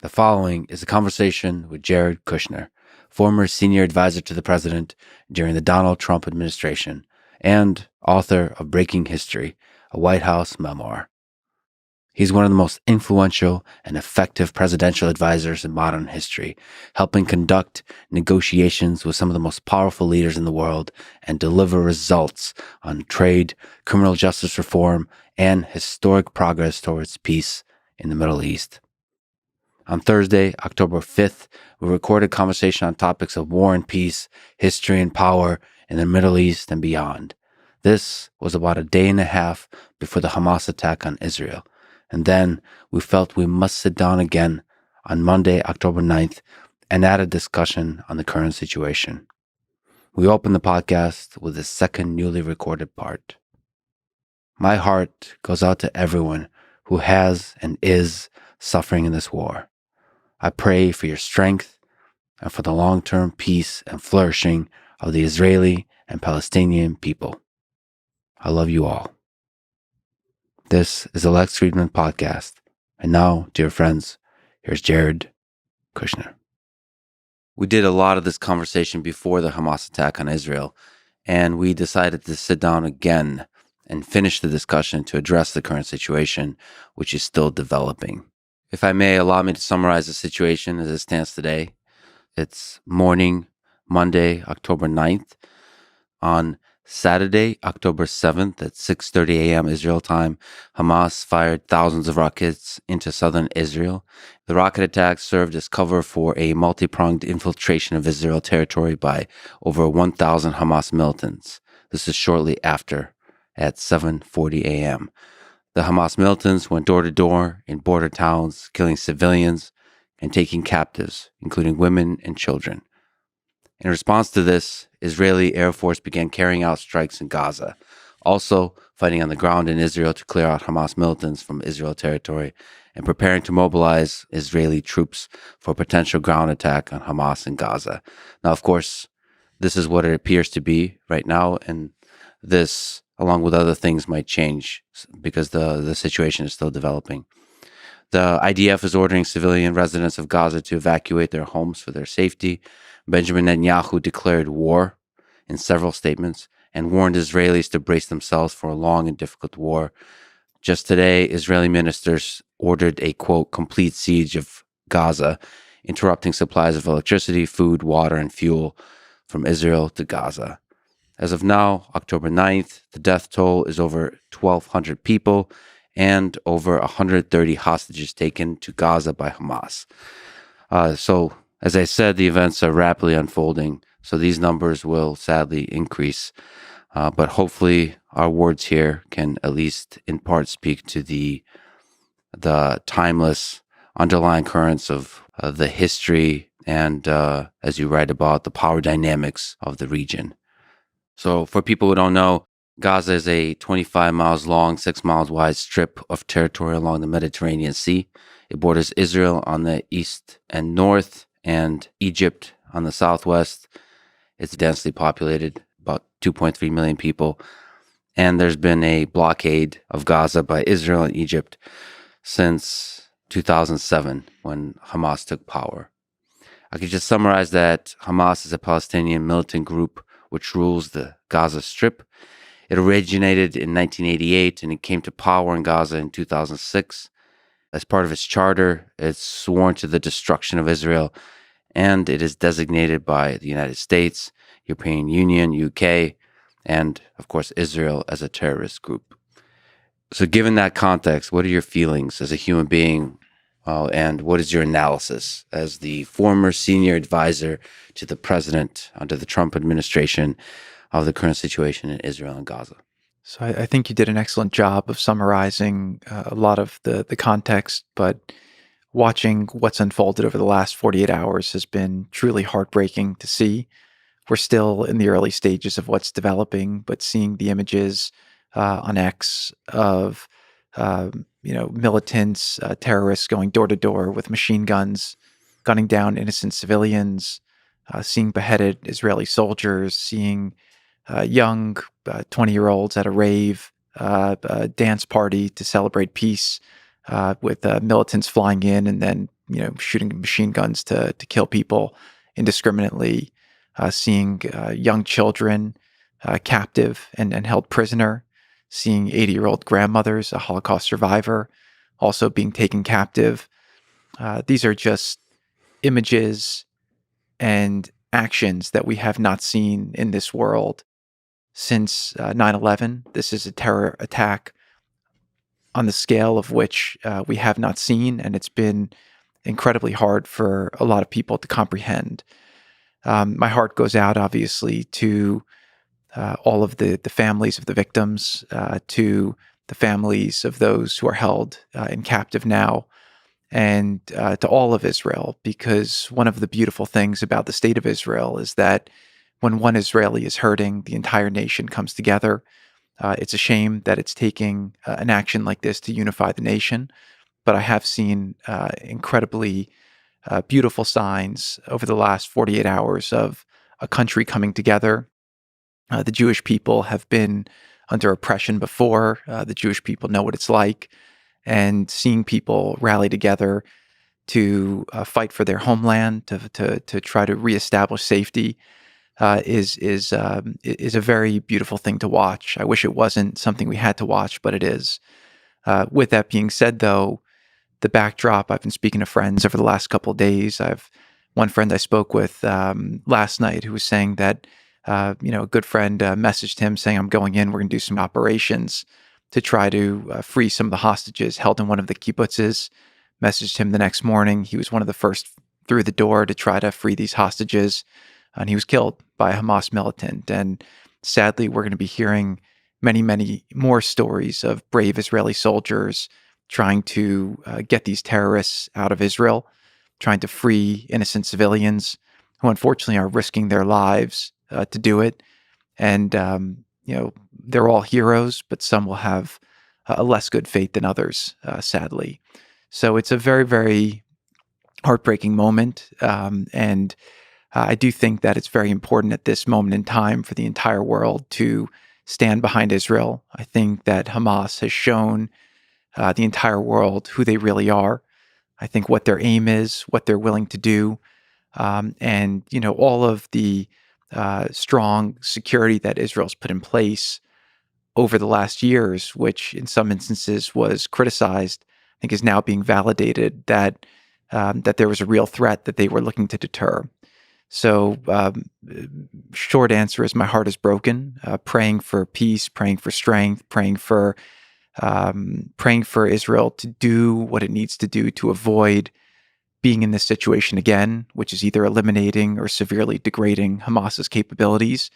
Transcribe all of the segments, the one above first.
The following is a conversation with Jared Kushner, former senior advisor to the president during the Donald Trump administration and author of Breaking History, a White House memoir. He's one of the most influential and effective presidential advisors in modern history, helping conduct negotiations with some of the most powerful leaders in the world and deliver results on trade, criminal justice reform, and historic progress towards peace in the Middle East. On Thursday, October 5th, we recorded a conversation on topics of war and peace, history and power in the Middle East and beyond. This was about a day and a half before the Hamas attack on Israel. And then we felt we must sit down again on Monday, October 9th, and add a discussion on the current situation. We opened the podcast with the second newly recorded part. My heart goes out to everyone who has and is suffering in this war. I pray for your strength and for the long-term peace and flourishing of the Israeli and Palestinian people. I love you all. This is the Lex Fridman podcast. And now, dear friends, here's Jared Kushner. We did a lot of this conversation before the Hamas attack on Israel, and we decided to sit down again and finish the discussion to address the current situation, which is still developing. If I may, allow me to summarize the situation as it stands today. It's morning, Monday, October 9th. On Saturday, October 7th at 6:30 a.m. Israel time, Hamas fired thousands of rockets into southern Israel. The rocket attack served as cover for a multi-pronged infiltration of Israel territory by over 1,000 Hamas militants. This is shortly after, at 7:40 a.m. The Hamas militants went door to door in border towns, killing civilians and taking captives, including women and children. In response to this, Israeli Air Force began carrying out strikes in Gaza, also fighting on the ground in Israel to clear out Hamas militants from Israel territory and preparing to mobilize Israeli troops for a potential ground attack on Hamas in Gaza. Now, of course, this is what it appears to be right now, and this, along with other things, might change because the situation is still developing. The IDF is ordering civilian residents of Gaza to evacuate their homes for their safety. Benjamin Netanyahu declared war in several statements and warned Israelis to brace themselves for a long and difficult war. Just today, Israeli ministers ordered a, quote, complete siege of Gaza, interrupting supplies of electricity, food, water, and fuel from Israel to Gaza. As of now, October 9th, the death toll is over 1,200 people and over 130 hostages taken to Gaza by Hamas. So, as I said, the events are rapidly unfolding, so these numbers will sadly increase. But hopefully our words here can at least in part speak to the timeless underlying currents of the history and, as you write about, the power dynamics of the region. So for people who don't know, Gaza is a 25 miles long, 6 miles wide strip of territory along the Mediterranean Sea. It borders Israel on the east and north and Egypt on the southwest. It's densely populated, about 2.3 million people. And there's been a blockade of Gaza by Israel and Egypt since 2007 when Hamas took power. I could just summarize that Hamas is a Palestinian militant group which rules the Gaza Strip. It originated in 1988 and it came to power in Gaza in 2006. As part of its charter, it's sworn to the destruction of Israel, and it is designated by the United States, European Union, UK, and, of course, Israel as a terrorist group. So given that context, what are your feelings as a human being, and what is your analysis as the former senior advisor to the president under the Trump administration of the current situation in Israel and Gaza? So I think you did an excellent job of summarizing a lot of the context, but watching what's unfolded over the last 48 hours has been truly heartbreaking to see. We're still in the early stages of what's developing, but seeing the images on X of militants, terrorists going door to door with machine guns, gunning down innocent civilians, seeing beheaded Israeli soldiers, seeing young 20-year-olds at a rave, a dance party to celebrate peace with militants flying in and then shooting machine guns to kill people indiscriminately, seeing young children captive and held prisoner, seeing 80-year-old grandmothers, a Holocaust survivor, also being taken captive. These are just images and actions that we have not seen in this world since 9/11. This is a terror attack on the scale of which we have not seen, and it's been incredibly hard for a lot of people to comprehend. My heart goes out, obviously, to all of the families of the victims, to the families of those who are held in captive now, and to all of Israel, because one of the beautiful things about the state of Israel is that when one Israeli is hurting, the entire nation comes together. It's a shame that it's taking an action like this to unify the nation, but I have seen incredibly beautiful signs over the last 48 hours of a country coming together. The Jewish people have been under oppression before. The Jewish people know what it's like. And seeing people rally together to fight for their homeland, to try to reestablish safety, is a very beautiful thing to watch. I wish it wasn't something we had to watch, but it is. With that being said, though, the backdrop, I've been speaking to friends over the last couple of days. I've one friend I spoke with last night who was saying that a good friend messaged him saying, "I'm going in. We're going to do some operations to try to free some of the hostages held in one of the kibbutzes." Messaged him the next morning. He was one of the first through the door to try to free these hostages, and he was killed by a Hamas militant. And sadly, we're going to be hearing many, many more stories of brave Israeli soldiers trying to get these terrorists out of Israel, trying to free innocent civilians who unfortunately are risking their lives to do it. And, they're all heroes, but some will have a less good fate than others, sadly. So it's a very, very heartbreaking moment. And I do think that it's very important at this moment in time for the entire world to stand behind Israel. I think that Hamas has shown the entire world who they really are. I think what their aim is, what they're willing to do, and all of the strong security that Israel's put in place over the last years, which in some instances was criticized, I think is now being validated that that there was a real threat that they were looking to deter. So, short answer is my heart is broken. Praying for peace, praying for strength, praying for Israel to do what it needs to do to avoid being in this situation again, which is either eliminating or severely degrading Hamas's capabilities.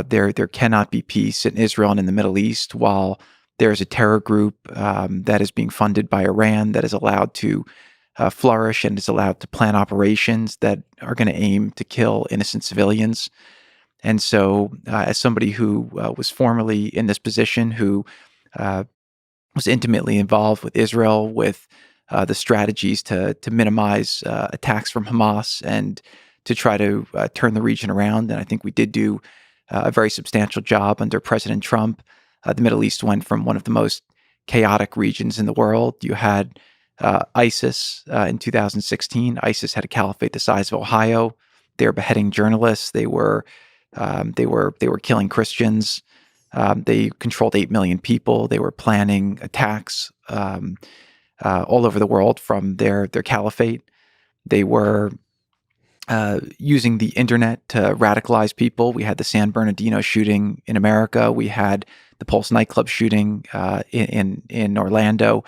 There cannot be peace in Israel and in the Middle East while there is a terror group that is being funded by Iran that is allowed to flourish and is allowed to plan operations that are going to aim to kill innocent civilians. And so, as somebody who was formerly in this position, who was intimately involved with Israel, with the strategies to minimize attacks from Hamas and to try to turn the region around. And I think we did do a very substantial job under President Trump. The Middle East went from one of the most chaotic regions in the world. You had ISIS in 2016. ISIS had a caliphate the size of Ohio. They were beheading journalists. They were killing Christians. They controlled 8 million people. They were planning attacks all over the world from their caliphate. They were using the internet to radicalize people. We had the San Bernardino shooting in America. We had the Pulse nightclub shooting in Orlando.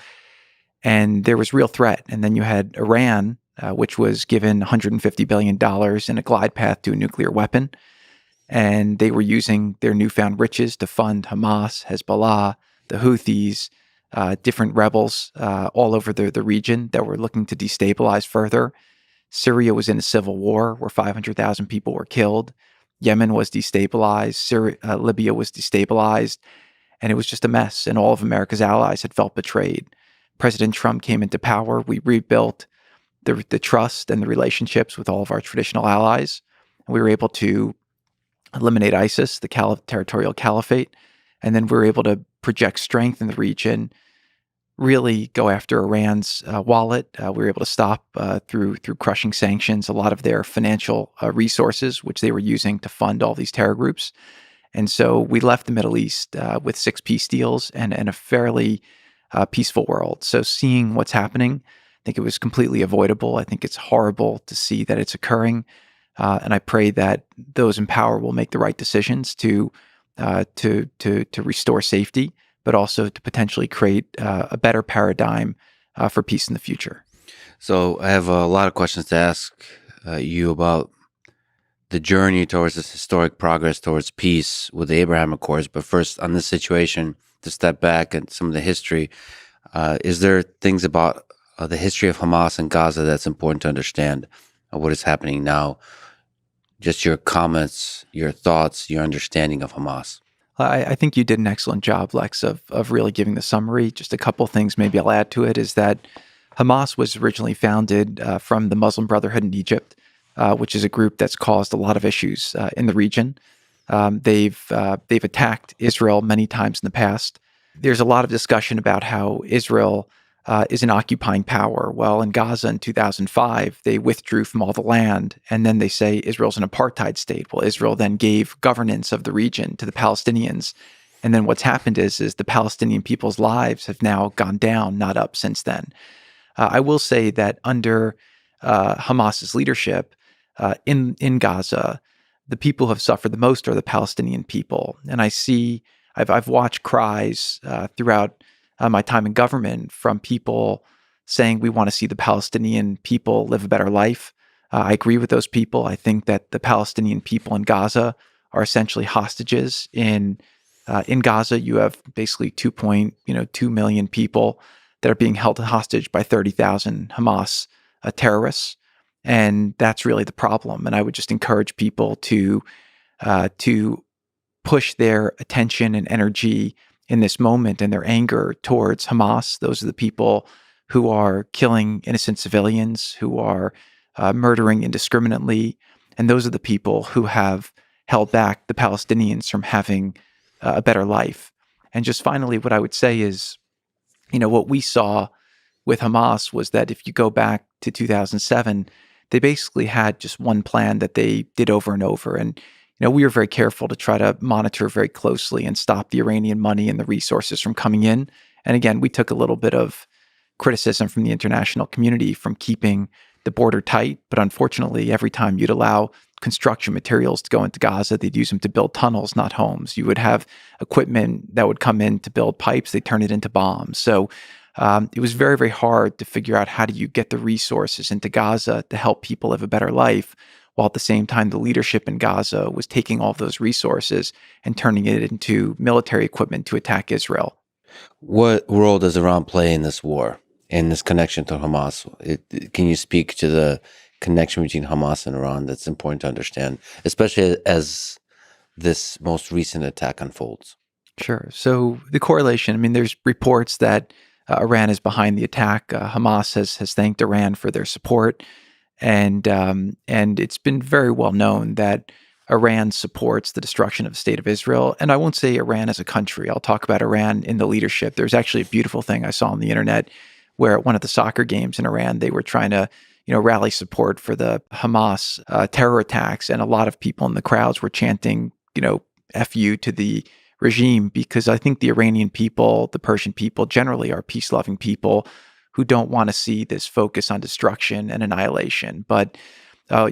And there was real threat. And then you had Iran, which was given $150 billion in a glide path to a nuclear weapon. And they were using their newfound riches to fund Hamas, Hezbollah, the Houthis, different rebels all over the region that were looking to destabilize further. Syria was in a civil war where 500,000 people were killed. Yemen was destabilized. Libya was destabilized. And it was just a mess. And all of America's allies had felt betrayed. President Trump came into power. We rebuilt the trust and the relationships with all of our traditional allies. And we were able to eliminate ISIS, the territorial caliphate. And then we were able to project strength in the region really go after Iran's wallet. We were able to stop through crushing sanctions a lot of their financial resources, which they were using to fund all these terror groups. And so we left the Middle East with 6 peace deals and a fairly peaceful world. So seeing what's happening, I think it was completely avoidable. I think it's horrible to see that it's occurring. And I pray that those in power will make the right decisions to restore safety, but also to potentially create a better paradigm for peace in the future. So I have a lot of questions to ask you about the journey towards this historic progress towards peace with the Abraham Accords. But first, on this situation, to step back and some of the history, is there things about the history of Hamas and Gaza that's important to understand what is happening now? Just your comments, your thoughts, your understanding of Hamas. I think you did an excellent job, Lex, of really giving the summary. Just a couple things maybe I'll add to it is that Hamas was originally founded from the Muslim Brotherhood in Egypt, which is a group that's caused a lot of issues in the region. They've attacked Israel many times in the past. There's a lot of discussion about how Israel is an occupying power. Well, in Gaza in 2005, they withdrew from all the land, and then they say Israel's an apartheid state. Well, Israel then gave governance of the region to the Palestinians. And then what's happened is the Palestinian people's lives have now gone down, not up since then. I will say that under Hamas's leadership in Gaza, the people who have suffered the most are the Palestinian people. And I've watched cries throughout my time in government from people saying we want to see the Palestinian people live a better life. I agree with those people. I think that the Palestinian people in Gaza are essentially hostages. In Gaza, you have basically 2 million people that are being held hostage by 30,000 Hamas terrorists, and that's really the problem. And I would just encourage people to push their attention and energy in this moment and their anger towards Hamas. Those are the people who are killing innocent civilians, who are murdering indiscriminately. And those are the people who have held back the Palestinians from having a better life. And just finally, what I would say is, what we saw with Hamas was that if you go back to 2007, they basically had just one plan that they did over and over. And we were very careful to try to monitor very closely and stop the Iranian money and the resources from coming in. And again, we took a little bit of criticism from the international community from keeping the border tight. But unfortunately, every time you'd allow construction materials to go into Gaza, they'd use them to build tunnels, not homes. You would have equipment that would come in to build pipes. They turn it into bombs. So it was very, very hard to figure out how do you get the resources into Gaza to help people live a better life, while at the same time, the leadership in Gaza was taking all of those resources and turning it into military equipment to attack Israel. What role does Iran play in this war, in this connection to Hamas? Can you speak to the connection between Hamas and Iran that's important to understand, especially as this most recent attack unfolds? Sure. So the correlation, there's reports that Iran is behind the attack. Hamas has thanked Iran for their support. And it's been very well known that Iran supports the destruction of the state of Israel. And I won't say Iran as a country. I'll talk about Iran in the leadership. There's actually a beautiful thing I saw on the internet where at one of the soccer games in Iran, they were trying to rally support for the Hamas terror attacks. And a lot of people in the crowds were chanting, F you to the regime, because I think the Iranian people, the Persian people generally are peace-loving people who don't want to see this focus on destruction and annihilation. But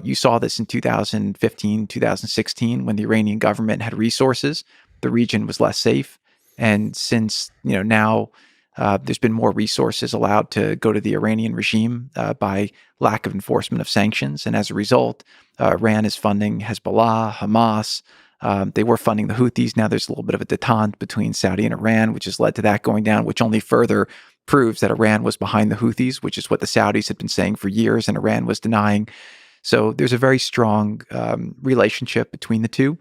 you saw this in 2015, 2016, when the Iranian government had resources, the region was less safe. And since, now there's been more resources allowed to go to the Iranian regime by lack of enforcement of sanctions. And as a result, Iran is funding Hezbollah, Hamas. They were funding the Houthis. Now there's a little bit of a detente between Saudi and Iran, which has led to that going down, which only further proves that Iran was behind the Houthis, which is what the Saudis had been saying for years, and Iran was denying. So there's a very strong relationship between the two.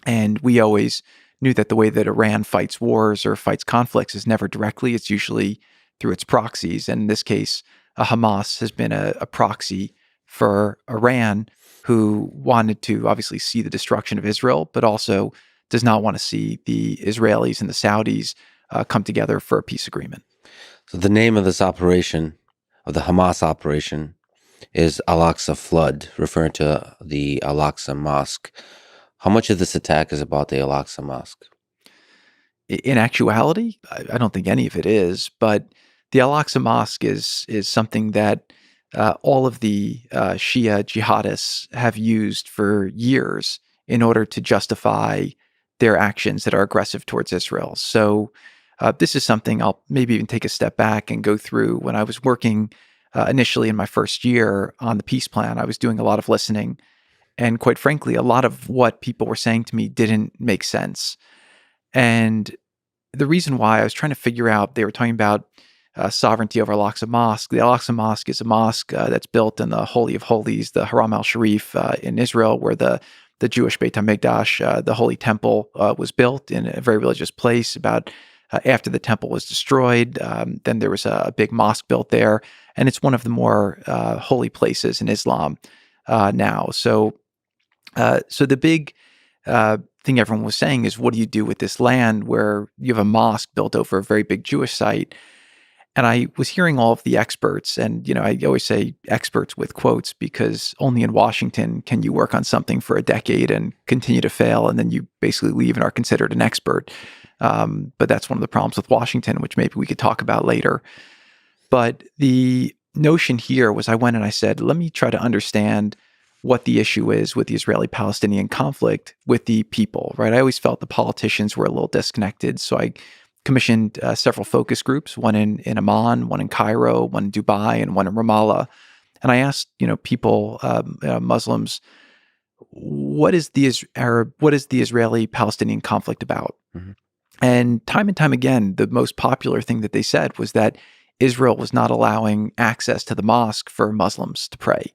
And we always knew that the way that Iran fights wars or fights conflicts is never directly. It's usually through its proxies. And in this case, Hamas has been a proxy for Iran, who wanted to obviously see the destruction of Israel, but also does not want to see the Israelis and the Saudis come together for a peace agreement. So the name of this operation, of the Hamas operation, is Al-Aqsa Flood, referring to the Al-Aqsa Mosque. How much of this attack is about the Al-Aqsa Mosque? In actuality, I don't think any of it is, but the Al-Aqsa Mosque is something that all of the Shia jihadists have used for years in order to justify their actions that are aggressive towards Israel. So this is something I'll maybe even take a step back and go through. When I was working initially in my first year on the peace plan, I was doing a lot of listening. And quite frankly, a lot of what people were saying to me didn't make sense. And the reason why I was trying to figure out, they were talking about sovereignty over Al-Aqsa Mosque. The Al-Aqsa Mosque is a mosque that's built in the Holy of Holies, the Haram al-Sharif in Israel, where the Jewish Beit HaMikdash, the Holy Temple, was built in a very religious place. About after the temple was destroyed, then there was a big mosque built there, and it's one of the more holy places in Islam now. So the big thing everyone was saying is, what do you do with this land where you have a mosque built over a very big Jewish site? And I was hearing all of the experts, and I always say experts with quotes, because only in Washington can you work on something for a decade and continue to fail, and then you basically leave and are considered an expert. But that's one of the problems with Washington, which maybe we could talk about later. But the notion here was, I went and I said, let me try to understand what the issue is with the Israeli-Palestinian conflict with the people, right? I always felt the politicians were a little disconnected. So I commissioned several focus groups, one in Amman, one in Cairo, one in Dubai, and one in Ramallah. And I asked, people, Muslims, what is the Israeli-Palestinian conflict about? Mm-hmm. And time again, the most popular thing that they said was that Israel was not allowing access to the mosque for Muslims to pray.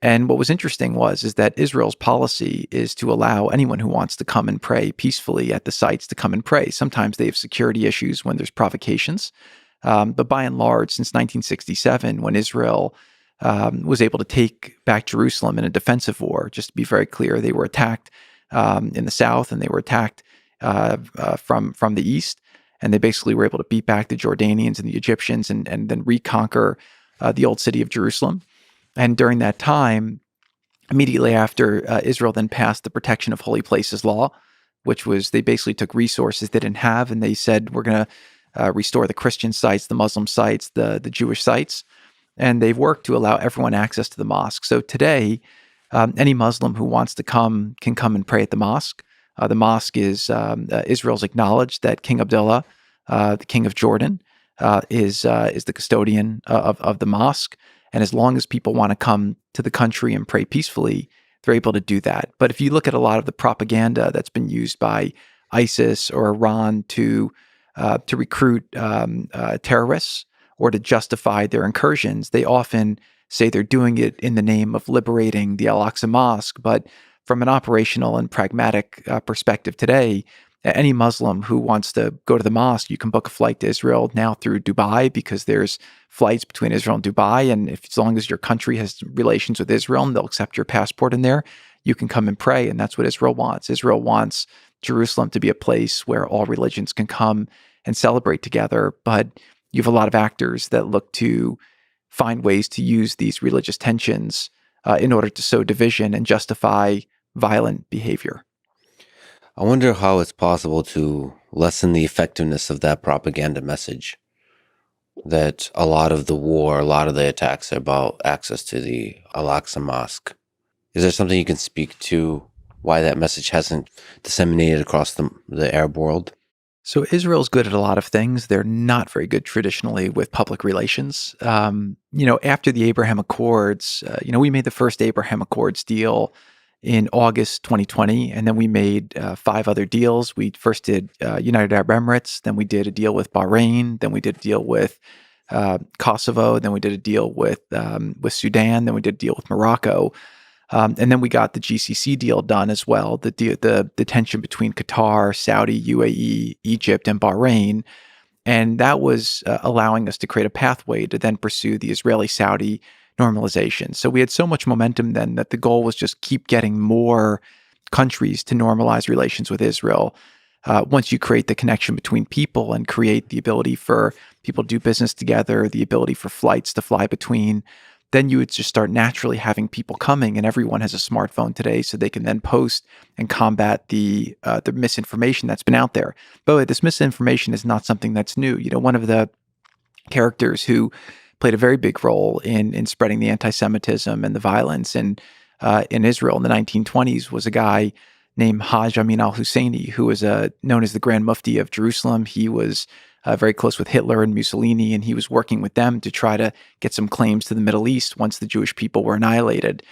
And what was interesting is that Israel's policy is to allow anyone who wants to come and pray peacefully at the sites to come and pray. Sometimes they have security issues when there's provocations. But by and large, since 1967, when Israel was able to take back Jerusalem in a defensive war, just to be very clear, they were attacked in the south, and they were attacked from the east. And they basically were able to beat back the Jordanians and the Egyptians and then reconquer the old city of Jerusalem. And during that time, immediately after, Israel then passed the Protection of Holy Places law, which was, they basically took resources they didn't have, and they said, we're going to restore the Christian sites, the Muslim sites, the Jewish sites. And they've worked to allow everyone access to the mosque. So today, any Muslim who wants to come can come and pray at the mosque. The mosque is, Israel's acknowledged that King Abdullah, the king of Jordan, is the custodian of the mosque. And as long as people want to come to the country and pray peacefully, they're able to do that. But if you look at a lot of the propaganda that's been used by ISIS or Iran to recruit terrorists or to justify their incursions, they often say they're doing it in the name of liberating the Al-Aqsa Mosque. But from an operational and pragmatic perspective today, any Muslim who wants to go to the mosque, you can book a flight to Israel now through Dubai, because there's flights between Israel and Dubai. And as long as your country has relations with Israel and they'll accept your passport in there, you can come and pray. And that's what Israel wants. Israel wants Jerusalem to be a place where all religions can come and celebrate together. But you have a lot of actors that look to find ways to use these religious tensions in order to sow division and justify violent behavior. I wonder how it's possible to lessen the effectiveness of that propaganda message, that a lot of the war, a lot of the attacks are about access to the Al-Aqsa Mosque. Is there something you can speak to why that message hasn't disseminated across the Arab world? So Israel's good at a lot of things. They're not very good traditionally with public relations. After the Abraham Accords, we made the first Abraham Accords deal in August 2020, and then we made 5 other deals. We first did United Arab Emirates, then we did a deal with Bahrain, then we did a deal with Kosovo, then we did a deal with Sudan, then we did a deal with Morocco, and then we got the GCC deal done as well. The tension between Qatar, Saudi, UAE, Egypt, and Bahrain, and that was allowing us to create a pathway to then pursue the Israeli-Saudi normalization. So we had so much momentum then that the goal was just keep getting more countries to normalize relations with Israel. once you create the connection between people and create the ability for people to do business together, the ability for flights to fly between, then you would just start naturally having people coming, and everyone has a smartphone today, so they can then post and combat the misinformation that's been out there. By the way, this misinformation is not something that's new. One of the characters who played a very big role in spreading the anti-Semitism and the violence in Israel in the 1920s was a guy named Haj Amin al-Husseini, who was known as the Grand Mufti of Jerusalem. He was very close with Hitler and Mussolini, and he was working with them to try to get some claims to the Middle East once the Jewish people were annihilated.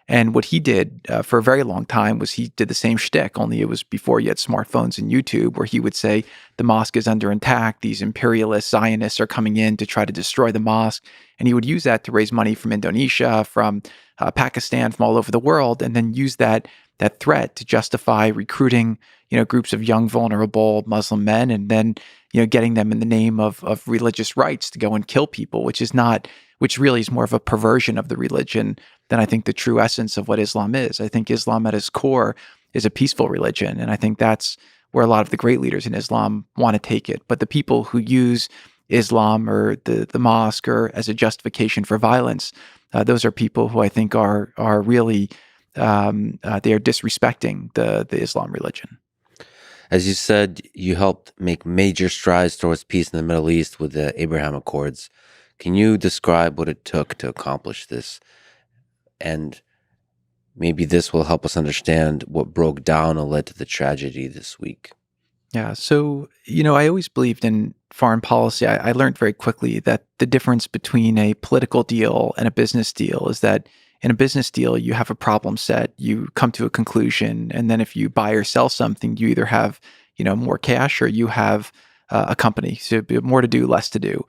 And what he did for a very long time was he did the same shtick, only it was before you had smartphones and YouTube, where he would say the mosque is under attack, these imperialist Zionists are coming in to try to destroy the mosque. And he would use that to raise money from Indonesia, from Pakistan, from all over the world, and then use that threat to justify recruiting, groups of young, vulnerable Muslim men, and then, getting them in the name of religious rights to go and kill people, which really is more of a perversion of the religion than I think the true essence of what Islam is. I think Islam at its core is a peaceful religion, and I think that's where a lot of the great leaders in Islam want to take it. But the people who use Islam or the mosque or as a justification for violence, those are people who I think are really they are disrespecting the Islam religion. As you said, you helped make major strides towards peace in the Middle East with the Abraham Accords. Can you describe what it took to accomplish this? And maybe this will help us understand what broke down and led to the tragedy this week. Yeah. So, I always believed in foreign policy. I learned very quickly that the difference between a political deal and a business deal is that in a business deal, you have a problem set, you come to a conclusion, and then if you buy or sell something, you either have, more cash or you have a company. So more to do, less to do.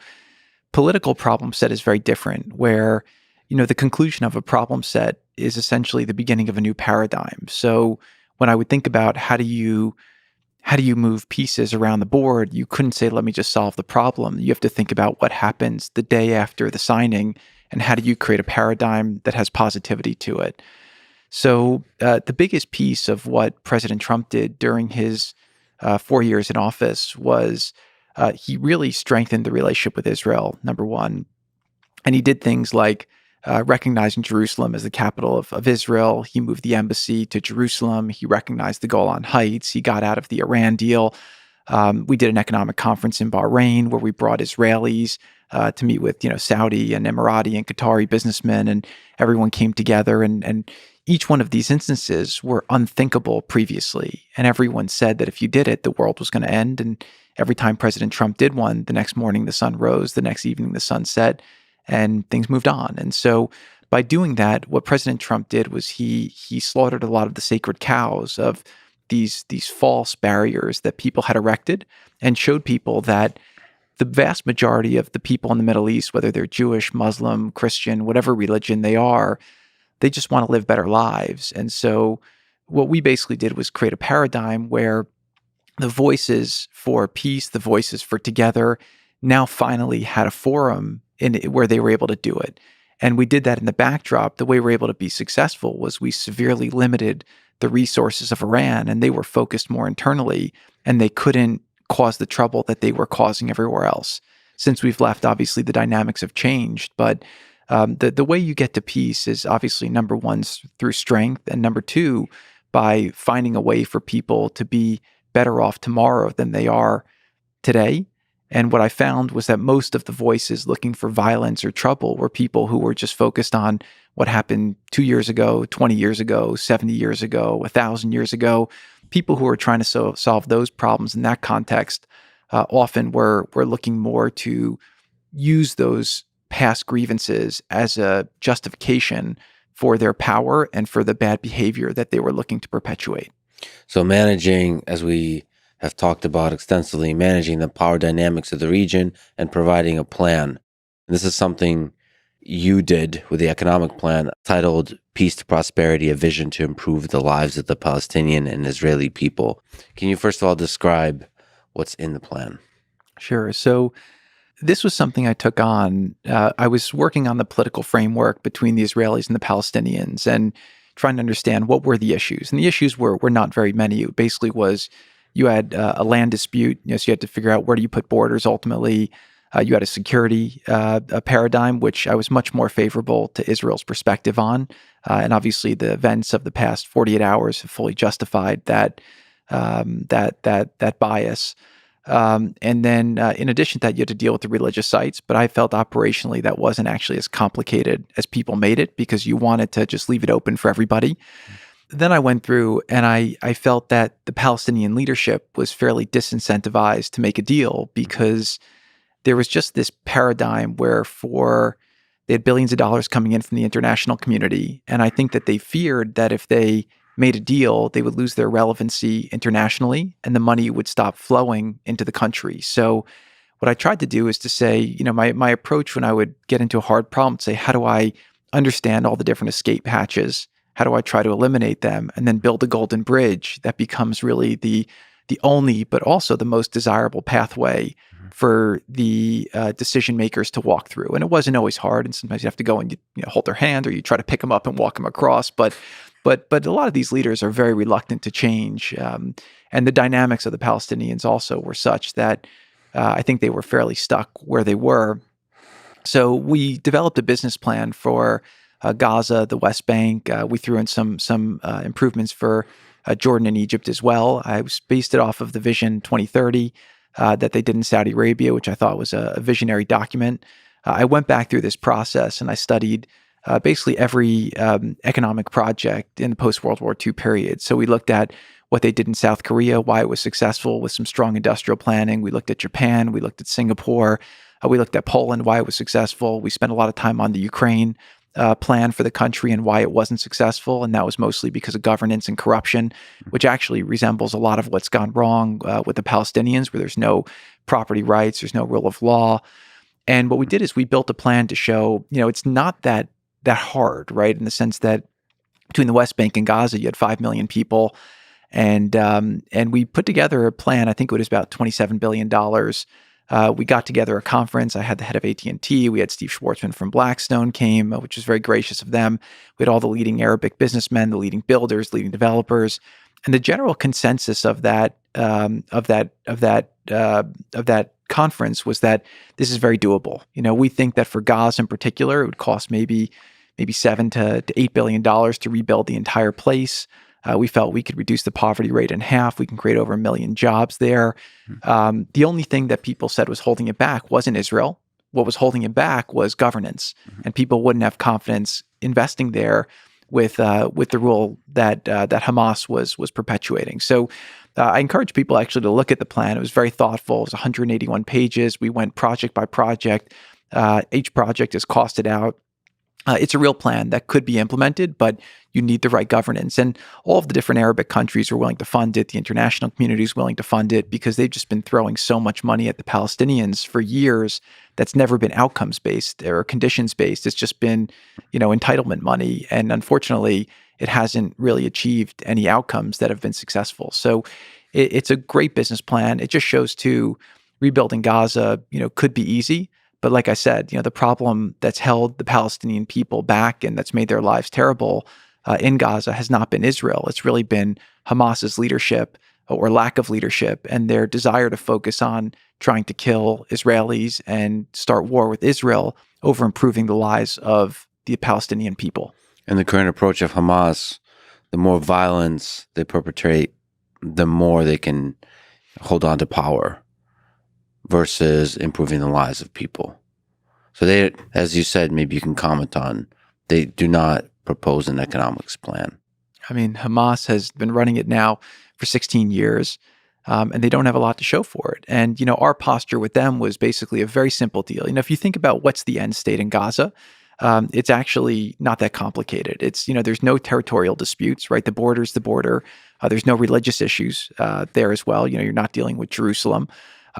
Political problem set is very different, where, the conclusion of a problem set is essentially the beginning of a new paradigm. So when I would think about how do you move pieces around the board, you couldn't say, let me just solve the problem. You have to think about what happens the day after the signing and how do you create a paradigm that has positivity to it. So the biggest piece of what President Trump did during his 4 years in office was he really strengthened the relationship with Israel, number one. And he did things like recognizing Jerusalem as the capital of Israel. He moved the embassy to Jerusalem. He recognized the Golan Heights. He got out of the Iran deal. We did an economic conference in Bahrain where we brought Israelis to meet with, Saudi and Emirati and Qatari businessmen, and everyone came together. And each one of these instances were unthinkable previously. And everyone said that if you did it, the world was going to end. And every time President Trump did one, the next morning the sun rose, the next evening the sun set, and things moved on. And so by doing that, what President Trump did was he slaughtered a lot of the sacred cows of these false barriers that people had erected, and showed people that the vast majority of the people in the Middle East, whether they're Jewish, Muslim, Christian, whatever religion they are, they just want to live better lives. And so what we basically did was create a paradigm where the voices for peace, the voices for together, now finally had a forum where they were able to do it. And we did that in the backdrop. The way we were able to be successful was we severely limited the resources of Iran, and they were focused more internally, and they couldn't cause the trouble that they were causing everywhere else. Since we've left, obviously the dynamics have changed, but the way you get to peace is obviously number one through strength, and number two by finding a way for people to be better off tomorrow than they are today. And what I found was that most of the voices looking for violence or trouble were people who were just focused on what happened 2 years ago, 20 years ago, 70 years ago, 1,000 years ago. People who were trying to solve those problems in that context often were looking more to use those past grievances as a justification for their power and for the bad behavior that they were looking to perpetuate. So managing, as we have talked about extensively, managing the power dynamics of the region and providing a plan. And this is something you did with the economic plan titled Peace to Prosperity, a Vision to Improve the Lives of the Palestinian and Israeli People. Can you first of all describe what's in the plan? Sure. So this was something I took on. I was working on the political framework between the Israelis and the Palestinians and trying to understand what were the issues. And the issues were not very many. It basically was, You had a land dispute, so you had to figure out where do you put borders ultimately. You had a security a paradigm, which I was much more favorable to Israel's perspective on. And obviously the events of the past 48 hours have fully justified that bias. And then in addition to that, you had to deal with the religious sites. But I felt operationally that wasn't actually as complicated as people made it, because you wanted to just leave it open for everybody. Then I went through and I felt that the Palestinian leadership was fairly disincentivized to make a deal, because there was just this paradigm where they had billions of dollars coming in from the international community. And I think that they feared that if they made a deal, they would lose their relevancy internationally and the money would stop flowing into the country. So what I tried to do is to say, my approach when I would get into a hard problem, say, how do I understand all the different escape hatches? How do I try to eliminate them and then build a golden bridge that becomes really the only, but also the most desirable pathway for the decision makers to walk through? And it wasn't always hard, and sometimes you have to go and hold their hand, or you try to pick them up and walk them across. But a lot of these leaders are very reluctant to change, and the dynamics of the Palestinians also were such that I think they were fairly stuck where they were. So we developed a business plan for Gaza, the West Bank. We threw in some improvements for Jordan and Egypt as well. I based it off of the Vision 2030 that they did in Saudi Arabia, which I thought was a visionary document. I went back through this process and I studied basically every economic project in the post-World War II period. So we looked at what they did in South Korea, why it was successful with some strong industrial planning. We looked at Japan. We looked at Singapore. We looked at Poland, why it was successful. We spent a lot of time on the Ukraine plan for the country and why it wasn't successful. And that was mostly because of governance and corruption, which actually resembles a lot of what's gone wrong with the Palestinians, where there's no property rights, there's no rule of law. And what we did is we built a plan to show, it's not that hard, right? In the sense that between the West Bank and Gaza, you had 5 million people. And we put together a plan. I think it was about $27 billion. We got together a conference. I had the head of AT&T. We had Steve Schwartzman from Blackstone came, which was very gracious of them. We had all the leading Arabic businessmen, the leading builders, leading developers, and the general consensus of that conference was that this is very doable. We think that for Gaza in particular, it would cost maybe $7 to $8 billion to rebuild the entire place. We felt we could reduce the poverty rate in half. We can create over 1 million jobs there. The only thing that people said was holding it back wasn't Israel. What was holding it back was governance, and people wouldn't have confidence investing there with the rule that Hamas was perpetuating. So I encourage people actually to look at the plan. It was very thoughtful. It was 181 pages. We went project by project. Each project is costed out. It's a real plan that could be implemented, but you need the right governance. And all of the different Arabic countries are willing to fund it. The international community is willing to fund it because they've just been throwing so much money at the Palestinians for years that's never been outcomes-based or conditions-based. It's just been, entitlement money. And unfortunately, it hasn't really achieved any outcomes that have been successful. So it's a great business plan. It just shows too, rebuilding Gaza, could be easy. But like I said, the problem that's held the Palestinian people back and that's made their lives terrible in Gaza has not been Israel. It's really been Hamas's leadership or lack of leadership and their desire to focus on trying to kill Israelis and start war with Israel over improving the lives of the Palestinian people. And the current approach of Hamas, the more violence they perpetrate, the more they can hold on to power versus improving the lives of people. So they, as you said, maybe you can comment on, they do not propose an economics plan. I mean, Hamas has been running it now for 16 years, and they don't have a lot to show for it. And, our posture with them was basically a very simple deal. If you think about what's the end state in Gaza, it's actually not that complicated. It's, there's no territorial disputes, right? The border's the border. There's no religious issues there as well. You're not dealing with Jerusalem.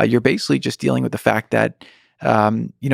You're basically just dealing with the fact that,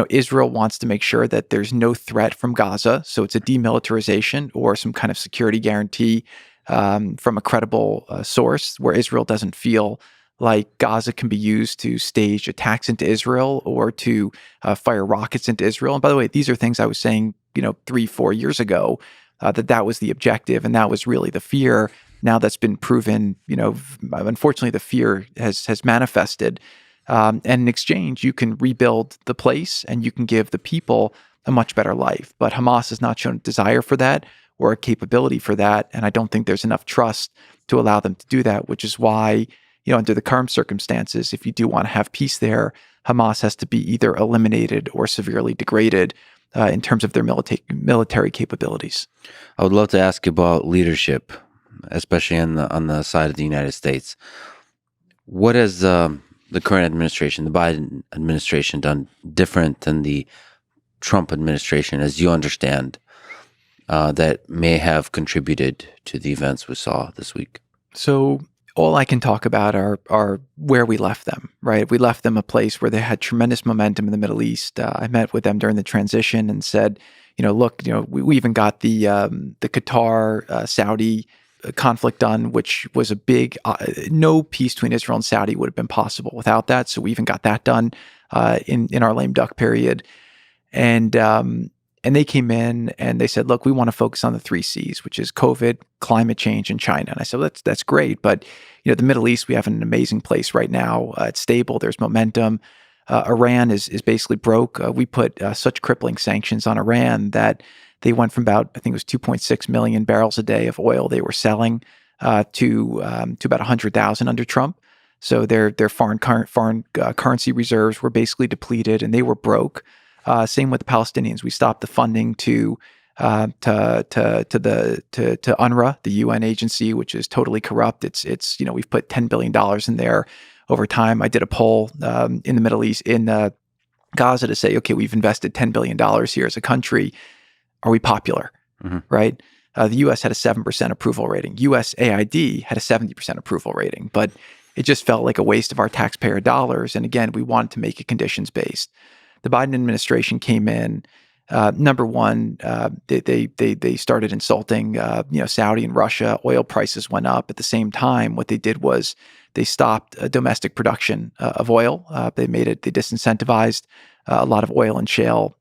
Israel wants to make sure that there's no threat from Gaza. So it's a demilitarization or some kind of security guarantee from a credible source where Israel doesn't feel like Gaza can be used to stage attacks into Israel or to fire rockets into Israel. And by the way, these are things I was saying, 3-4 years ago, that was the objective. And that was really the fear Now that's been proven, unfortunately the fear has manifested. And in exchange, you can rebuild the place and you can give the people a much better life. But Hamas has not shown a desire for that or a capability for that. And I don't think there's enough trust to allow them to do that, which is why, under the current circumstances, if you do want to have peace there, Hamas has to be either eliminated or severely degraded in terms of their military capabilities. I would love to ask you about leadership, especially on the side of the United States. What has the current administration, the Biden administration, done different than the Trump administration, as you understand, that may have contributed to the events we saw this week? So all I can talk about are where we left them, right? We left them a place where they had tremendous momentum in the Middle East. I met with them during the transition and said, look, we even got the Qatar Saudi conflict done, which was a big, no peace between Israel and Saudi would have been possible without that. So we even got that done in our lame duck period. And they came in and they said, look, we want to focus on the 3 C's, which is COVID, climate change, and China. And I said, that's great. But, the Middle East, we have an amazing place right now. It's stable. There's momentum. Iran is basically broke. We put such crippling sanctions on Iran that they went from about, I think it was 2.6 million barrels a day of oil they were selling to about 100,000 under Trump. So their foreign currency reserves were basically depleted and they were broke. Same with the Palestinians. We stopped the funding to UNRWA, the UN agency, which is totally corrupt. It's we've put $10 billion in there over time. I did a poll in the Middle East, in Gaza, to say, okay, we've invested $10 billion here as a country. Are we popular? Mm-hmm. Right? The U.S. had a 7% approval rating. USAID had a 70% approval rating, but it just felt like a waste of our taxpayer dollars. And again, we wanted to make it conditions-based. The Biden administration came in. Number one, they started insulting, Saudi and Russia. Oil prices went up. At the same time, what they did was they stopped domestic production of oil. They disincentivized a lot of oil and shale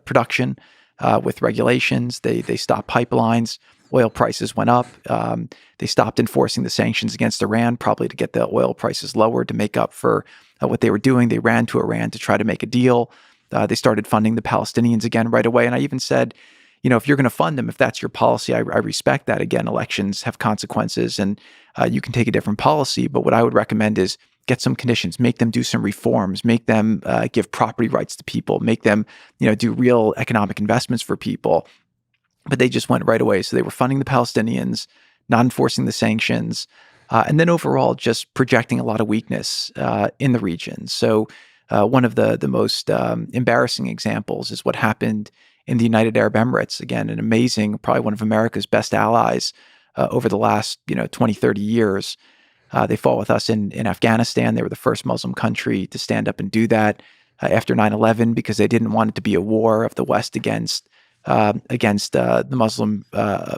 production with regulations. They stopped pipelines. Oil prices went up. They stopped enforcing the sanctions against Iran, probably to get the oil prices lower to make up for what they were doing. They ran to Iran to try to make a deal. They started funding the Palestinians again right away. And I even said, if you're going to fund them, if that's your policy, I respect that. Again, elections have consequences and you can take a different policy. But what I would recommend is get some conditions, make them do some reforms, make them give property rights to people, make them, do real economic investments for people. But they just went right away. So they were funding the Palestinians, not enforcing the sanctions, and then overall just projecting a lot of weakness in the region. So one of the most embarrassing examples is what happened in the United Arab Emirates. Again, an amazing, probably one of America's best allies over the last 20, 30 years. They fought with us in Afghanistan. They were the first Muslim country to stand up and do that after 9/11 because they didn't want it to be a war of the West against the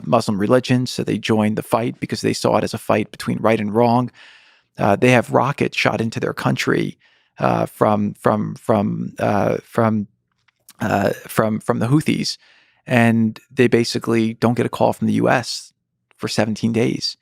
Muslim religion. So they joined the fight because they saw it as a fight between right and wrong. They have rockets shot into their country from the Houthis, and they basically don't get a call from the U.S. for 17 days.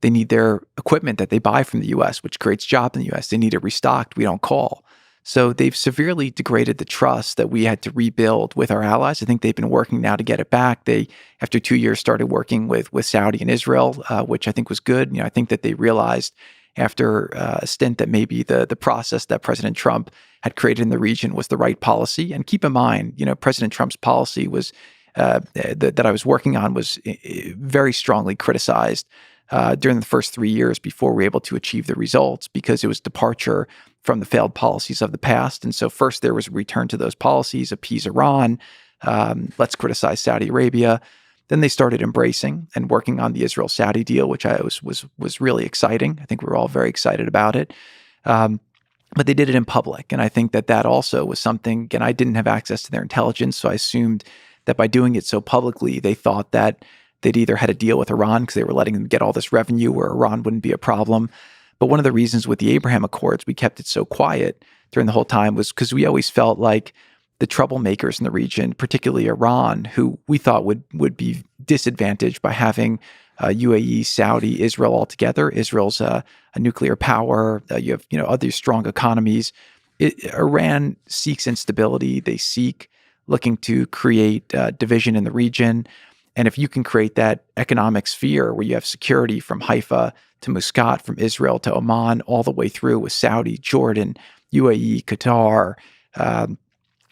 They need their equipment that they buy from the U.S., which creates jobs in the U.S. They need it restocked. We don't call. So they've severely degraded the trust that we had to rebuild with our allies. I think they've been working now to get it back. They, after 2 years, started working with Saudi and Israel, which I think was good. I think that they realized after a stint that maybe the process that President Trump had created in the region was the right policy. And keep in mind, President Trump's policy was that I was working on was very strongly criticized during the first 3 years before we were able to achieve the results because it was departure from the failed policies of the past. And so first there was a return to those policies, appease Iran, let's criticize Saudi Arabia. Then they started embracing and working on the Israel-Saudi deal, which I was really exciting. I think we were all very excited about it. But they did it in public. And I think that also was something, again, I didn't have access to their intelligence, so I assumed that by doing it so publicly, they thought that they'd either had a deal with Iran because they were letting them get all this revenue where Iran wouldn't be a problem. But one of the reasons with the Abraham Accords, we kept it so quiet during the whole time was because we always felt like the troublemakers in the region, particularly Iran, who we thought would be disadvantaged by having UAE, Saudi, Israel all together. Israel's a nuclear power. You have other strong economies. Iran seeks instability. They seek looking to create division in the region. And if you can create that economic sphere where you have security from Haifa to Muscat, from Israel to Oman, all the way through with Saudi, Jordan, UAE, Qatar,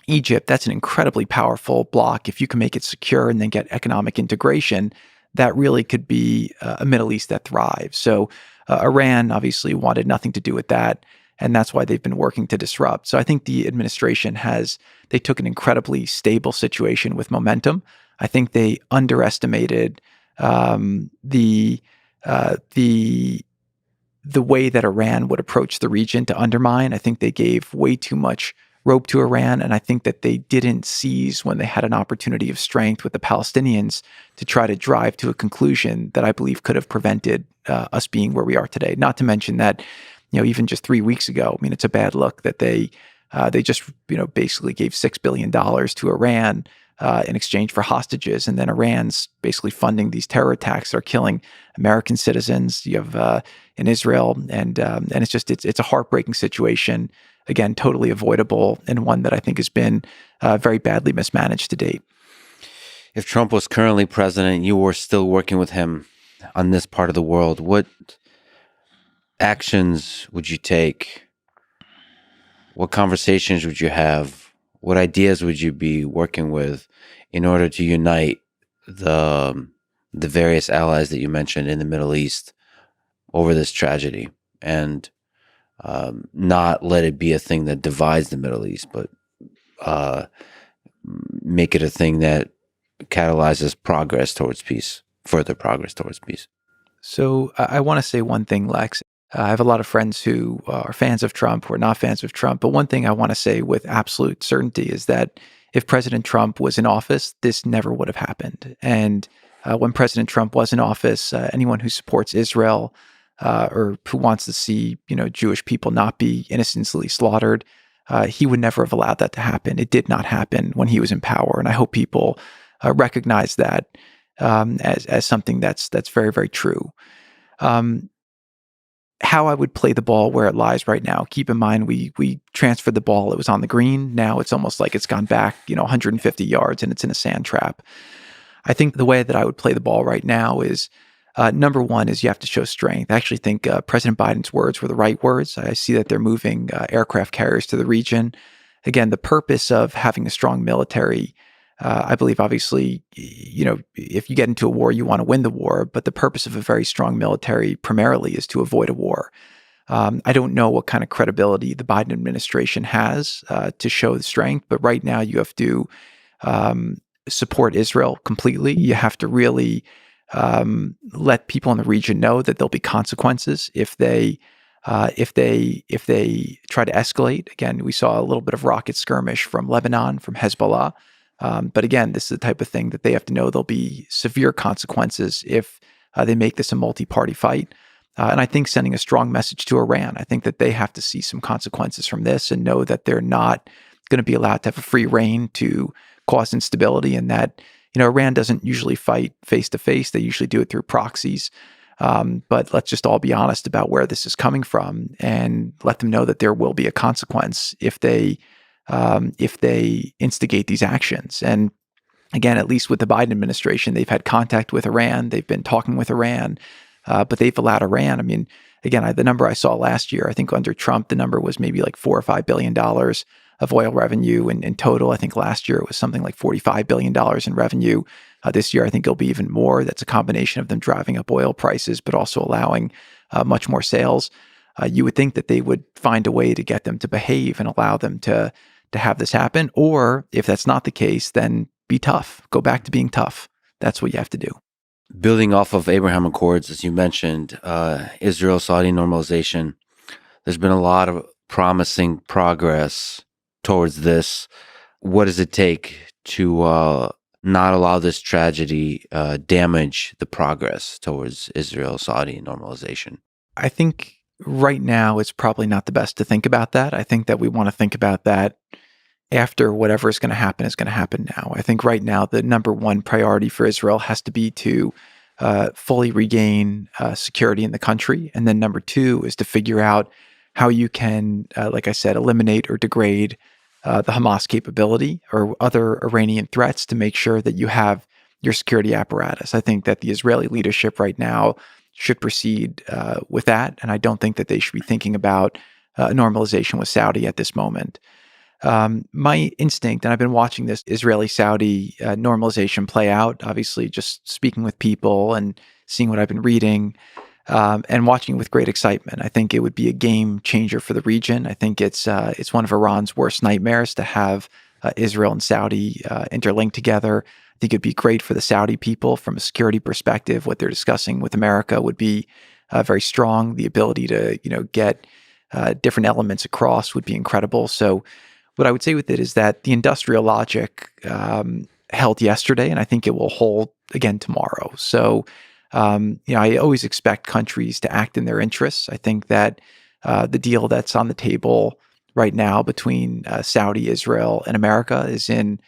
Egypt, that's an incredibly powerful bloc. If you can make it secure and then get economic integration, that really could be a Middle East that thrives. So Iran obviously wanted nothing to do with that, and that's why they've been working to disrupt. So I think the administration they took an incredibly stable situation with momentum. I think they underestimated the way that Iran would approach the region to undermine. I think they gave way too much rope to Iran, and I think that they didn't seize when they had an opportunity of strength with the Palestinians to try to drive to a conclusion that I believe could have prevented us being where we are today. Not to mention that, even just 3 weeks ago, I mean, it's a bad look that they just basically gave $6 billion to Iran in exchange for hostages, and then Iran's basically funding these terror attacks that are killing American citizens. You have in Israel, and it's a heartbreaking situation. Again, totally avoidable, and one that I think has been very badly mismanaged to date. If Trump was currently president and you were still working with him on this part of the world, what actions would you take? What conversations would you have? What ideas would you be working with in order to unite the various allies that you mentioned in the Middle East over this tragedy, and not let it be a thing that divides the Middle East, but make it a thing that catalyzes progress towards peace, further progress towards peace? So I want to say one thing, Lex. I have a lot of friends who are fans of Trump, who are not fans of Trump. But one thing I want to say with absolute certainty is that if President Trump was in office, this never would have happened. And when President Trump was in office, anyone who supports Israel or who wants to see, Jewish people not be innocently slaughtered, he would never have allowed that to happen. It did not happen when he was in power, and I hope people recognize that as something that's very, very true. How I would play the ball where it lies right now. Keep in mind, we transferred the ball. It was on the green. Now it's almost like it's gone back, 150 yards, and it's in a sand trap. I think the way that I would play the ball right now is, number one is you have to show strength. I actually think President Biden's words were the right words. I see that they're moving aircraft carriers to the region. Again, the purpose of having a strong military, I believe, obviously, if you get into a war, you want to win the war. But the purpose of a very strong military primarily is to avoid a war. I don't know what kind of credibility the Biden administration has to show the strength, but right now you have to support Israel completely. You have to really let people in the region know that there'll be consequences if they try to escalate. Again, we saw a little bit of rocket skirmish from Lebanon, from Hezbollah. But again, this is the type of thing that they have to know there'll be severe consequences if they make this a multi-party fight. And I think sending a strong message to Iran, I think that they have to see some consequences from this and know that they're not going to be allowed to have a free reign to cause instability, and that, Iran doesn't usually fight face to face. They usually do it through proxies. But let's just all be honest about where this is coming from and let them know that there will be a consequence if they instigate these actions. And again, at least with the Biden administration, they've had contact with Iran. They've been talking with Iran, but they've allowed Iran. I mean, again, the number I saw last year, I think under Trump, the number was maybe like $4 or $5 billion of oil revenue. And in total, I think last year it was something like $45 billion in revenue. This year, I think it'll be even more. That's a combination of them driving up oil prices, but also allowing much more sales. You would think that they would find a way to get them to behave and allow them to have this happen. Or if that's not the case, then be tough. Go back to being tough. That's what you have to do. Building off of Abraham Accords, as you mentioned, Israel-Saudi normalization, there's been a lot of promising progress towards this. What does it take to not allow this tragedy damage the progress towards Israel-Saudi normalization? I think right now it's probably not the best to think about that. I think that we want to think about that after whatever is going to happen is going to happen now. I think right now the number one priority for Israel has to be to fully regain security in the country. And then number two is to figure out how you can, like I said, eliminate or degrade the Hamas capability or other Iranian threats to make sure that you have your security apparatus. I think that the Israeli leadership right now should proceed with that. And I don't think that they should be thinking about normalization with Saudi at this moment. My instinct, and I've been watching this Israeli-Saudi normalization play out, obviously just speaking with people and seeing what I've been reading, and watching with great excitement. I think it would be a game changer for the region. I think it's one of Iran's worst nightmares to have Israel and Saudi interlinked together. I think it'd be great for the Saudi people from a security perspective. What they're discussing with America would be very strong. The ability to get different elements across would be incredible. So what I would say with it is that the industrial logic held yesterday, and I think it will hold again tomorrow. So, I always expect countries to act in their interests. I think that the deal that's on the table right now between Saudi, Israel, and America is in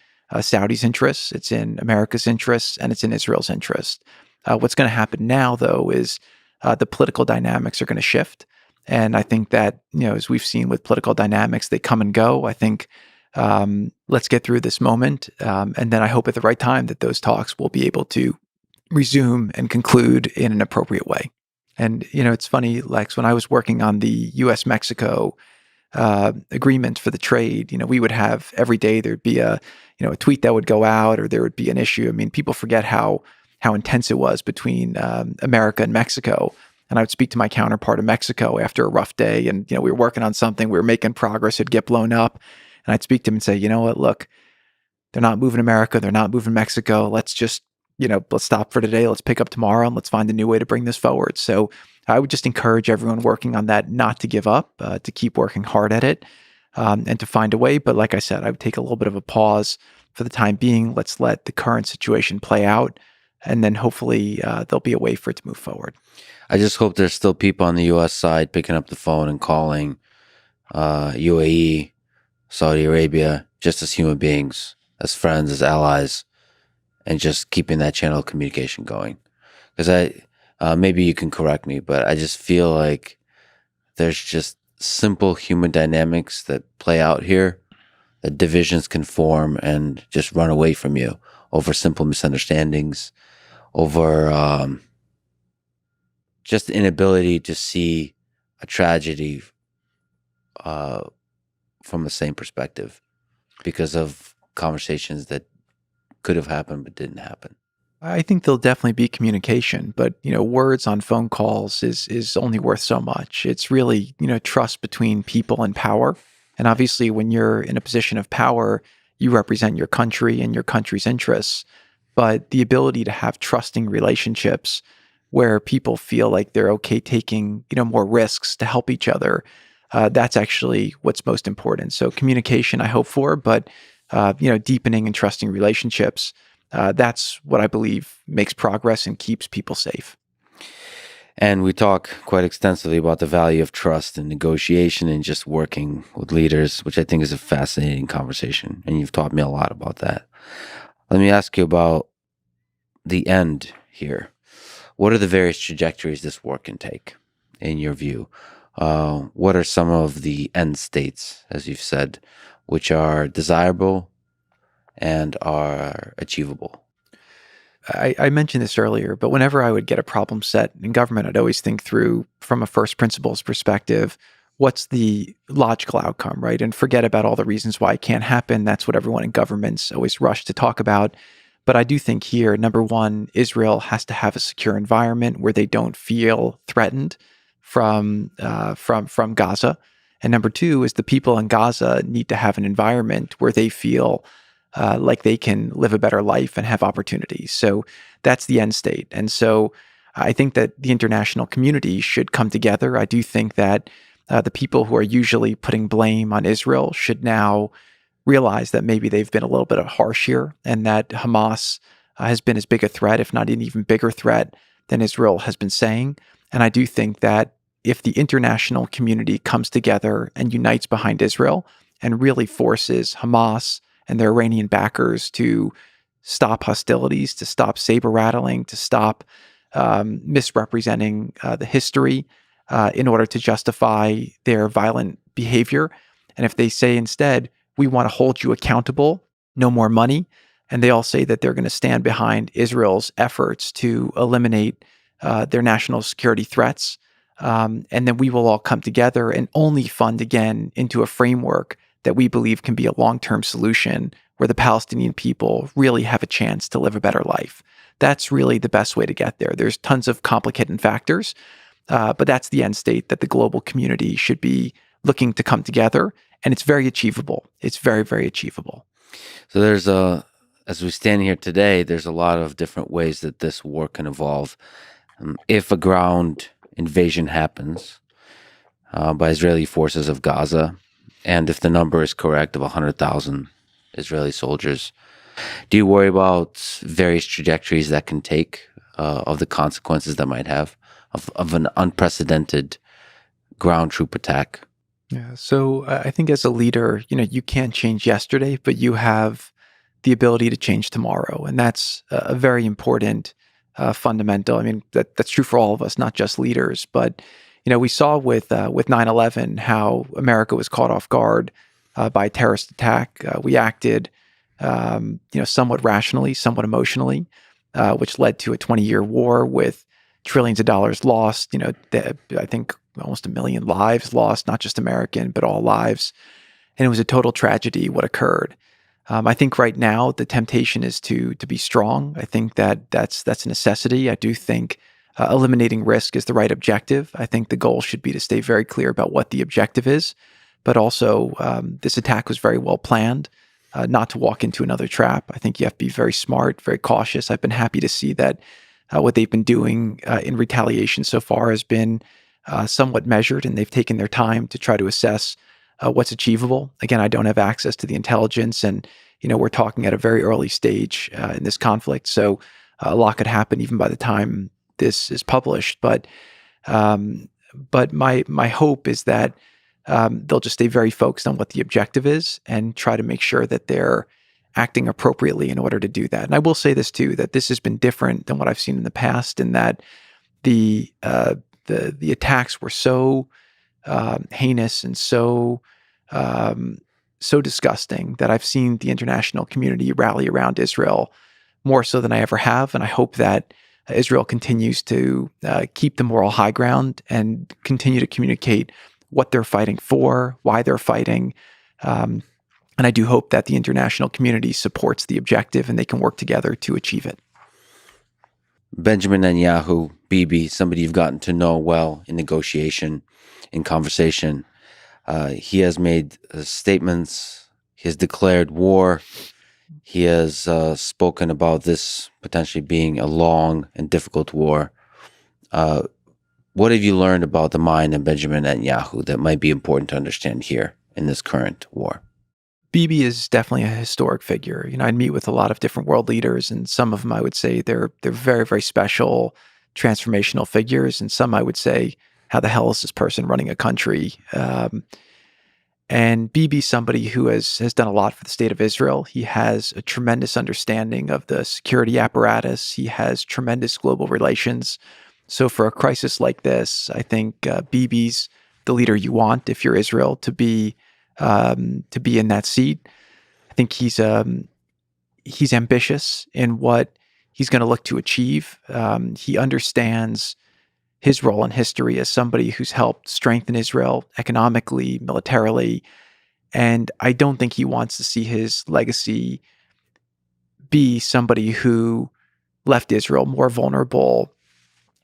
Saudi's interests, it's in America's interests, and it's in Israel's interest. What's going to happen now, though, is the political dynamics are going to shift. And I think that, as we've seen with political dynamics, they come and go. I think let's get through this moment. And then I hope at the right time that those talks will be able to resume and conclude in an appropriate way. And, it's funny, Lex, when I was working on the U.S.-Mexico agreement for the trade, we would have every day there'd be a tweet that would go out or there would be an issue. I mean, people forget how intense it was between America and Mexico. And I would speak to my counterpart in Mexico after a rough day. And, we were working on something, we were making progress, it'd get blown up. And I'd speak to him and say, you know what, look, they're not moving America, they're not moving Mexico. Let's just, let's stop for today. Let's pick up tomorrow and let's find a new way to bring this forward. So I would just encourage everyone working on that not to give up, to keep working hard at it, and to find a way. But like I said, I would take a little bit of a pause for the time being. Let's let the current situation play out. And then hopefully there'll be a way for it to move forward. I just hope there's still people on the U.S. side picking up the phone and calling UAE, Saudi Arabia, just as human beings, as friends, as allies, and just keeping that channel of communication going. Because maybe you can correct me, but I just feel like there's just simple human dynamics that play out here, that divisions can form and just run away from you over simple misunderstandings, over just the inability to see a tragedy from the same perspective because of conversations that could have happened but didn't happen. I think there'll definitely be communication, but words on phone calls is only worth so much. It's really trust between people and power, and obviously when you're in a position of power, you represent your country and your country's interests. But the ability to have trusting relationships where people feel like they're okay taking more risks to help each other, that's actually what's most important. So communication, I hope for, but deepening and trusting relationships. That's what I believe makes progress and keeps people safe. And we talk quite extensively about the value of trust and negotiation and just working with leaders, which I think is a fascinating conversation. And you've taught me a lot about that. Let me ask you about the end here. What are the various trajectories this war can take, in your view? What are some of the end states, as you've said, which are desirable and are achievable? I mentioned this earlier, but whenever I would get a problem set in government, I'd always think through from a first principles perspective, what's the logical outcome, right? And forget about all the reasons why it can't happen. That's what everyone in governments always rush to talk about. But I do think here, number one, Israel has to have a secure environment where they don't feel threatened from Gaza. And number two is the people in Gaza need to have an environment where they feel like they can live a better life and have opportunities. So that's the end state. And so I think that the international community should come together. I do think that the people who are usually putting blame on Israel should now realize that maybe they've been a little bit harsh here and that Hamas has been as big a threat, if not an even bigger threat than Israel has been saying. And I do think that if the international community comes together and unites behind Israel and really forces Hamas and their Iranian backers to stop hostilities, to stop saber rattling, to stop misrepresenting the history in order to justify their violent behavior. And if they say instead, we want to hold you accountable, no more money, and they all say that they're going to stand behind Israel's efforts to eliminate their national security threats, and then we will all come together and only fund again into a framework that we believe can be a long-term solution where the Palestinian people really have a chance to live a better life. That's really the best way to get there. There's tons of complicated factors, but that's the end state that the global community should be looking to come together, and it's very achievable. It's very, very achievable. So as we stand here today, there's a lot of different ways that this war can evolve. If a ground invasion happens by Israeli forces of Gaza, and if the number is correct of 100,000 Israeli soldiers, do you worry about various trajectories that can take of the consequences that might have of an unprecedented ground troop attack? Yeah. So I think as a leader, you can't change yesterday, but you have the ability to change tomorrow. And that's a very important fundamental. I mean, that's true for all of us, not just leaders. But, we saw with 9/11 how America was caught off guard by a terrorist attack. We acted, somewhat rationally, somewhat emotionally, which led to a 20-year war with trillions of dollars lost. I think almost 1 million lives lost, not just American, but all lives. And it was a total tragedy what occurred. I think right now the temptation is to be strong. I think that's a necessity. I do think eliminating risk is the right objective. I think the goal should be to stay very clear about what the objective is, but also this attack was very well planned, not to walk into another trap. I think you have to be very smart, very cautious. I've been happy to see that what they've been doing in retaliation so far has been somewhat measured, and they've taken their time to try to assess what's achievable. Again, I don't have access to the intelligence, and we're talking at a very early stage in this conflict, so a lot could happen even by the time this is published. But my hope is that they'll just stay very focused on what the objective is and try to make sure that they're acting appropriately in order to do that. And I will say this too, that this has been different than what I've seen in the past, in that the attacks were so heinous and so disgusting that I've seen the international community rally around Israel more so than I ever have. And I hope that Israel continues to keep the moral high ground and continue to communicate what they're fighting for, why they're fighting. And I do hope that the international community supports the objective and they can work together to achieve it. Benjamin Netanyahu, Bibi, somebody you've gotten to know well in negotiation, in conversation. He has made statements. He has declared war. He has spoken about this potentially being a long and difficult war. What have you learned about the mind of Benjamin Netanyahu that might be important to understand here in this current war? Bibi is definitely a historic figure. I'd meet with a lot of different world leaders, and some of them I would say they're very, very special, transformational figures, and some I would say, how the hell is this person running a country? And Bibi's somebody who has done a lot for the state of Israel. He has a tremendous understanding of the security apparatus. He has tremendous global relations. So for a crisis like this, I think Bibi's the leader you want if you're Israel to be in that seat. I think he's ambitious in what he's going to look to achieve. He understands his role in history as somebody who's helped strengthen Israel economically, militarily, and I don't think he wants to see his legacy be somebody who left Israel more vulnerable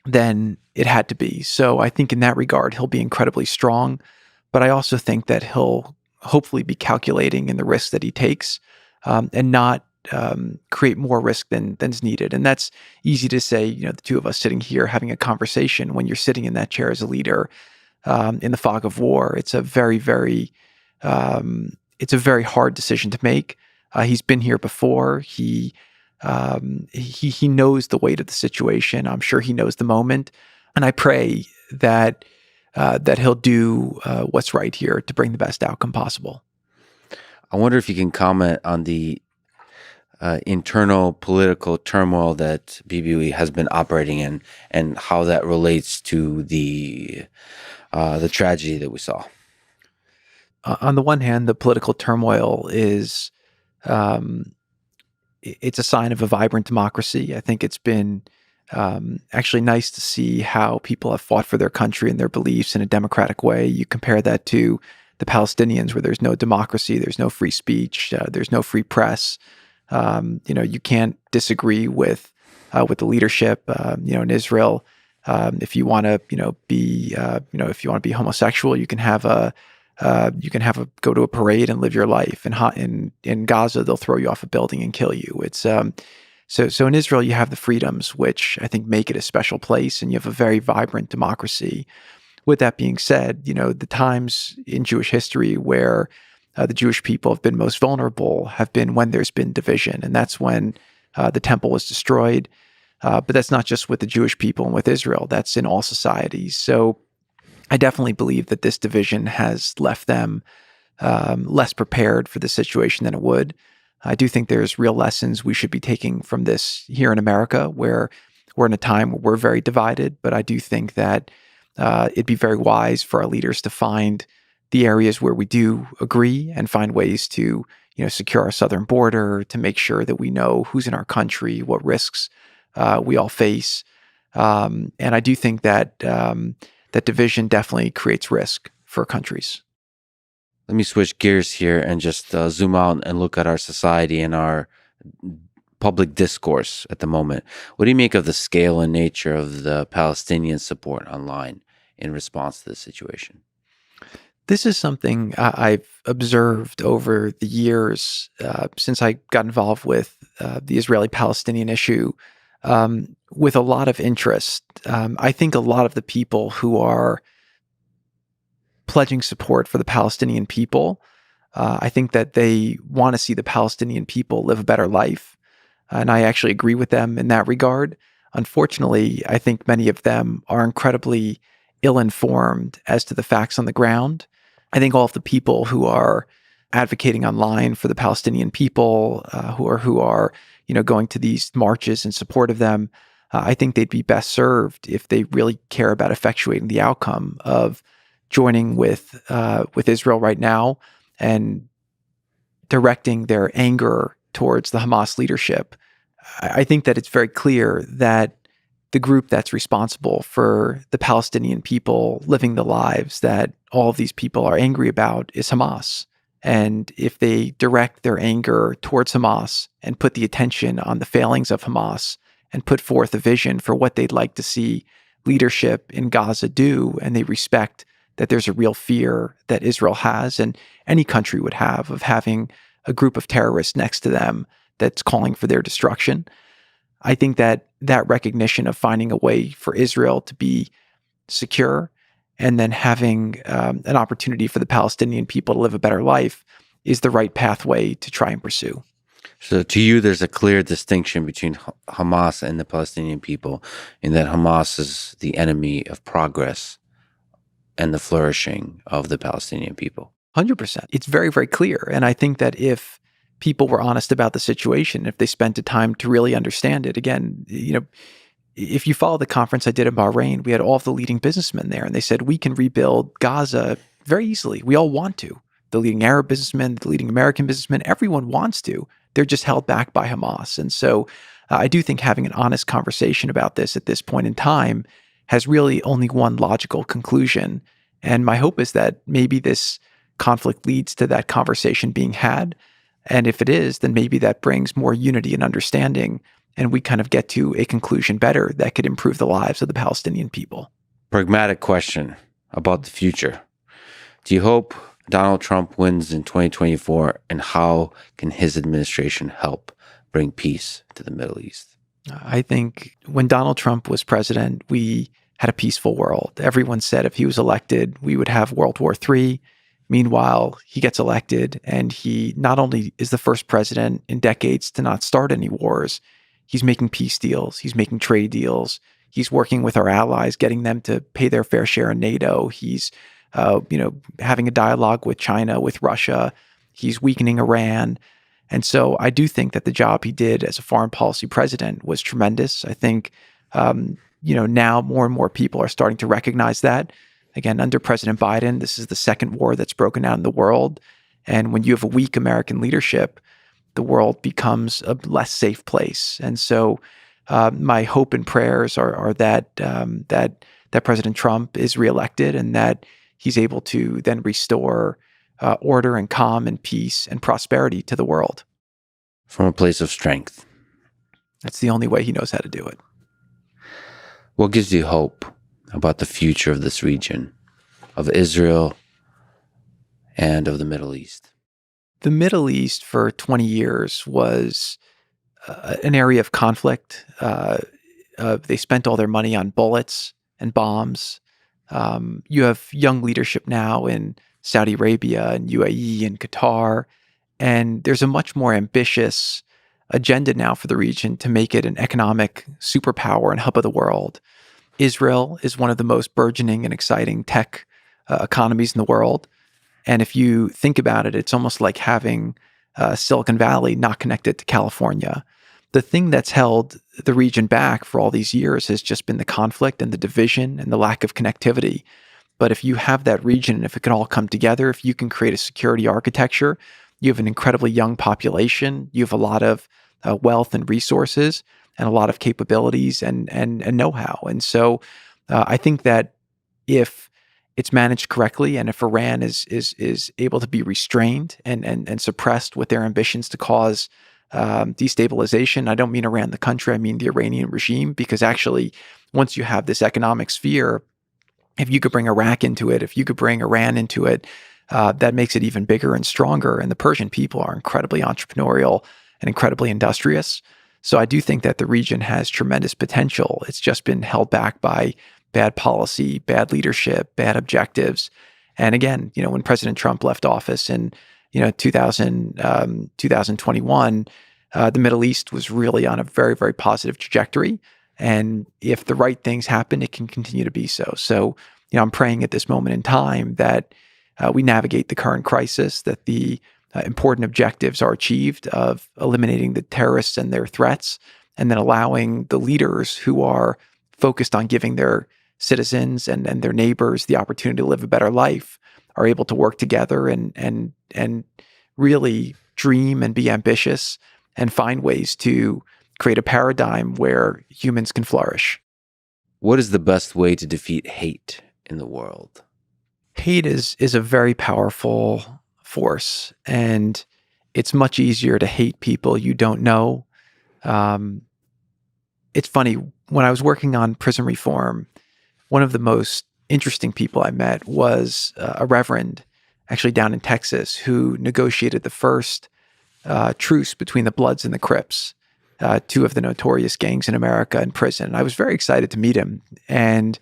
than it had to be. So I think in that regard, he'll be incredibly strong, but I also think that he'll hopefully be calculating in the risks that he takes, and not create more risk than's needed. And that's easy to say, the two of us sitting here having a conversation. When you're sitting in that chair as a leader in the fog of war, it's a very, very hard decision to make. He's been here before. He knows the weight of the situation. I'm sure he knows the moment, and I pray that he'll do what's right here to bring the best outcome possible. I wonder if you can comment on the internal political turmoil that BBE has been operating in, and how that relates to the tragedy that we saw. On the one hand, the political turmoil is um, it's a sign of a vibrant democracy. I think it's been actually nice to see how people have fought for their country and their beliefs in a democratic way. You compare that to the Palestinians, where there's no democracy, there's no free speech, there's no free press. You can't disagree with the leadership. In Israel, if you want to, if you want to be homosexual, you can have a go to a parade and live your life. In Gaza, they'll throw you off a building and kill you. It's so in Israel, you have the freedoms, which I think make it a special place, and you have a very vibrant democracy. With that being said, the times in Jewish history where the Jewish people have been most vulnerable have been when there's been division, and that's when the temple was destroyed. But that's not just with the Jewish people and with Israel; that's in all societies. So I definitely believe that this division has left them less prepared for the situation than it would. I do think there's real lessons we should be taking from this here in America, where we're in a time where we're very divided. But I do think that it'd be very wise for our leaders to find the areas where we do agree and find ways to, secure our southern border, to make sure that we know who's in our country, what risks we all face. And I do think that that division definitely creates risk for countries. Let me switch gears here and just zoom out and look at our society and our public discourse at the moment. What do you make of the scale and nature of the Palestinian support online in response to this situation? This is something I've observed over the years since I got involved with the Israeli-Palestinian issue with a lot of interest. I think a lot of the people who are pledging support for the Palestinian people, I think that they want to see the Palestinian people live a better life. And I actually agree with them in that regard. Unfortunately, I think many of them are incredibly ill-informed as to the facts on the ground. I think all of the people who are advocating online for the Palestinian people, who are going to these marches in support of them, I think they'd be best served if they really care about effectuating the outcome of joining with Israel right now and directing their anger towards the Hamas leadership. I think that it's very clear that the group that's responsible for the Palestinian people living the lives that all of these people are angry about is Hamas. And if they direct their anger towards Hamas and put the attention on the failings of Hamas and put forth a vision for what they'd like to see leadership in Gaza do, and they respect that there's a real fear that Israel has and any country would have of having a group of terrorists next to them that's calling for their destruction, I think that recognition of finding a way for Israel to be secure and then having an opportunity for the Palestinian people to live a better life is the right pathway to try and pursue. So to you, there's a clear distinction between Hamas and the Palestinian people, in that Hamas is the enemy of progress and the flourishing of the Palestinian people. 100%. It's very, very clear. And I think that if people were honest about the situation, if they spent the time to really understand it, again, if you follow the conference I did in Bahrain, we had all of the leading businessmen there, and they said, we can rebuild Gaza very easily. We all want to. The leading Arab businessmen, the leading American businessmen, everyone wants to. They're just held back by Hamas. And so I do think having an honest conversation about this at this point in time has really only one logical conclusion. And my hope is that maybe this conflict leads to that conversation being had. And if it is, then maybe that brings more unity and understanding, and we kind of get to a conclusion better that could improve the lives of the Palestinian people. Pragmatic question about the future. Do you hope Donald Trump wins in 2024, and how can his administration help bring peace to the Middle East? I think when Donald Trump was president, we had a peaceful world. Everyone said if he was elected, we would have World War III. Meanwhile, he gets elected, and he not only is the first president in decades to not start any wars, he's making peace deals, he's making trade deals, he's working with our allies, getting them to pay their fair share in NATO. He's, having a dialogue with China, with Russia. He's weakening Iran. And so I do think that the job he did as a foreign policy president was tremendous. I think, now more and more people are starting to recognize that. Again, under President Biden, this is the second war that's broken out in the world. And when you have a weak American leadership, the world becomes a less safe place. And so my hope and prayers are that that President Trump is reelected and that he's able to then restore order and calm and peace and prosperity to the world. From a place of strength. That's the only way he knows how to do it. What gives you hope about the future of this region, of Israel and of the Middle East? The Middle East for 20 years was an area of conflict. They spent all their money on bullets and bombs. You have young leadership now in Saudi Arabia and UAE and Qatar, and there's a much more ambitious agenda now for the region to make it an economic superpower and hub of the world. Israel is one of the most burgeoning and exciting tech economies in the world. And if you think about it, it's almost like having Silicon Valley not connected to California. The thing that's held the region back for all these years has just been the conflict and the division and the lack of connectivity. But if you have that region and if it can all come together, if you can create a security architecture, you have an incredibly young population, you have a lot of wealth and resources and a lot of capabilities and know-how. And so I think that if it's managed correctly, and if Iran is able to be restrained and suppressed with their ambitions to cause destabilization. I don't mean Iran the country, I mean the Iranian regime, because actually, once you have this economic sphere, if you could bring Iraq into it, if you could bring Iran into it, that makes it even bigger and stronger. And the Persian people are incredibly entrepreneurial and incredibly industrious. So I do think that the region has tremendous potential. It's just been held back by bad policy, bad leadership, bad objectives. And again, when President Trump left office in 2021, the Middle East was really on a very, very positive trajectory. And if the right things happen, it can continue to be so. So, I'm praying at this moment in time that we navigate the current crisis, that the important objectives are achieved of eliminating the terrorists and their threats, and then allowing the leaders who are focused on giving their citizens and their neighbors the opportunity to live a better life are able to work together and really dream and be ambitious and find ways to create a paradigm where humans can flourish. What is the best way to defeat hate in the world? Hate is a very powerful force, and it's much easier to hate people you don't know. It's funny, when I was working on prison reform, one of the most interesting people I met was a reverend, actually down in Texas, who negotiated the first truce between the Bloods and the Crips, two of the notorious gangs in America in prison. And I was very excited to meet him. And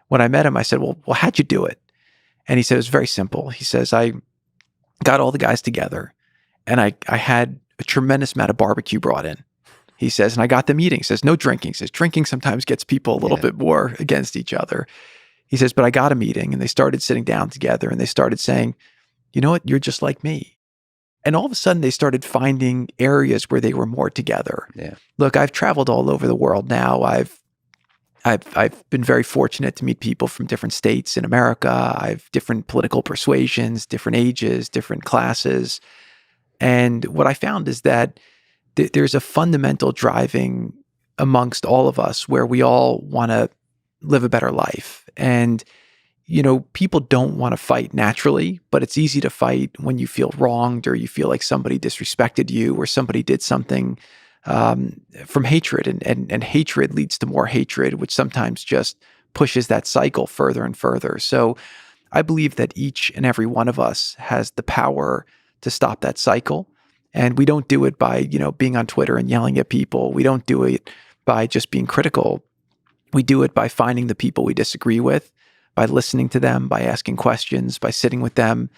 when I met him, I said, well, how'd you do it? And he said, it was very simple. He says, I got all the guys together and I had a tremendous amount of barbecue brought in. He says, and I got them eating. He says, no drinking. He says, drinking sometimes gets people a little bit more against each other. He says, but I got them eating, and they started sitting down together and they started saying, you know what, you're just like me. And all of a sudden they started finding areas where they were more together. Yeah. Look, I've traveled all over the world now. I've been very fortunate to meet people from different states in America. I've different political persuasions, different ages, different classes. And what I found is that there's a fundamental driving amongst all of us where we all want to live a better life. And, people don't want to fight naturally, but it's easy to fight when you feel wronged or you feel like somebody disrespected you or somebody did something from hatred. And hatred leads to more hatred, which sometimes just pushes that cycle further and further. So I believe that each and every one of us has the power to stop that cycle. And we don't do it by, being on Twitter and yelling at people. We don't do it by just being critical. We do it by finding the people we disagree with, by listening to them, by asking questions, by sitting with them.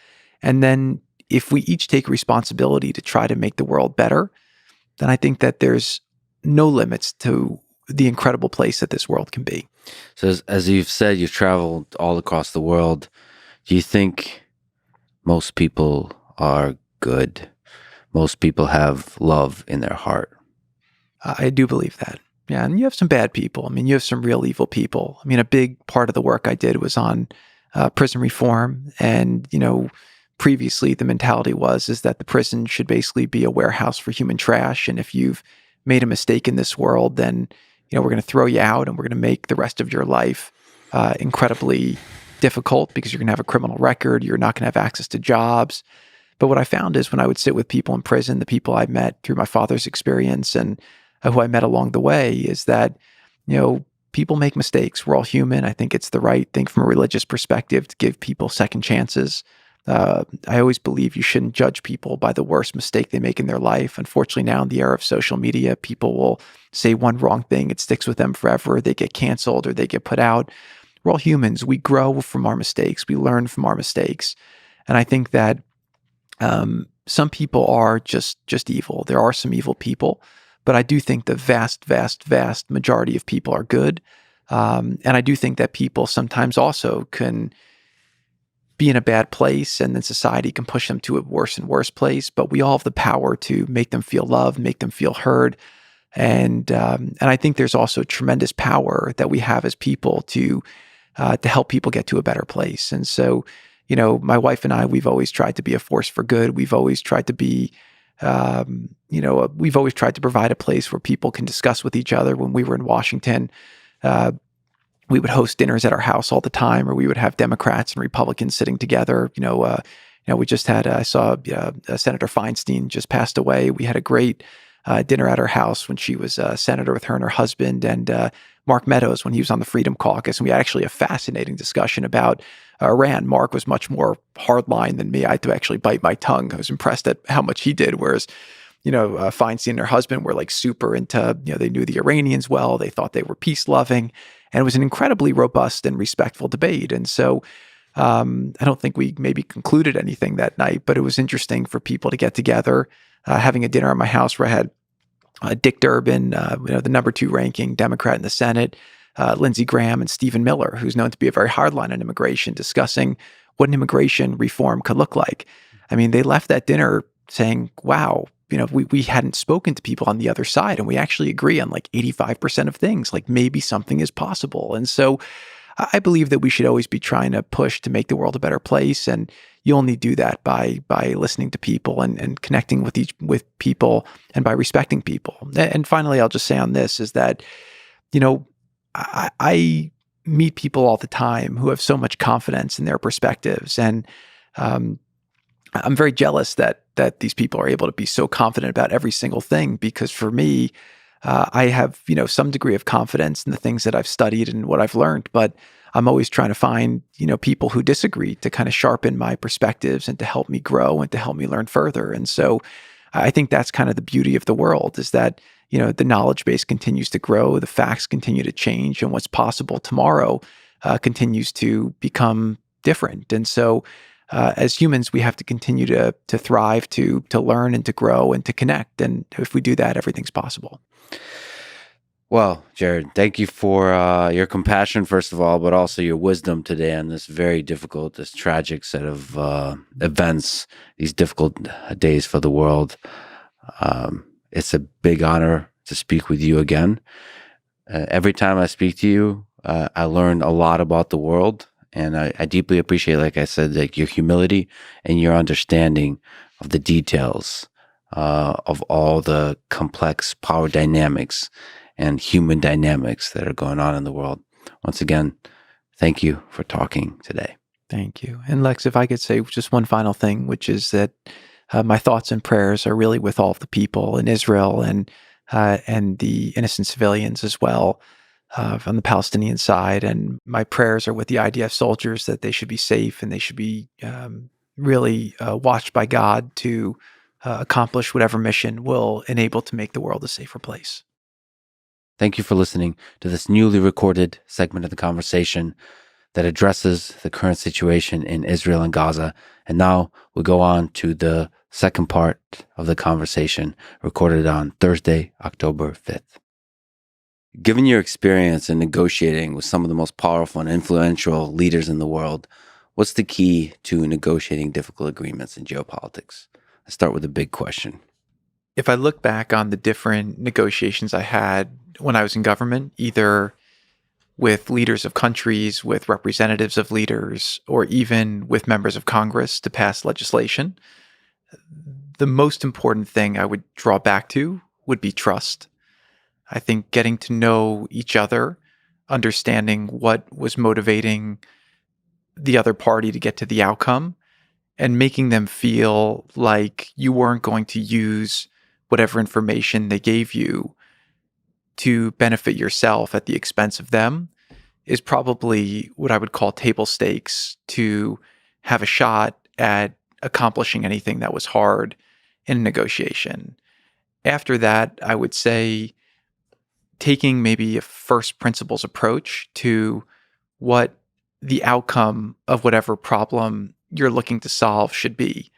And then if we each take responsibility to try to make the world better, then I think that there's no limits to the incredible place that this world can be. So as you've said, you've traveled all across the world. Do you think most people are good. Most people have love in their heart. I do believe that. Yeah, and you have some bad people. I mean, you have some real evil people. I mean, a big part of the work I did was on prison reform, and previously the mentality is that the prison should basically be a warehouse for human trash, and if you've made a mistake in this world, then we're going to throw you out, and we're going to make the rest of your life incredibly difficult because you're going to have a criminal record. You're not going to have access to jobs. But what I found is when I would sit with people in prison, the people I met through my father's experience and who I met along the way, is that, people make mistakes. We're all human. I think it's the right thing from a religious perspective to give people second chances. I always believe you shouldn't judge people by the worst mistake they make in their life. Unfortunately, now in the era of social media, people will say one wrong thing. It sticks with them forever. They get canceled or they get put out. We're all humans. We grow from our mistakes. We learn from our mistakes. And I think that some people are just evil. There are some evil people, but I do think the vast, vast, vast majority of people are good. And I do think that people sometimes also can be in a bad place, and then society can push them to a worse and worse place. But we all have the power to make them feel loved, make them feel heard. And I think there's also tremendous power that we have as people to help people get to a better place. And so, my wife and I, we've always tried to be a force for good. We've always tried to be, we've always tried to provide a place where people can discuss with each other. When we were in Washington, we would host dinners at our house all the time, or we would have Democrats and Republicans sitting together. We just had, I saw Senator Feinstein just passed away. We had a great dinner at her house when she was a senator, with her and her husband, and Mark Meadows when he was on the Freedom Caucus. And we had actually a fascinating discussion about Iran. Mark was much more hardline than me. I had to actually bite my tongue. I was impressed at how much he did, whereas Feinstein and her husband were like super into, they knew the Iranians well. They thought they were peace loving. And it was an incredibly robust and respectful debate. And so I don't think we maybe concluded anything that night, but it was interesting for people to get together, having a dinner at my house where I had Dick Durbin, the number 2 ranking Democrat in the Senate, Lindsey Graham, and Stephen Miller, who's known to be a very hardline on immigration, discussing what an immigration reform could look like. I mean, they left that dinner saying, wow, we hadn't spoken to people on the other side, and we actually agree on like 85% of things, like maybe something is possible. And so I believe that we should always be trying to push to make the world a better place. And you only do that by listening to people and connecting with people, and by respecting people. And finally, I'll just say on this is that, I meet people all the time who have so much confidence in their perspectives. And I'm very jealous that these people are able to be so confident about every single thing, because for me, I have, some degree of confidence in the things that I've studied and what I've learned, but I'm always trying to find, people who disagree to kind of sharpen my perspectives and to help me grow and to help me learn further. And so I think that's kind of the beauty of the world, is that, the knowledge base continues to grow, the facts continue to change, and what's possible tomorrow continues to become different. And so as humans, we have to continue to thrive, to learn and to grow and to connect. And if we do that, everything's possible. Well, Jared, thank you for your compassion, first of all, but also your wisdom today on this very difficult, this tragic set of events, these difficult days for the world. It's a big honor to speak with you again. Every time I speak to you, I learn a lot about the world. And I deeply appreciate, like I said, like your humility and your understanding of the details of all the complex power dynamics and human dynamics that are going on in the world. Once again, thank you for talking today. Thank you. And Lex, if I could say just one final thing, which is that my thoughts and prayers are really with all of the people in Israel and the innocent civilians as well. On the Palestinian side, and my prayers are with the IDF soldiers, that they should be safe and they should be really watched by God to accomplish whatever mission will enable to make the world a safer place. Thank you for listening to this newly recorded segment of the conversation that addresses the current situation in Israel and Gaza. And now we go on to the second part of the conversation, recorded on Thursday, October 5th. Given your experience in negotiating with some of the most powerful and influential leaders in the world, what's the key to negotiating difficult agreements in geopolitics? Let's start with a big question. If I look back on the different negotiations I had when I was in government, either with leaders of countries, with representatives of leaders, or even with members of Congress to pass legislation, the most important thing I would draw back to would be trust. I think getting to know each other, understanding what was motivating the other party to get to the outcome, and making them feel like you weren't going to use whatever information they gave you to benefit yourself at the expense of them is probably what I would call table stakes to have a shot at accomplishing anything that was hard in a negotiation. After that, I would say taking maybe a first principles approach to what the outcome of whatever problem you're looking to solve should be.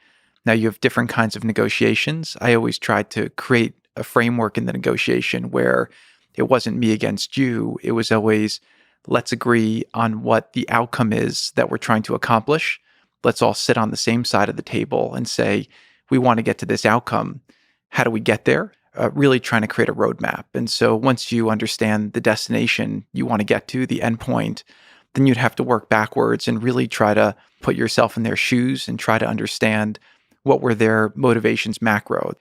Now, you have different kinds of negotiations. I always tried to create a framework in the negotiation where it wasn't me against you. It was always, let's agree on what the outcome is that we're trying to accomplish. Let's all sit on the same side of the table and say, we want to get to this outcome. How do we get there? Really trying to create a roadmap. And so once you understand the destination you want to get to, the endpoint, then you'd have to work backwards and really try to put yourself in their shoes and try to understand what were their motivations macro.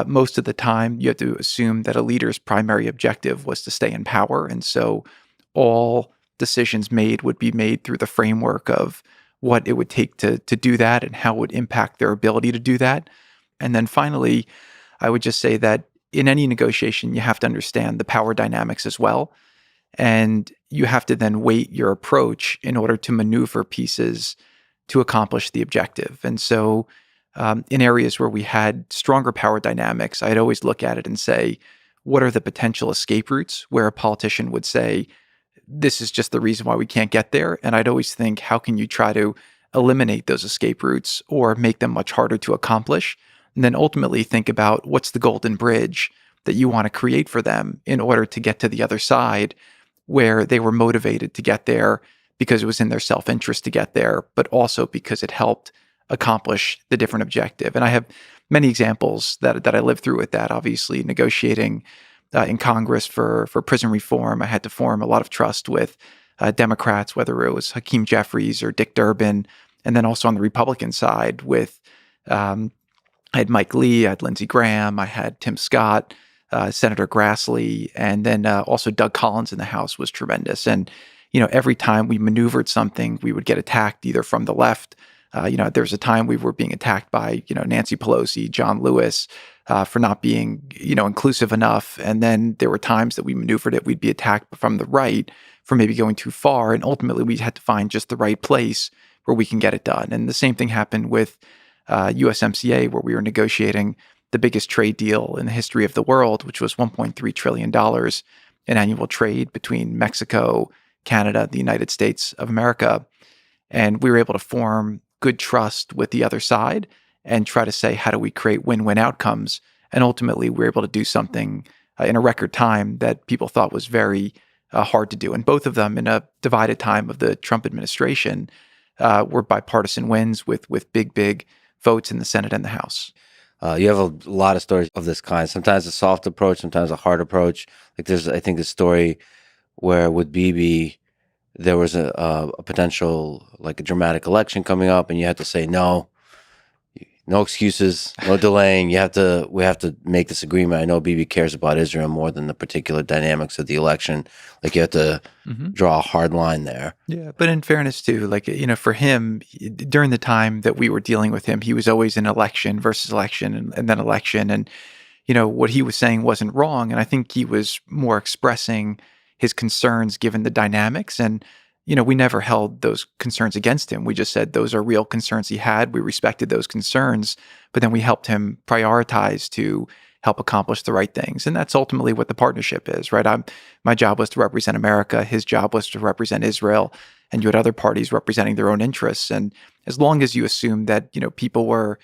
Most of the time, you have to assume that a leader's primary objective was to stay in power. And so all decisions made would be made through the framework of what it would take to do that and how it would impact their ability to do that. And then finally, I would just say that in any negotiation, you have to understand the power dynamics as well. And you have to then weight your approach in order to maneuver pieces to accomplish the objective. And so in areas where we had stronger power dynamics, I'd always look at it and say, what are the potential escape routes where a politician would say, this is just the reason why we can't get there? And I'd always think, how can you try to eliminate those escape routes or make them much harder to accomplish? And then ultimately think about what's the golden bridge that you want to create for them in order to get to the other side where they were motivated to get there because it was in their self-interest to get there, but also because it helped accomplish the different objective. And I have many examples that I lived through with that. Obviously, negotiating in Congress for prison reform, I had to form a lot of trust with Democrats, whether it was Hakeem Jeffries or Dick Durbin, and then also on the Republican side with I had Mike Lee, I had Lindsey Graham, I had Tim Scott, Senator Grassley, and then also Doug Collins in the House was tremendous. And every time we maneuvered something, we would get attacked either from the left. There was a time we were being attacked by, Nancy Pelosi, John Lewis, for not being, inclusive enough. And then there were times that we maneuvered it, we'd be attacked from the right for maybe going too far. And ultimately, we had to find just the right place where we can get it done. And the same thing happened with USMCA, where we were negotiating the biggest trade deal in the history of the world, which was $1.3 trillion in annual trade between Mexico, Canada, the United States of America. And we were able to form good trust with the other side and try to say, how do we create win-win outcomes? And ultimately, we were able to do something in a record time that people thought was very hard to do. And both of them, in a divided time of the Trump administration, were bipartisan wins with big votes in the Senate and the House. You have a lot of stories of this kind. Sometimes a soft approach, sometimes a hard approach. Like there's, I think, a story where with Bibi, there was a potential, like a dramatic election coming up, and you had to say no excuses, no delaying. We have to make this agreement. I know Bibi cares about Israel more than the particular dynamics of the election. Like you have to draw a hard line there. Yeah, but in fairness too, for him, during the time that we were dealing with him, he was always in election versus election and then election. And, what he was saying wasn't wrong. And I think he was more expressing his concerns given the dynamics. And, we never held those concerns against him. We just said those are real concerns he had. We respected those concerns, but then we helped him prioritize to help accomplish the right things. And that's ultimately what the partnership is, right? My job was to represent America. His job was to represent Israel. And you had other parties representing their own interests. And as long as you assumed that, people were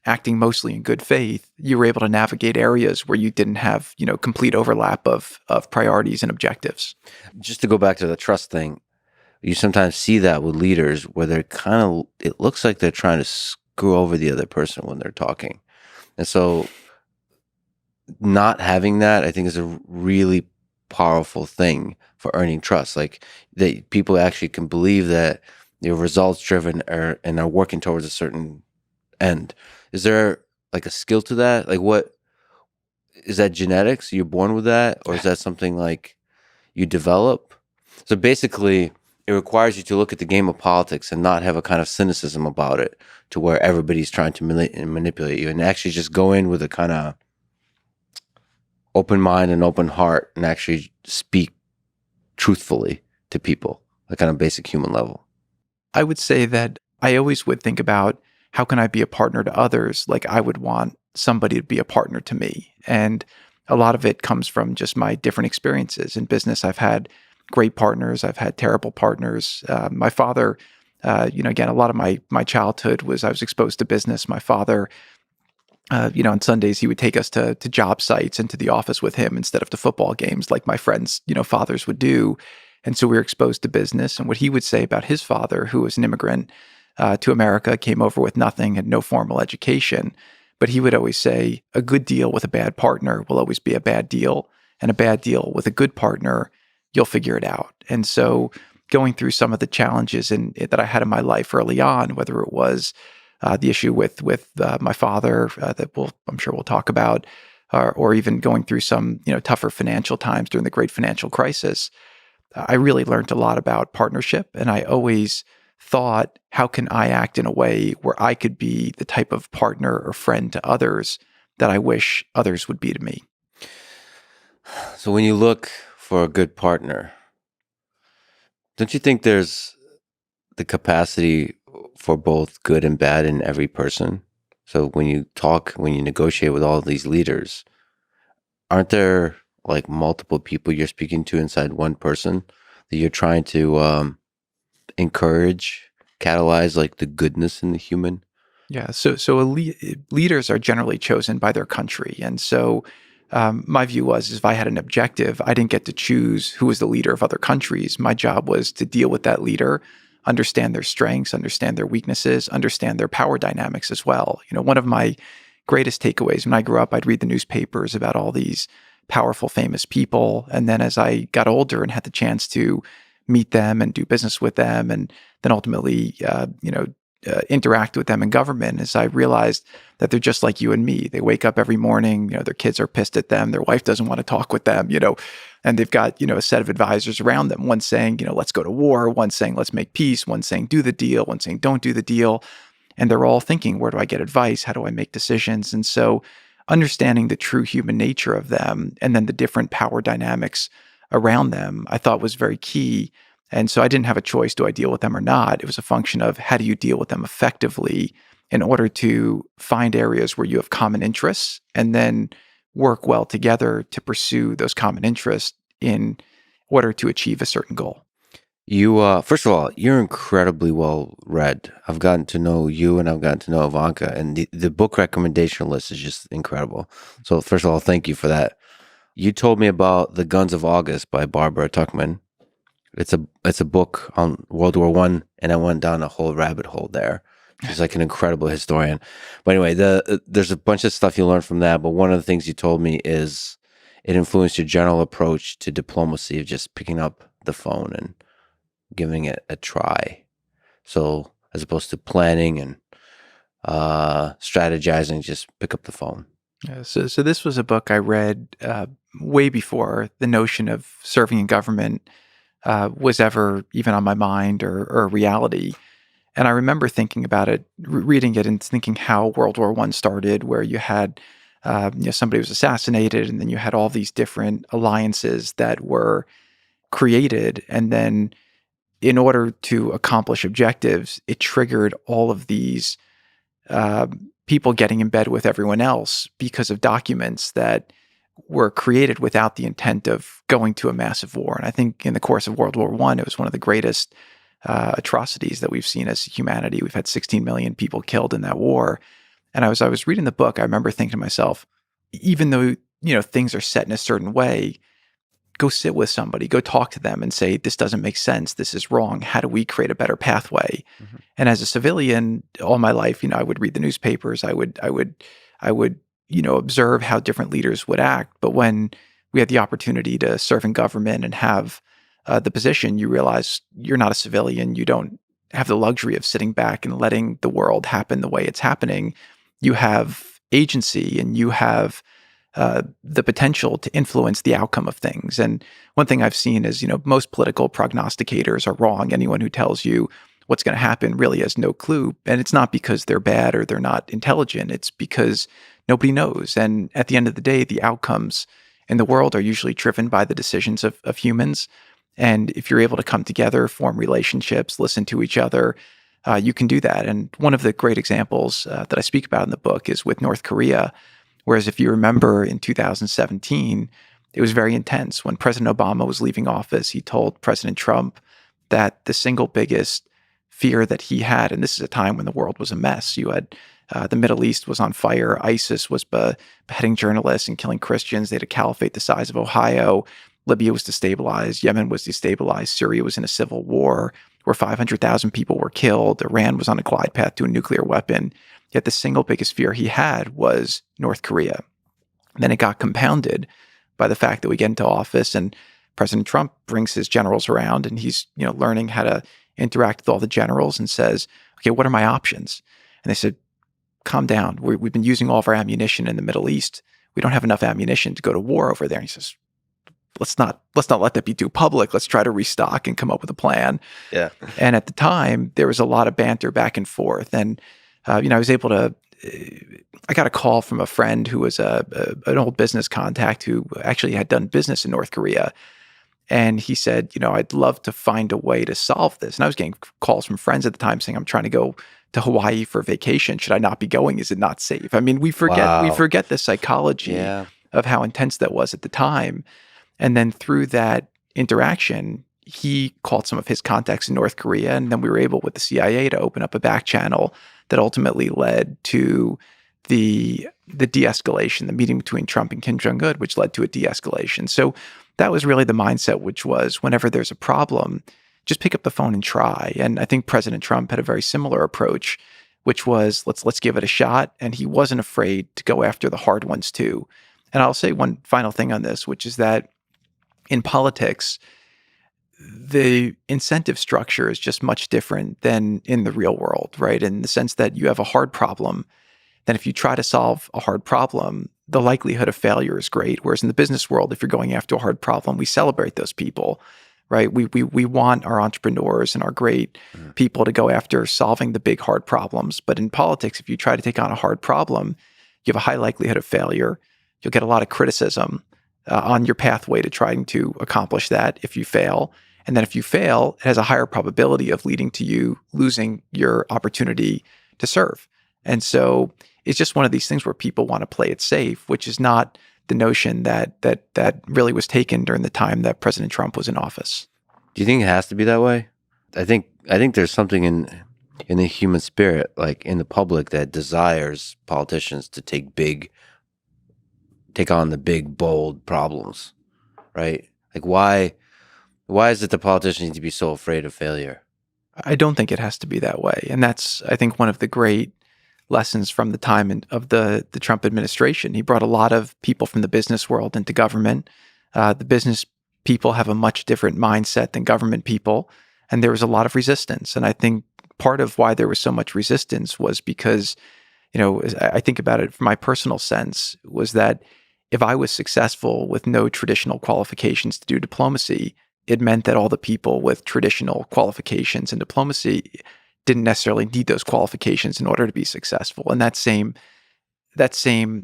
acting mostly in good faith, you were able to navigate areas where you didn't have, complete overlap of priorities and objectives. Just to go back to the trust thing, you sometimes see that with leaders where they're it looks like they're trying to screw over the other person when they're talking. And so not having that, I think, is a really powerful thing for earning trust. Like that people actually can believe that you're results driven and are working towards a certain end. Is there like a skill to that? Like what is that genetics? You're born with that? Or is that something like you develop? So basically it requires you to look at the game of politics and not have a kind of cynicism about it to where everybody's trying to manipulate you, and actually just go in with a kind of open mind and open heart and actually speak truthfully to people, like on a basic human level. I would say that I always would think about how can I be a partner to others like I would want somebody to be a partner to me. And a lot of it comes from just my different experiences in business. I've had great partners. I've had terrible partners. My father, again, a lot of my childhood was I was exposed to business. My father, on Sundays he would take us to job sites and to the office with him instead of to football games like my friends, fathers would do. And so we were exposed to business. And what he would say about his father, who was an immigrant to America, came over with nothing and no formal education. But he would always say, a good deal with a bad partner will always be a bad deal. And a bad deal with a good partner, you'll figure it out. And so going through some of the challenges that I had in my life early on, whether it was the issue with my father that I'm sure we'll talk about, or even going through some tougher financial times during the great financial crisis, I really learned a lot about partnership. And I always thought, how can I act in a way where I could be the type of partner or friend to others that I wish others would be to me? So when you look for a good partner, don't you think there's the capacity for both good and bad in every person? So when you negotiate with all these leaders, aren't there like multiple people you're speaking to inside one person that you're trying to encourage, catalyze like the goodness in the human? Yeah. Leaders are generally chosen by their country. And so my view was if I had an objective, I didn't get to choose who was the leader of other countries. My job was to deal with that leader, understand their strengths, understand their weaknesses, understand their power dynamics as well. One of my greatest takeaways when I grew up, I'd read the newspapers about all these powerful, famous people. And then as I got older and had the chance to meet them and do business with them, and then ultimately, interact with them in government, is I realized that they're just like you and me. They wake up every morning, their kids are pissed at them, their wife doesn't want to talk with them, and they've got, a set of advisors around them. One saying, let's go to war, one saying, let's make peace, one saying, do the deal, one saying, don't do the deal. And they're all thinking, where do I get advice? How do I make decisions? And so understanding the true human nature of them and then the different power dynamics around them, I thought was very key. And so I didn't have a choice. Do I deal with them or not? It was a function of how do you deal with them effectively in order to find areas where you have common interests and then work well together to pursue those common interests in order to achieve a certain goal. You, first of all, you're incredibly well read. I've gotten to know you and I've gotten to know Ivanka, and the book recommendation list is just incredible. So, first of all, thank you for that. You told me about The Guns of August by Barbara Tuchman. It's a book on World War One, and I went down a whole rabbit hole there. She's like an incredible historian. But anyway, there's a bunch of stuff you learn from that. But one of the things you told me is it influenced your general approach to diplomacy of just picking up the phone and giving it a try. So as opposed to planning and strategizing, just pick up the phone. Yeah, so this was a book I read way before the notion of serving in government was ever even on my mind or a reality. And I remember thinking about it, reading it, and thinking how World War I started, where you had somebody was assassinated, and then you had all these different alliances that were created, and then in order to accomplish objectives, it triggered all of these uh, people getting in bed with everyone else because of documents that were created without the intent of going to a massive war. And I think in the course of World War I, it was one of the greatest atrocities that we've seen as humanity. We've had 16 million people killed in that war. And I was reading the book, I remember thinking to myself, even though things are set in a certain way, go sit with somebody, go talk to them and say, this doesn't make sense. This is wrong. How do we create a better pathway? Mm-hmm. And as a civilian all my life, I would read the newspapers. I would observe how different leaders would act. But when we had the opportunity to serve in government and have the position, you realize you're not a civilian. You don't have the luxury of sitting back and letting the world happen the way it's happening. You have agency, and you have the potential to influence the outcome of things. And one thing I've seen is, most political prognosticators are wrong. Anyone who tells you what's going to happen really has no clue. And it's not because they're bad or they're not intelligent. It's because nobody knows. And at the end of the day, the outcomes in the world are usually driven by the decisions of humans. And if you're able to come together, form relationships, listen to each other, you can do that. And one of the great examples that I speak about in the book is with North Korea. Whereas if you remember in 2017, it was very intense. When President Obama was leaving office, he told President Trump that the single biggest fear that he had, and this is a time when the world was a mess. You had the Middle East was on fire. ISIS was beheading journalists and killing Christians. They had a caliphate the size of Ohio. Libya was destabilized. Yemen was destabilized. Syria was in a civil war where 500,000 people were killed. Iran was on a glide path to a nuclear weapon. Yet the single biggest fear he had was North Korea. Then it got compounded by the fact that we get into office and President Trump brings his generals around, and he's learning how to interact with all the generals and says, okay, what are my options? And they said, calm down. We've been using all of our ammunition in the Middle East. We don't have enough ammunition to go to war over there. And he says, let's not let that be too public. Let's try to restock and come up with a plan. Yeah. And at the time, there was a lot of banter back and forth. And I was able to. I got a call from a friend who was an old business contact who actually had done business in North Korea, and he said, I'd love to find a way to solve this. And I was getting calls from friends at the time saying, I'm trying to go to Hawaii for vacation. Should I not be going? Is it not safe? I mean, we forget the psychology of how intense that was at the time. And then through that interaction, he called some of his contacts in North Korea, and then we were able with the CIA to open up a back channel that ultimately led to the de-escalation, the meeting between Trump and Kim Jong-un, which led to a de-escalation. So that was really the mindset, which was whenever there's a problem, just pick up the phone and try. And I think President Trump had a very similar approach, which was let's give it a shot. And he wasn't afraid to go after the hard ones too. And I'll say one final thing on this, which is that in politics, the incentive structure is just much different than in the real world, right? In the sense that you have a hard problem, then if you try to solve a hard problem, the likelihood of failure is great. Whereas in the business world, if you're going after a hard problem, we celebrate those people, right? We want our entrepreneurs and our great people to go after solving the big hard problems. But in politics, if you try to take on a hard problem, you have a high likelihood of failure. You'll get a lot of criticism on your pathway to trying to accomplish that if you fail. And then if you fail, it has a higher probability of leading to you losing your opportunity to serve. And so it's just one of these things where people want to play it safe, which is not the notion that really was taken during the time that President Trump was in office. Do you think it has to be that way? I think there's something in the human spirit, like in the public, that desires politicians to take on the big, bold problems, right? Like why is it the politicians need to be so afraid of failure? I don't think it has to be that way. And that's, I think, one of the great lessons from the time of the Trump administration. He brought a lot of people from the business world into government. The business people have a much different mindset than government people. And there was a lot of resistance. And I think part of why there was so much resistance was because, I think about it from my personal sense, was that if I was successful with no traditional qualifications to do diplomacy, it meant that all the people with traditional qualifications in diplomacy didn't necessarily need those qualifications in order to be successful. And that same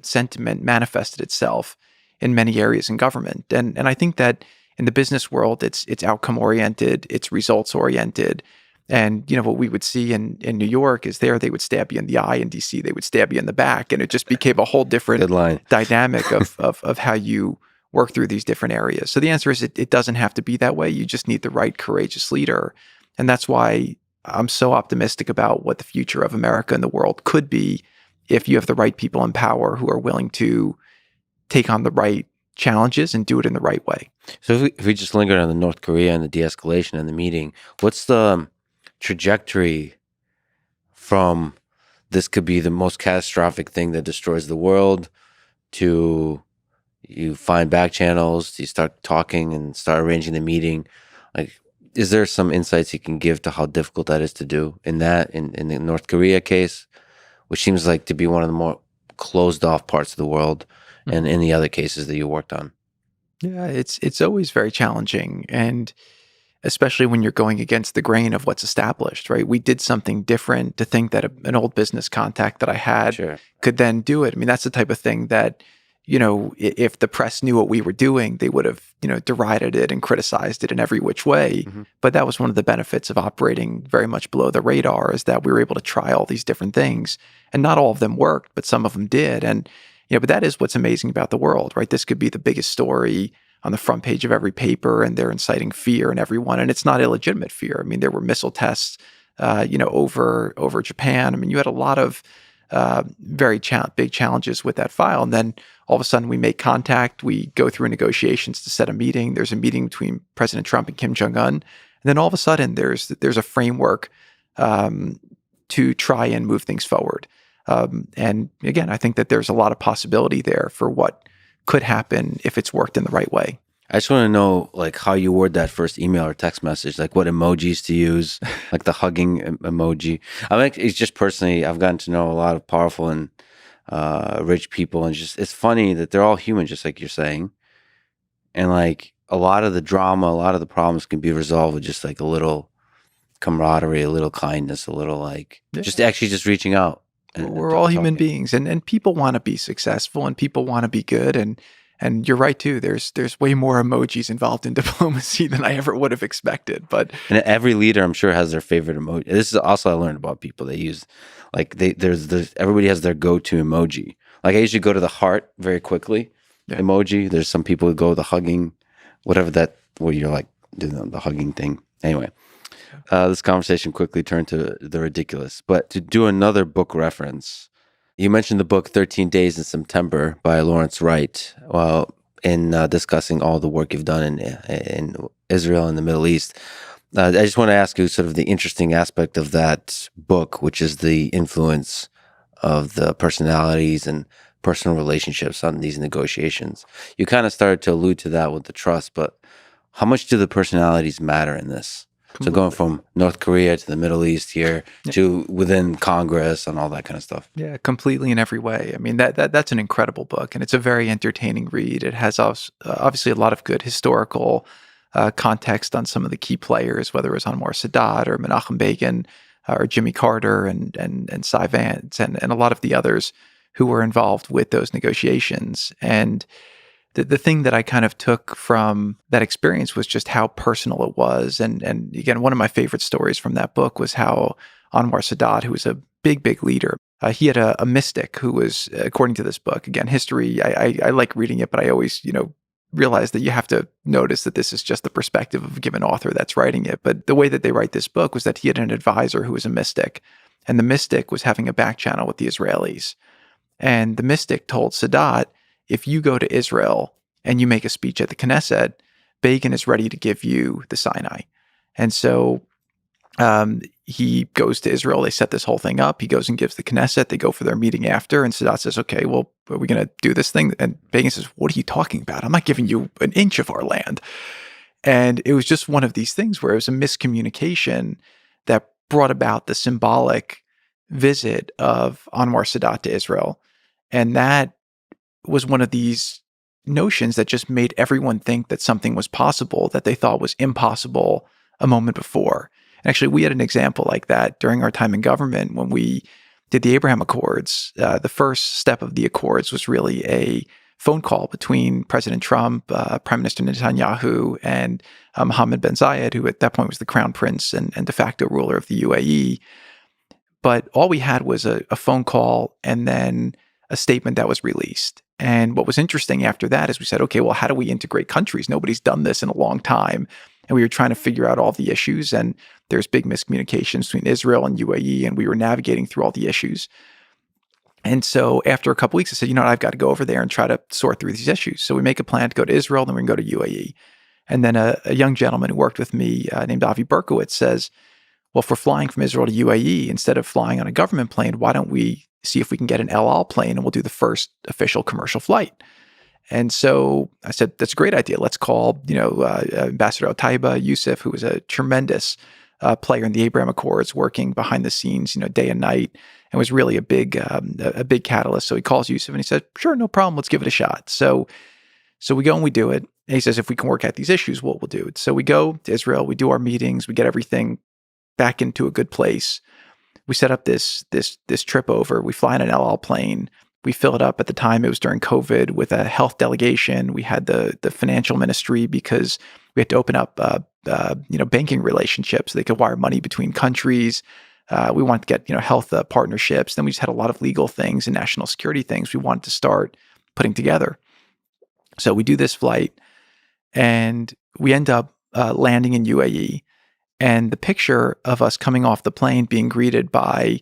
sentiment manifested itself in many areas in government. And I think that in the business world, it's outcome oriented, it's results oriented. And what we would see in New York is they would stab you in the eye. In DC, they would stab you in the back. And it just became a whole different dynamic of how you work through these different areas. So the answer is it doesn't have to be that way. You just need the right courageous leader. And that's why I'm so optimistic about what the future of America and the world could be if you have the right people in power who are willing to take on the right challenges and do it in the right way. So if we just linger on the North Korea and the de-escalation and the meeting, what's the trajectory from this could be the most catastrophic thing that destroys the world to you find back channels, you start talking and start arranging the meeting. Like, is there some insights you can give to how difficult that is to do in the North Korea case, which seems like to be one of the more closed off parts of the world, and in the other cases that you worked on? Yeah, it's always very challenging, and especially when you're going against the grain of what's established, right? We did something different to think that an old business contact that I had Sure. could then do it. I mean, that's the type of thing that, if the press knew what we were doing, they would have, derided it and criticized it in every which way. Hmm. But that was one of the benefits of operating very much below the radar, is that we were able to try all these different things, and not all of them worked, but some of them did. And, but that is what's amazing about the world, right? This could be the biggest story on the front page of every paper, and they're inciting fear in everyone. And it's not illegitimate fear. I mean, there were missile tests, over Japan. I mean, you had a lot of very big challenges with that file. And then all of a sudden we make contact. We go through negotiations to set a meeting. There's a meeting between President Trump and Kim Jong-un. And then all of a sudden there's a framework to try and move things forward. And again, I think that there's a lot of possibility there for what could happen if it's worked in the right way. I just want to know, like, how you word that first email or text message, like what emojis to use, like the hugging emoji. I mean, it's just personally, I've gotten to know a lot of powerful and rich people, and it's funny that they're all human, just like you're saying. And like a lot of the drama, a lot of the problems can be resolved with just like a little camaraderie, a little kindness, a little just reaching out. We're all human beings, and people want to be successful, and people want to be good, and you're right too. There's way more emojis involved in diplomacy than I ever would have expected. But and every leader, I'm sure, has their favorite emoji. This is also I learned about people. They use there's everybody has their go-to emoji. Like I usually go to the heart very quickly emoji. There's some people who go the hugging, where you're like doing the hugging thing. Anyway. This conversation quickly turned to the ridiculous. But to do another book reference, you mentioned the book 13 Days in September by Lawrence Wright in discussing all the work you've done in Israel and the Middle East. I just want to ask you sort of the interesting aspect of that book, which is the influence of the personalities and personal relationships on these negotiations. You kind of started to allude to that with the trust, but how much do the personalities matter in this? So going from North Korea to the Middle East here to within Congress and all that kind of stuff. Yeah, completely in every way. I mean, that's an incredible book, and it's a very entertaining read. It has obviously a lot of good historical context on some of the key players, whether it was Anwar Sadat or Menachem Begin or Jimmy Carter and Cy Vance and a lot of the others who were involved with those negotiations. And the thing that I kind of took from that experience was just how personal it was. And again, one of my favorite stories from that book was how Anwar Sadat, who was a big leader, he had a mystic who was, according to this book, again, history, I like reading it, but I always, realize that you have to notice that this is just the perspective of a given author that's writing it. But the way that they write this book was that he had an advisor who was a mystic, and the mystic was having a back channel with the Israelis. And the mystic told Sadat, if you go to Israel and you make a speech at the Knesset, Begin is ready to give you the Sinai. And so he goes to Israel. They set this whole thing up. He goes and gives the Knesset. They go for their meeting after. And Sadat says, okay, well, are we going to do this thing? And Begin says, what are you talking about? I'm not giving you an inch of our land. And it was just one of these things where it was a miscommunication that brought about the symbolic visit of Anwar Sadat to Israel. And that was one of these notions that just made everyone think that something was possible that they thought was impossible a moment before. And actually, we had an example like that during our time in government when we did the Abraham Accords. The first step of the Accords was really a phone call between President Trump, Prime Minister Netanyahu, and Mohammed bin Zayed, who at that point was the crown prince and de facto ruler of the UAE. But all we had was a phone call and then a statement that was released. And what was interesting after that is we said, okay, well, how do we integrate countries? Nobody's done this in a long time. And we were trying to figure out all the issues. And there's big miscommunications between Israel and UAE. And we were navigating through all the issues. And so after a couple weeks, I said, I've got to go over there and try to sort through these issues. So we make a plan to go to Israel, then we can go to UAE. And then a young gentleman who worked with me named Avi Berkowitz says, well, if we're flying from Israel to UAE, instead of flying on a government plane, why don't we see if we can get an El Al plane and we'll do the first official commercial flight? And so I said, that's a great idea. Let's call, Ambassador Al-Taiba Yusuf, who was a tremendous player in the Abraham Accords, working behind the scenes, day and night, and was really a big catalyst. So he calls Yusuf and he said, sure, no problem. Let's give it a shot. So we go and we do it. And he says, if we can work out these issues, we'll do it. So we go to Israel, we do our meetings, we get everything back into a good place. We set up this trip over. We fly in an El Al plane. We fill it up. At the time, it was during COVID, with a health delegation. We had the financial ministry, because we had to open up banking relationships so they could wire money between countries. We wanted to get health partnerships. Then we just had a lot of legal things and national security things we wanted to start putting together. So we do this flight, and we end up landing in UAE. And the picture of us coming off the plane being greeted by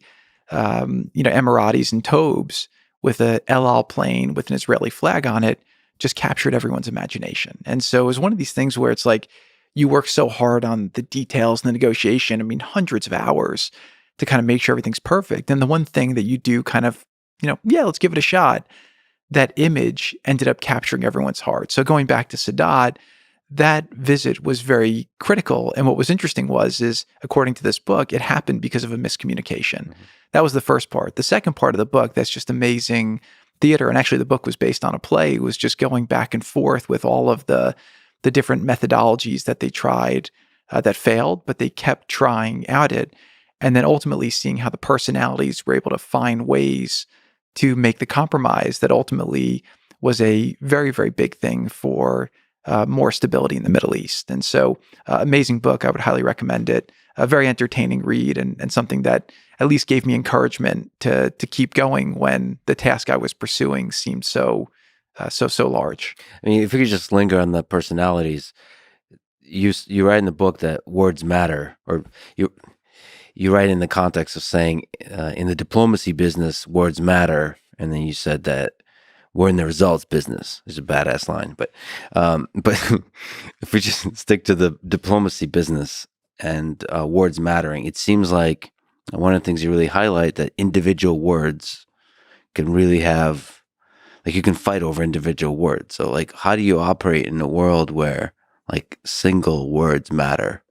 Emiratis and Tobes with a El Al plane with an Israeli flag on it just captured everyone's imagination. And so it was one of these things where it's like you work so hard on the details and the negotiation. I mean, hundreds of hours to kind of make sure everything's perfect. And the one thing that you do kind of, let's give it a shot, that image ended up capturing everyone's heart. So going back to Sadat, that visit was very critical. And what was interesting is, according to this book, it happened because of a miscommunication. Mm-hmm. That was the first part. The second part of the book, that's just amazing theater. And actually the book was based on a play. It was just going back and forth with all of the different methodologies that they tried that failed, but they kept trying out it. And then ultimately seeing how the personalities were able to find ways to make the compromise that ultimately was a very, very big thing for more stability in the Middle East. And so amazing book. I would highly recommend it. A very entertaining read, and something that at least gave me encouragement to keep going when the task I was pursuing seemed so large. I mean, if we could just linger on the personalities, you write in the book that words matter, or you write in the context of saying in the diplomacy business, words matter. And then you said that we're in the results business. It's a badass line. But if we just stick to the diplomacy business and words mattering, it seems like one of the things you really highlight, that individual words can really have, like, you can fight over individual words. So like, how do you operate in a world where like single words matter?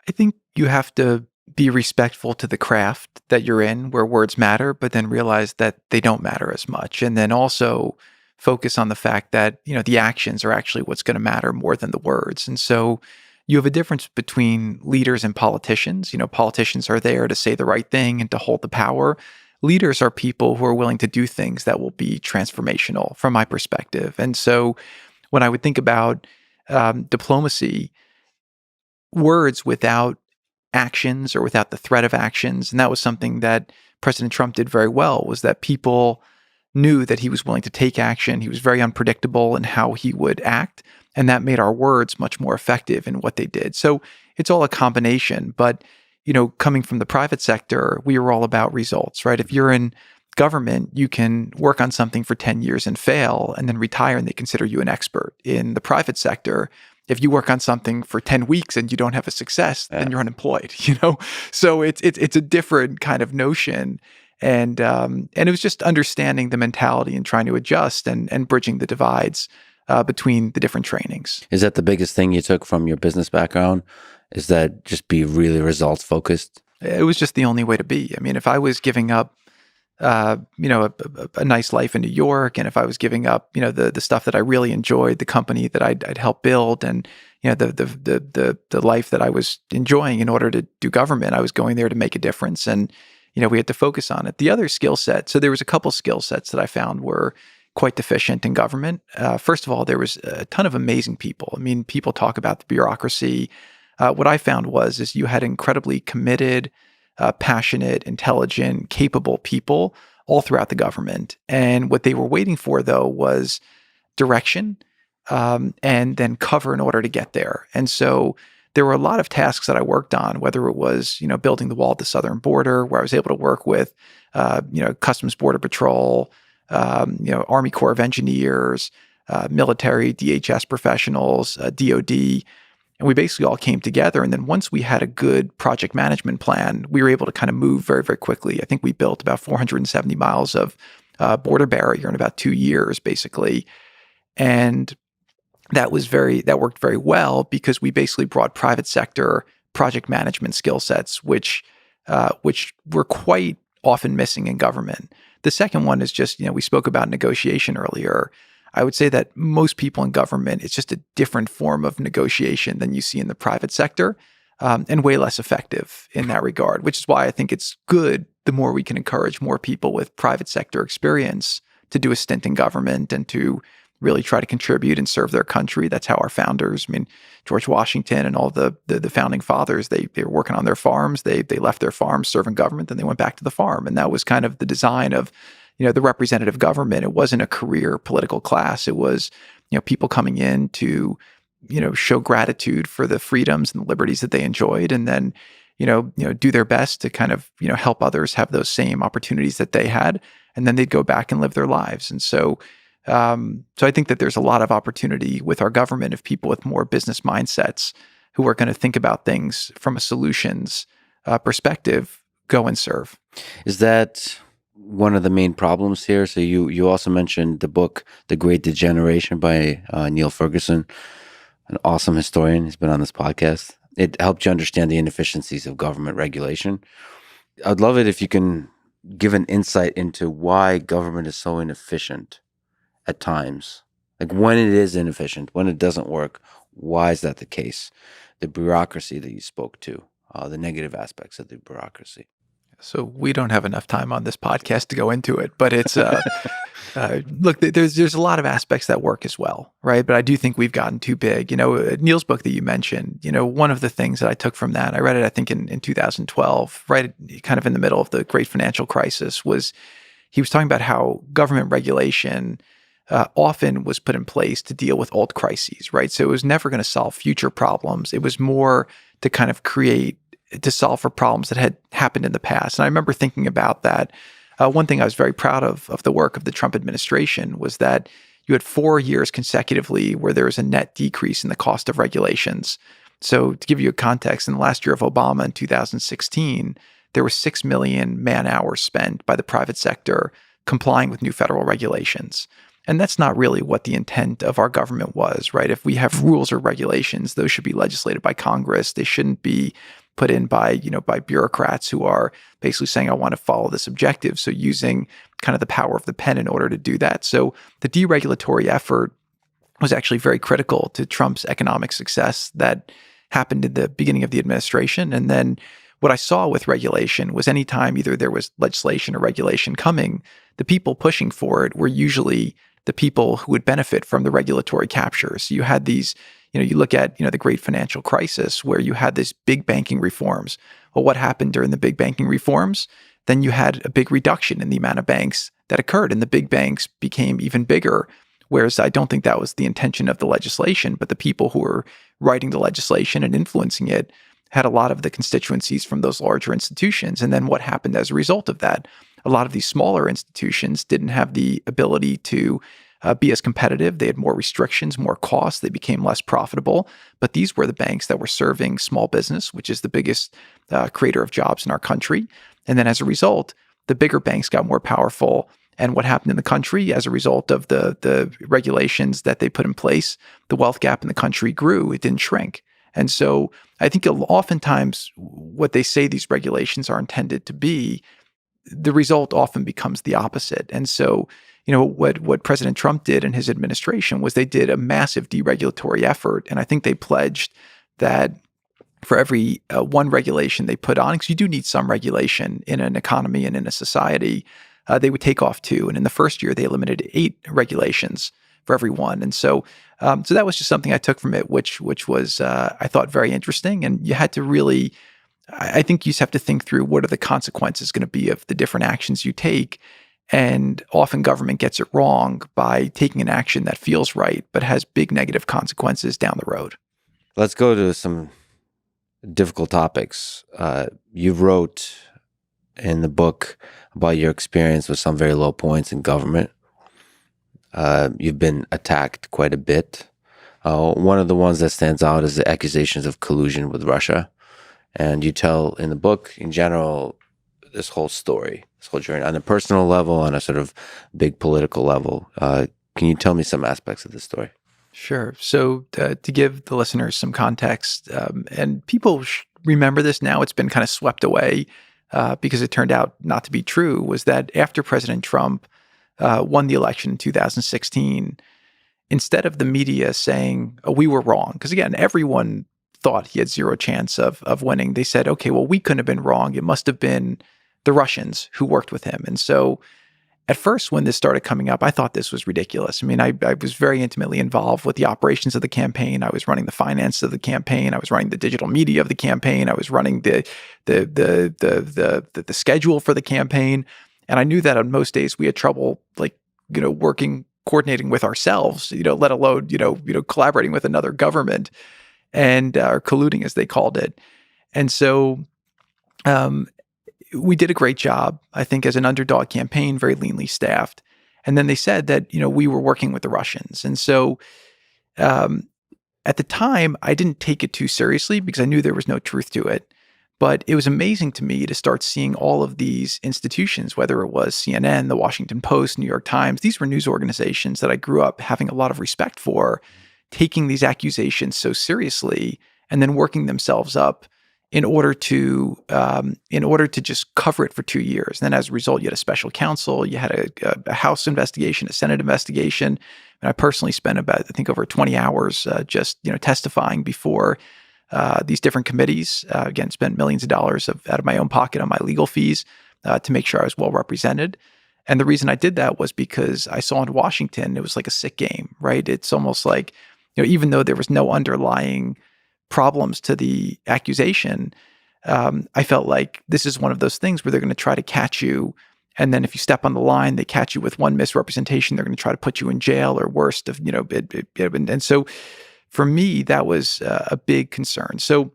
I think you have to be respectful to the craft that you're in, where words matter, but then realize that they don't matter as much. And then also focus on the fact that, the actions are actually what's going to matter more than the words. And so you have a difference between leaders and politicians. Politicians are there to say the right thing and to hold the power. Leaders are people who are willing to do things that will be transformational from my perspective. And so when I would think about diplomacy, words without actions or without the threat of actions, and that was something that President Trump did very well, was that people knew that he was willing to take action. He was very unpredictable in how he would act, and that made our words much more effective in what they did. So it's all a combination. But, coming from the private sector, we were all about results, right? If you're in government, you can work on something for 10 years and fail and then retire, and they consider you an expert. In the private sector, if you work on something for 10 weeks and you don't have a success, then you're unemployed, So it's a different kind of notion. And it was just understanding the mentality and trying to adjust and bridging the divides between the different trainings. Is that the biggest thing you took from your business background? Is that just be really results focused? It was just the only way to be. I mean, if I was giving up a nice life in New York, and if I was giving up, the stuff that I really enjoyed, the company that I'd helped build, and the life that I was enjoying in order to do government, I was going there to make a difference, and we had to focus on it. The other skill set, so there was a couple skill sets that I found were quite deficient in government. First of all, there was a ton of amazing people. I mean, people talk about the bureaucracy. What I found is you had incredibly committed, passionate, intelligent, capable people all throughout the government. And what they were waiting for, though, was direction and then cover in order to get there. And so there were a lot of tasks that I worked on, whether it was, building the wall at the southern border, where I was able to work with, Customs Border Patrol, Army Corps of Engineers, military, DHS professionals, DOD. And we basically all came together. And then once we had a good project management plan, we were able to kind of move very, very quickly. I think we built about 470 miles of border barrier in about 2 years, basically. And that worked very well because we basically brought private sector project management skill sets, which were quite often missing in government. The second one is just, we spoke about negotiation earlier. I would say that most people in government, it's just a different form of negotiation than you see in the private sector, and way less effective in that regard, which is why I think it's good the more we can encourage more people with private sector experience to do a stint in government and to really try to contribute and serve their country. That's how our founders, George Washington and all the founding fathers, they were working on their farms. They left their farms serving government, then they went back to the farm. And that was kind of the design of, the representative government. It wasn't a career political class. It was, people coming in to, show gratitude for the freedoms and the liberties that they enjoyed. And then, do their best to kind of, help others have those same opportunities that they had. And then they'd go back and live their lives. And so I think that there's a lot of opportunity with our government if people with more business mindsets who are going to think about things from a solutions perspective go and serve. Is that one of the main problems here? So you also mentioned the book, The Great Degeneration by Neil Ferguson, an awesome historian. He's been on this podcast. It helped you understand the inefficiencies of government regulation. I'd love it if you can give an insight into why government is so inefficient at times, like when it is inefficient, when it doesn't work. Why is that the case? The bureaucracy that you spoke to, the negative aspects of the bureaucracy. So we don't have enough time on this podcast to go into it, but it's look, there's a lot of aspects that work as well, right? But I do think we've gotten too big. Neil's book that you mentioned, one of the things that I took from that, I read it, I think in 2012, right, kind of in the middle of the great financial crisis, was he was talking about how government regulation often was put in place to deal with old crises, right? So it was never going to solve future problems. It was more to kind of to solve for problems that had happened in the past. And I remember thinking about that. One thing I was very proud of the work of the Trump administration was that you had 4 years consecutively where there was a net decrease in the cost of regulations. So to give you a context, in the last year of Obama in 2016, there were 6 million man hours spent by the private sector complying with new federal regulations. And that's not really what the intent of our government was, right? If we have rules or regulations, those should be legislated by Congress. They shouldn't be put in by bureaucrats who are basically saying, I want to follow this objective. So using kind of the power of the pen in order to do that. So the deregulatory effort was actually very critical to Trump's economic success that happened at the beginning of the administration. And then what I saw with regulation was anytime either there was legislation or regulation coming, the people pushing for it were usually the people who would benefit from the regulatory capture. So you had these, you look at, the great financial crisis where you had these big banking reforms. Well, what happened during the big banking reforms? Then you had a big reduction in the amount of banks that occurred, and the big banks became even bigger. Whereas I don't think that was the intention of the legislation, but the people who were writing the legislation and influencing it had a lot of the constituencies from those larger institutions. And then what happened as a result of that? A lot of these smaller institutions didn't have the ability to be as competitive. They had more restrictions, more costs. They became less profitable. But these were the banks that were serving small business, which is the biggest creator of jobs in our country. And then as a result, the bigger banks got more powerful. And what happened in the country as a result of the regulations that they put in place, the wealth gap in the country grew. It didn't shrink. And so I think oftentimes what they say these regulations are intended to be, the result often becomes the opposite. And so, what President Trump did in his administration was they did a massive deregulatory effort. And I think they pledged that for every one regulation they put on, because you do need some regulation in an economy and in a society, they would take off 2. And in the first year, they eliminated 8 regulations for every one. And so that was just something I took from it, which was, I thought, very interesting. And you had to really, I think you just have to think through what are the consequences going to be of the different actions you take. And often government gets it wrong by taking an action that feels right, but has big negative consequences down the road. Let's go to some difficult topics. You wrote in the book about your experience with some very low points in government. You've been attacked quite a bit. One of the ones that stands out is the accusations of collusion with Russia. And you tell in the book, in general, this whole story, this whole journey, on a personal level, on a sort of big political level. Can you tell me some aspects of this story? Sure. So to give the listeners some context, and people remember this now, it's been kind of swept away because it turned out not to be true, was that after President Trump won the election in 2016, instead of the media saying, oh, we were wrong, because again, everyone thought he had zero chance of winning, they said, okay, well, we couldn't have been wrong. It must have been the Russians who worked with him. And so at first, when this started coming up, I thought this was ridiculous. I mean, I was very intimately involved with the operations of the campaign. I was running the finance of the campaign. I was running the digital media of the campaign. I was running the schedule for the campaign. And I knew that on most days we had trouble, coordinating with ourselves, let alone, collaborating with another government and or colluding, as they called it. And so we did a great job, I think, as an underdog campaign, very leanly staffed. And then they said that, we were working with the Russians. And so at the time, I didn't take it too seriously because I knew there was no truth to it. But it was amazing to me to start seeing all of these institutions, whether it was CNN, the Washington Post, New York Times, these were news organizations that I grew up having a lot of respect for, taking these accusations so seriously and then working themselves up in order to just cover it for 2 years. And then as a result, you had a special counsel, you had a House investigation, a Senate investigation. And I personally spent about, I think, over 20 hours just testifying before these different committees. Again, spent millions of dollars out of my own pocket on my legal fees to make sure I was well represented. And the reason I did that was because I saw in Washington, it was like a sick game, right? It's almost like, even though there was no underlying problems to the accusation, I felt like this is one of those things where they're going to try to catch you. And then if you step on the line, they catch you with one misrepresentation, they're going to try to put you in jail or worse. And so for me, that was a big concern. So,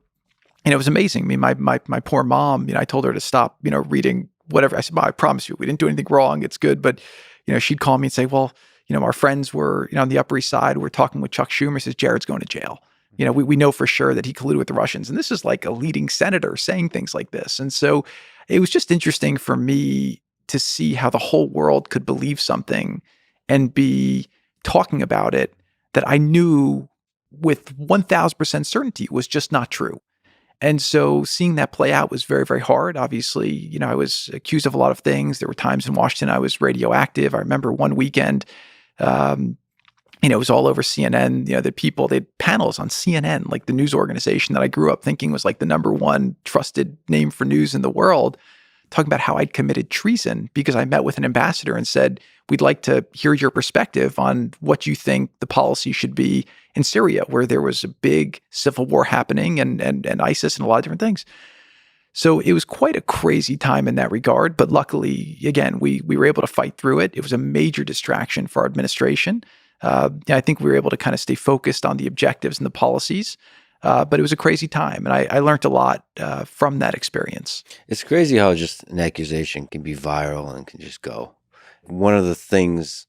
it was amazing. I mean, my poor mom, I told her to stop, reading whatever. I said, I promise you, we didn't do anything wrong. It's good. But, she'd call me and say, well, our friends were, on the Upper East Side, we're talking with Chuck Schumer, says Jared's going to jail. We know for sure that he colluded with the Russians. And this is like a leading senator saying things like this. And so it was just interesting for me to see how the whole world could believe something and be talking about it that I knew with 1,000% certainty was just not true. And so seeing that play out was very, very hard. Obviously, I was accused of a lot of things. There were times in Washington I was radioactive. I remember one weekend, it was all over CNN, they had panels on CNN, like the news organization that I grew up thinking was like the number one trusted name for news in the world, talking about how I'd committed treason because I met with an ambassador and said, we'd like to hear your perspective on what you think the policy should be in Syria, where there was a big civil war happening and ISIS and a lot of different things. So it was quite a crazy time in that regard. But luckily, again, we were able to fight through it. It was a major distraction for our administration. I think we were able to kind of stay focused on the objectives and the policies. But it was a crazy time. And I learned a lot from that experience. It's crazy how just an accusation can be viral and can just go. One of the things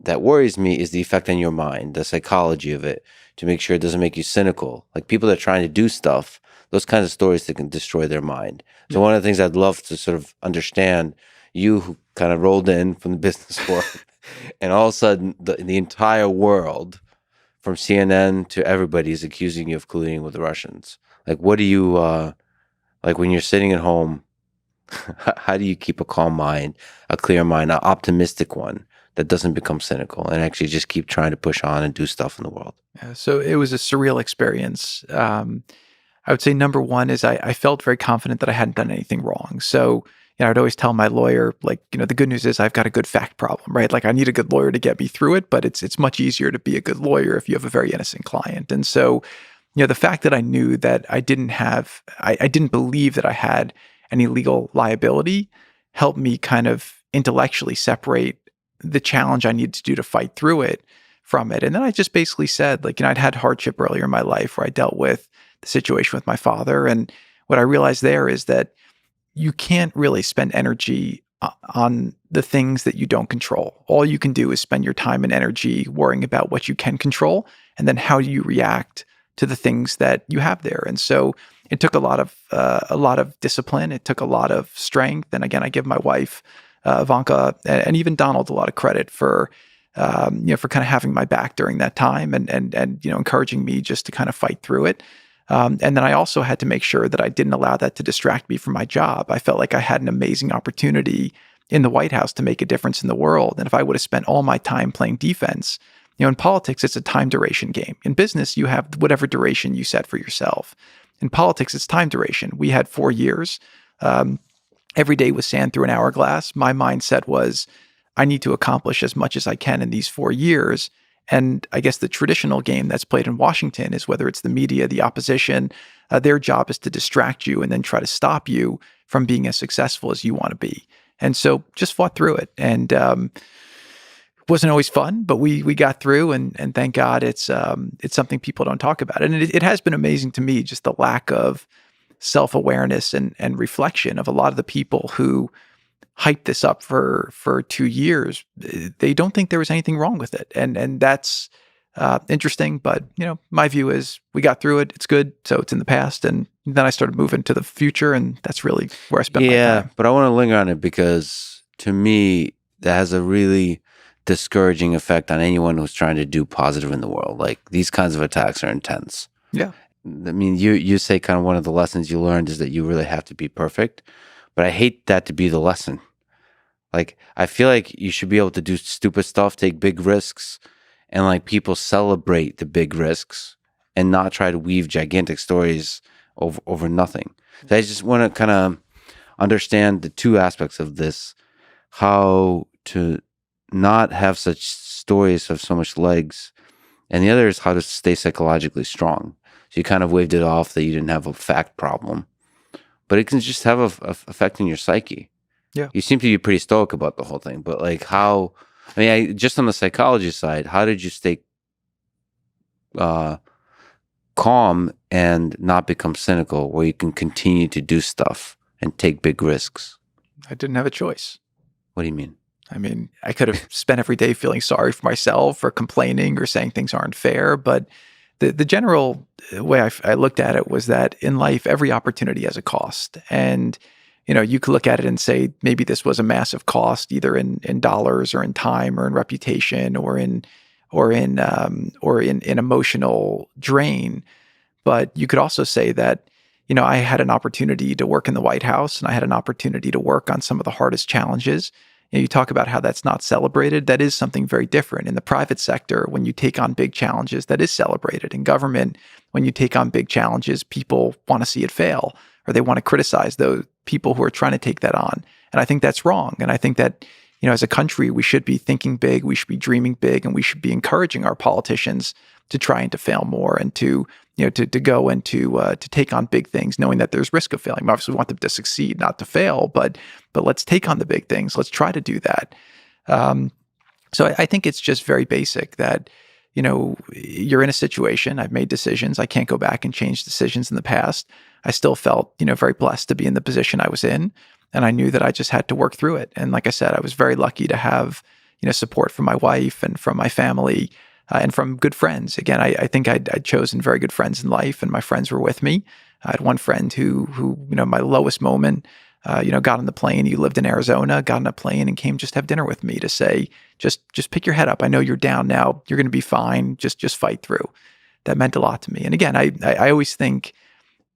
that worries me is the effect on your mind, the psychology of it, to make sure it doesn't make you cynical. Like people that are trying to do stuff, those kinds of stories that can destroy their mind. So one of the things I'd love to sort of understand, you who kind of rolled in from the business world, and all of a sudden the entire world, from CNN to everybody, is accusing you of colluding with the Russians. Like, what do you, like when you're sitting at home, how do you keep a calm mind, a clear mind, an optimistic one that doesn't become cynical and actually just keep trying to push on and do stuff in the world? So it was a surreal experience. I would say number one is I felt very confident that I hadn't done anything wrong. So, I'd always tell my lawyer, the good news is I've got a good fact problem, right? Like I need a good lawyer to get me through it, but it's much easier to be a good lawyer if you have a very innocent client. And so, the fact that I knew that I didn't believe that I had any legal liability helped me kind of intellectually separate the challenge I needed to do to fight through it from it. And then I just basically said, I'd had hardship earlier in my life where I dealt with the situation with my father. And what I realized there is that you can't really spend energy on the things that you don't control. All you can do is spend your time and energy worrying about what you can control. and then how do you react to the things that you have there. And so it took a lot of discipline. It took a lot of strength. And again, I give my wife, Ivanka, and even Donald a lot of credit for, for kind of having my back during that time and encouraging me just to kind of fight through it. And then I also had to make sure that I didn't allow that to distract me from my job. I felt like I had an amazing opportunity in the White House to make a difference in the world. And if I would have spent all my time playing defense, in politics, it's a time duration game. In business, you have whatever duration you set for yourself. In politics, it's time duration. We had 4 years. Every day was sand through an hourglass. My mindset was, I need to accomplish as much as I can in these 4 years. And I guess the traditional game that's played in Washington is whether it's the media, the opposition, their job is to distract you and then try to stop you from being as successful as you want to be. And so just fought through it. And wasn't always fun, but we got through, and thank God it's something people don't talk about. And it has been amazing to me, just the lack of self-awareness and reflection of a lot of the people who hyped this up for 2 years. They don't think there was anything wrong with it. And that's interesting. But, my view is we got through it. It's good. So it's in the past. And then I started moving to the future, and that's really where I spent my time. Yeah, but I want to linger on it because to me, that has a really discouraging effect on anyone who's trying to do positive in the world. Like, these kinds of attacks are intense. Yeah. I mean, you say kind of one of the lessons you learned is that you really have to be perfect, but I hate that to be the lesson. Like, I feel like you should be able to do stupid stuff, take big risks, and like people celebrate the big risks and not try to weave gigantic stories over nothing. So I just want to kind of understand the two aspects of this, how to not have such stories have so much legs, and the other is how to stay psychologically strong. So you kind of waved it off that you didn't have a fact problem, but it can just have a effect in your psyche. Yeah. You seem to be pretty stoic about the whole thing, but like just on the psychology side, how did you stay calm and not become cynical where you can continue to do stuff and take big risks? I didn't have a choice. What do you mean? I mean, I could have spent every day feeling sorry for myself or complaining or saying things aren't fair. But the general way I looked at it was that in life, every opportunity has a cost. And, you could look at it and say, maybe this was a massive cost, either in dollars or in time or in reputation or in emotional drain. But you could also say that, I had an opportunity to work in the White House, and I had an opportunity to work on some of the hardest challenges. You talk about how that's not celebrated. That is something very different. In the private sector, when you take on big challenges, that is celebrated. In government, when you take on big challenges, people want to see it fail, or they want to criticize those people who are trying to take that on. And I think that's wrong. And I think that, as a country, we should be thinking big, we should be dreaming big, and we should be encouraging our politicians to try and to fail more and to go and to take on big things, knowing that there's risk of failing. Obviously, we want them to succeed, not to fail, but let's take on the big things. Let's try to do that. So I think it's just very basic that, you're in a situation. I've made decisions. I can't go back and change decisions in the past. I still felt, very blessed to be in the position I was in. And I knew that I just had to work through it. And like I said, I was very lucky to have, support from my wife and from my family and from good friends. Again, I think I'd chosen very good friends in life, and my friends were with me. I had one friend who my lowest moment, got on the plane. He lived in Arizona, got on a plane and came just have dinner with me to say, just pick your head up. I know you're down now. You're going to be fine. Just fight through. That meant a lot to me. And again, I always think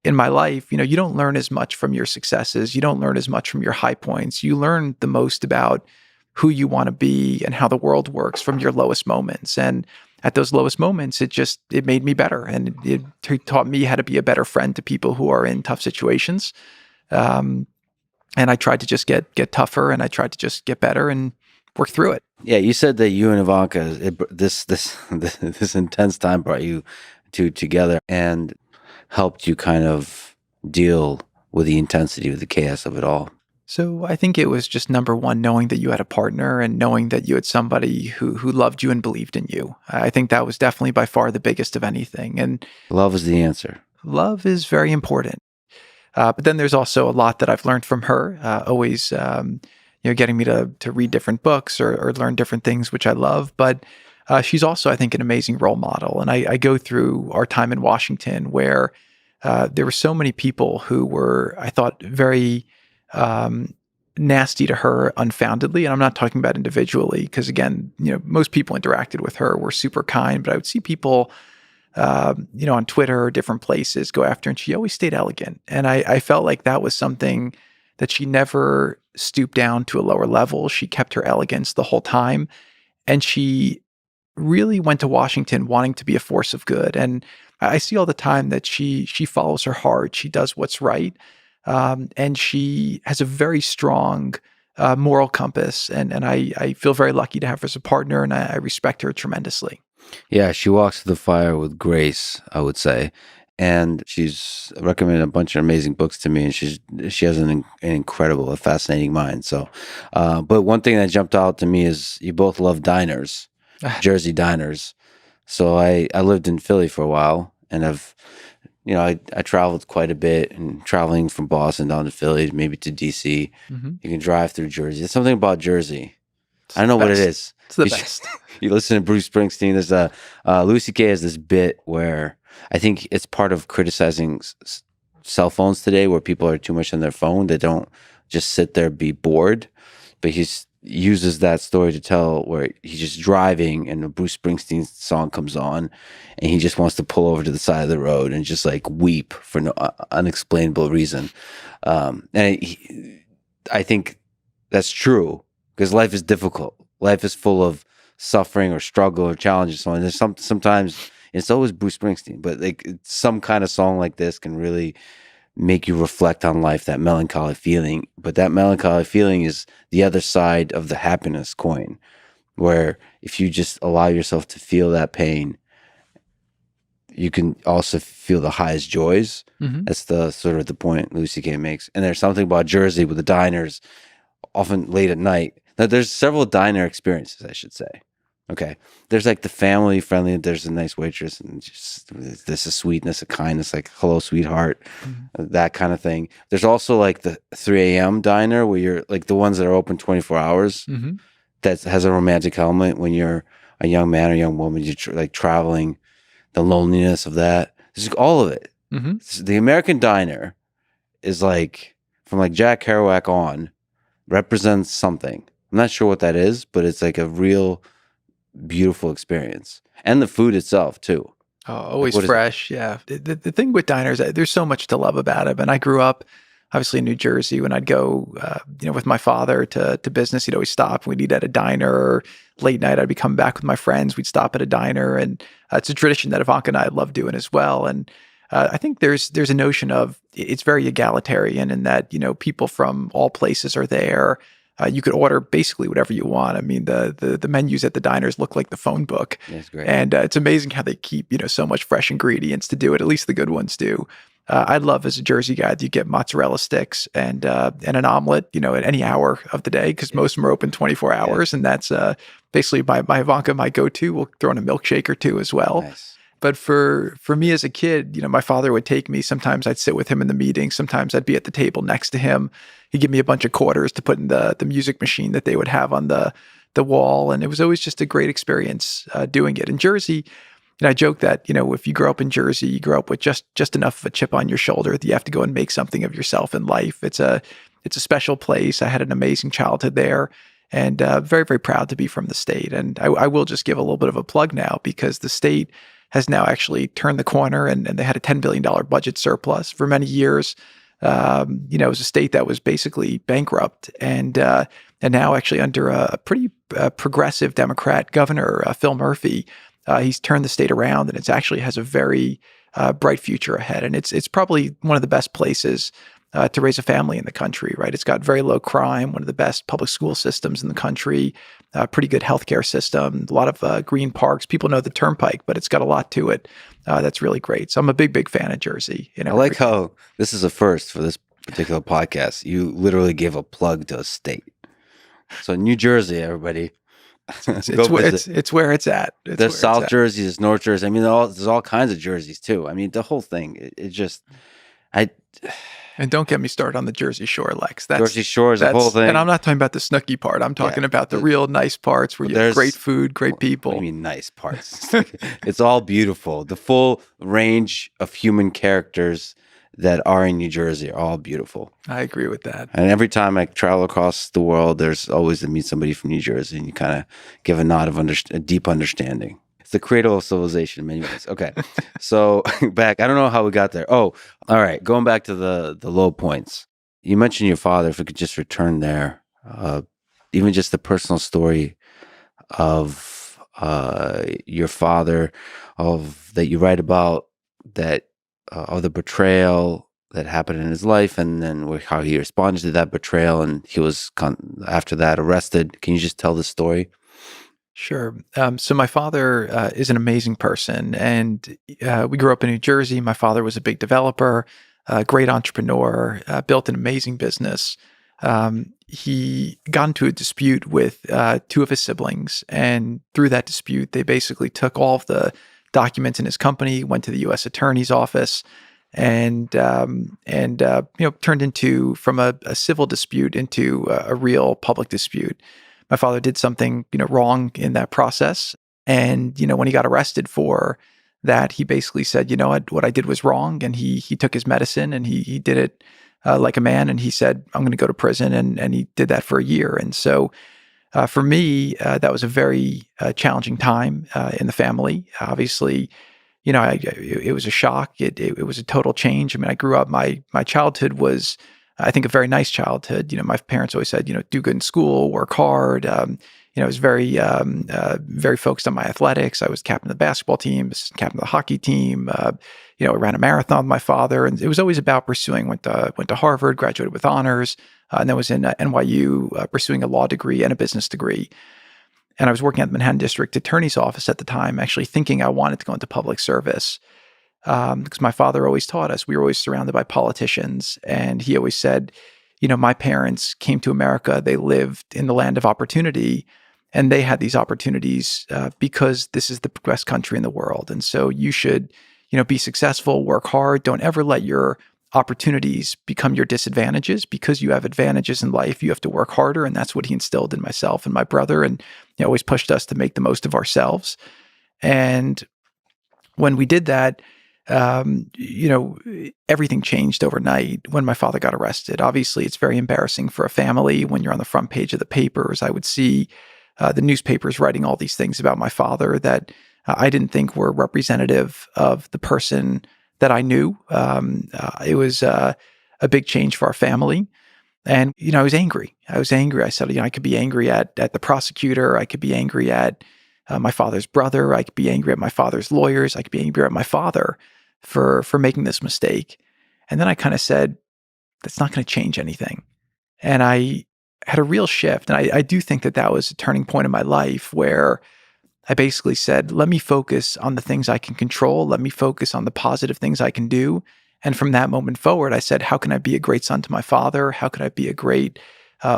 in my life, you don't learn as much from your successes. You don't learn as much from your high points. You learn the most about who you want to be and how the world works from your lowest moments. And at those lowest moments, it made me better. And it taught me how to be a better friend to people who are in tough situations. And I tried to just get tougher, and I tried to just get better and work through it. Yeah, you said that you and Ivanka, this intense time brought you two together and helped you kind of deal with the intensity of the chaos of it all. So I think it was just number one, knowing that you had a partner and knowing that you had somebody who loved you and believed in you. I think that was definitely by far the biggest of anything. And love is the answer. Love is very important. But then there's also a lot that I've learned from her, always, getting me to read different books or learn different things, which I love. But she's also, I think, an amazing role model. And I go through our time in Washington where there were so many people who were, I thought, very um, nasty to her unfoundedly. And I'm not talking about individually, because again, most people interacted with her were super kind, but I would see people, on Twitter or different places go after her, and she always stayed elegant. And I felt like that was something that she never stooped down to a lower level. She kept her elegance the whole time. And she really went to Washington wanting to be a force of good. And I see all the time that she follows her heart. She does what's right. And she has a very strong moral compass. And I feel very lucky to have her as a partner, and I respect her tremendously. Yeah, she walks through the fire with grace, I would say. And she's recommended a bunch of amazing books to me, and she has an incredible, a fascinating mind. So, but one thing that jumped out to me is you both love diners, Jersey diners. So I lived in Philly for a while, and I traveled quite a bit, and traveling from Boston down to Philly, maybe to DC. Mm-hmm. You can drive through Jersey. There's something about Jersey. It's I don't know the what it best. is. It's the You best. you listen to Bruce Springsteen. There's Louis C.K. has this bit where I think it's part of criticizing cell phones today, where people are too much on their phone. They don't just sit there, be bored. But he uses that story to tell where he's just driving and a Bruce Springsteen song comes on, and he just wants to pull over to the side of the road and just like weep for no unexplainable reason. I think that's true, because life is difficult. Life is full of suffering or struggle or challenge and so on. There's sometimes it's always Bruce Springsteen, but like some kind of song like this can really make you reflect on life, that melancholy feeling. But that melancholy feeling is the other side of the happiness coin, where if you just allow yourself to feel that pain, you can also feel the highest joys. Mm-hmm. That's the sort of the point Louis C.K. makes. And there's something about Jersey with the diners, often late at night. Now, there's several diner experiences, I should say. Okay. There's like the family friendly, there's a nice waitress, and just there's a sweetness, a kindness, like hello, sweetheart, that kind of thing. There's also like the 3 a.m. diner, where you're like the ones that are open 24 hours, Mm-hmm. that has a romantic element when you're a young man or young woman, you're like traveling, the loneliness of that. There's all of it. Mm-hmm. The American diner is like, from like Jack Kerouac on, represents something. I'm not sure what that is, but it's like a real beautiful experience. And the food itself too. Oh, always what is it? fresh. Yeah. The thing with diners, there's so much to love about it. And I grew up obviously in New Jersey. When I'd go, with my father to business, he'd always stop. We'd eat at a diner. Or late night, I'd be coming back with my friends. We'd stop at a diner. And it's a tradition that Ivanka and I love doing as well. And I think there's a notion of it's very egalitarian in that, people from all places are there. You could order basically whatever you want. I mean, the menus at the diners look like the phone book. That's great. And it's amazing how they keep, so much fresh ingredients to do it. At least the good ones do. I'd love, as a Jersey guy, that you get mozzarella sticks and an omelet, at any hour of the day, because most of them are open 24 hours. And that's basically my Ivanka, my go-to. We'll throw in a milkshake or two as well. Nice. But for me as a kid, my father would take me. Sometimes I'd sit with him in the meeting. Sometimes I'd be at the table next to him. He'd give me a bunch of quarters to put in the music machine that they would have on the wall. And it was always just a great experience doing it. In Jersey, I joke that, if you grow up in Jersey, you grow up with just enough of a chip on your shoulder that you have to go and make something of yourself in life. It's a special place. I had an amazing childhood there, and very, very proud to be from the state. And I will just give a little bit of a plug now, because the state has now actually turned the corner, and they had a $10 billion budget surplus. For many years, it was a state that was basically bankrupt, and now actually under a pretty progressive Democrat governor, Phil Murphy, he's turned the state around, and it actually has a very bright future ahead. And it's probably one of the best places to raise a family in the country, right? It's got very low crime, one of the best public school systems in the country, pretty good healthcare system, a lot of green parks. People know the Turnpike, but it's got a lot to it that's really great. So I'm a big, big fan of Jersey. I like how this is a first for this particular podcast. You literally gave a plug to a state. So New Jersey, everybody. It's where it's at. There's South Jersey, there's North Jersey. I mean, there's all kinds of jerseys too. I mean, the whole thing. And don't get me started on the Jersey Shore, Lex. Jersey Shore is a whole thing. And I'm not talking about the snooky part. I'm talking about the real nice parts where you have great food, great people. What do you mean nice parts? It's all beautiful. The full range of human characters that are in New Jersey are all beautiful. I agree with that. And every time I travel across the world, there's always to meet somebody from New Jersey, and you kind of give a nod of a deep understanding. It's the cradle of civilization in many ways. Okay, so back. I don't know how we got there. Oh, all right. Going back to the low points. You mentioned your father. If we could just return there, even just the personal story of your father, of that you write about, that of the betrayal that happened in his life, and then how he responded to that betrayal, and he was after that arrested. Can you just tell the story? Sure. So my father is an amazing person, and we grew up in New Jersey. My father was a big developer, a great entrepreneur, built an amazing business. He got into a dispute with two of his siblings, and through that dispute, they basically took all of the documents in his company, went to the U.S. Attorney's office, and turned into from a civil dispute into a real public dispute. My father did something wrong in that process, and when he got arrested for that, he basically said, what I did was wrong, and he took his medicine and he did it like a man, and he said, I'm going to go to prison, and he did that for a year. And so for me, that was a very challenging time in the family. Obviously, it was a shock. It was a total change. I mean, I grew up, my childhood was, I think, a very nice childhood. My parents always said, do good in school, work hard. I was very, very focused on my athletics. I was captain of the basketball team, captain of the hockey team. I ran a marathon with my father, and it was always about pursuing. Went to Harvard, graduated with honors, and then was in NYU pursuing a law degree and a business degree. And I was working at the Manhattan District Attorney's Office at the time, actually thinking I wanted to go into public service. Because my father always taught us, we were always surrounded by politicians. And he always said, my parents came to America, they lived in the land of opportunity, and they had these opportunities because this is the best country in the world. And so you should, be successful, work hard. Don't ever let your opportunities become your disadvantages. Because you have advantages in life, you have to work harder. And that's what he instilled in myself and my brother, and always pushed us to make the most of ourselves. And when we did that, everything changed overnight when my father got arrested. Obviously, it's very embarrassing for a family when you're on the front page of the papers. I would see the newspapers writing all these things about my father that I didn't think were representative of the person that I knew. It was a big change for our family. And, I was angry. I said, I could be angry at the prosecutor. I could be angry at my father's brother. I could be angry at my father's lawyers. I could be angry at my father for making this mistake. And then I kind of said, that's not going to change anything. And I had a real shift. And I do think that was a turning point in my life where I basically said, let me focus on the things I can control. Let me focus on the positive things I can do. And from that moment forward, I said, how can I be a great son to my father? How can I be a great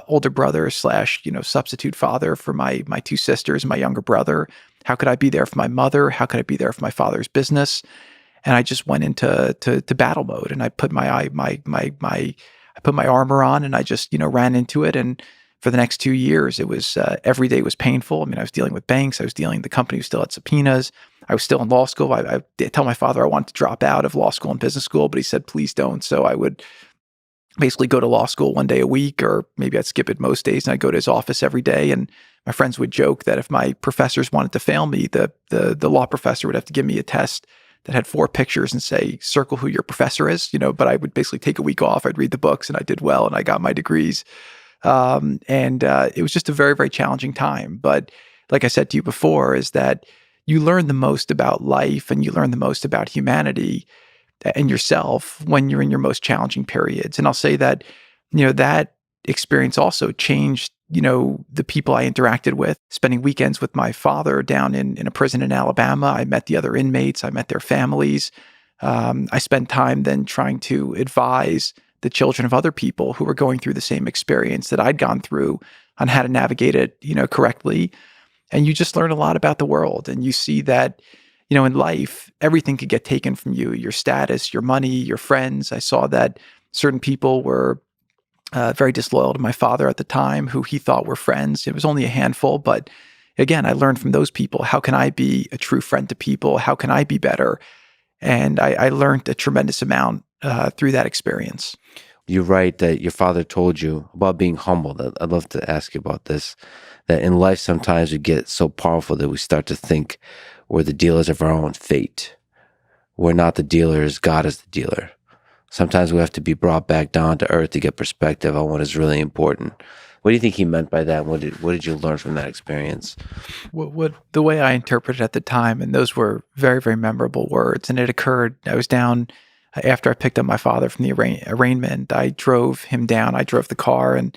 older brother / substitute father for my two sisters and my younger brother? How could I be there for my mother? How could I be there for my father's business? And I just went into battle mode, and I put my armor on, and I just ran into it. And for the next 2 years, it was every day was painful. I mean, I was dealing with banks. I was the company was still had subpoenas. I was still in law school. I did tell my father I wanted to drop out of law school and business school, but he said, please don't. So I would basically go to law school one day a week, or maybe I'd skip it most days, and I'd go to his office every day. And my friends would joke that if my professors wanted to fail me, the law professor would have to give me a test that had 4 pictures and say, circle who your professor is, but I would basically take a week off. I'd read the books, and I did well, and I got my degrees. It was just a very, very challenging time. But like I said to you before, is that you learn the most about life, and you learn the most about humanity and yourself when you're in your most challenging periods. And I'll say that, that experience also changed, the people I interacted with. Spending weekends with my father down in a prison in Alabama, I met the other inmates, I met their families. I spent time then trying to advise the children of other people who were going through the same experience that I'd gone through on how to navigate it, correctly. And you just learn a lot about the world, and you see that, in life, everything could get taken from you, your status, your money, your friends. I saw that, certain people were very disloyal to my father at the time, who he thought were friends. It was only a handful, but again, I learned from those people, how can I be a true friend to people? How can I be better? And I learned a tremendous amount through that experience. You write that your father told you about being humble. I'd love to ask you about this, that in life sometimes we get so powerful that we start to think we're the dealers of our own fate. We're not the dealers, God is the dealer. Sometimes we have to be brought back down to earth to get perspective on what is really important. What do you think he meant by that? What did you learn from that experience? What the way I interpreted at the time, and those were very, very memorable words. And it occurred, I was down after I picked up my father from the arraignment. I drove him down. I drove the car, and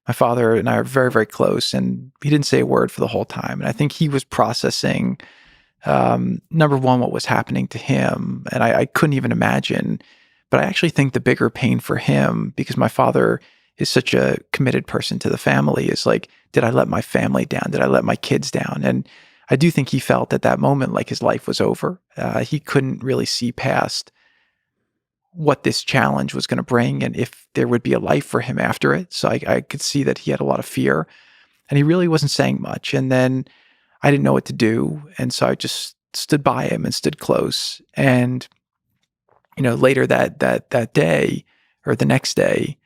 my father and I are very, very close. And he didn't say a word for the whole time. And I think he was processing, number one, what was happening to him. And I couldn't even imagine. But I actually think the bigger pain for him, because my father is such a committed person to the family, is like, did I let my family down? Did I let my kids down? And I do think he felt at that moment like his life was over. He couldn't really see past what this challenge was going to bring and if there would be a life for him after it. So I could see that he had a lot of fear, and he really wasn't saying much. And then I didn't know what to do. And so I just stood by him and stood close. And, later that day, or the next day,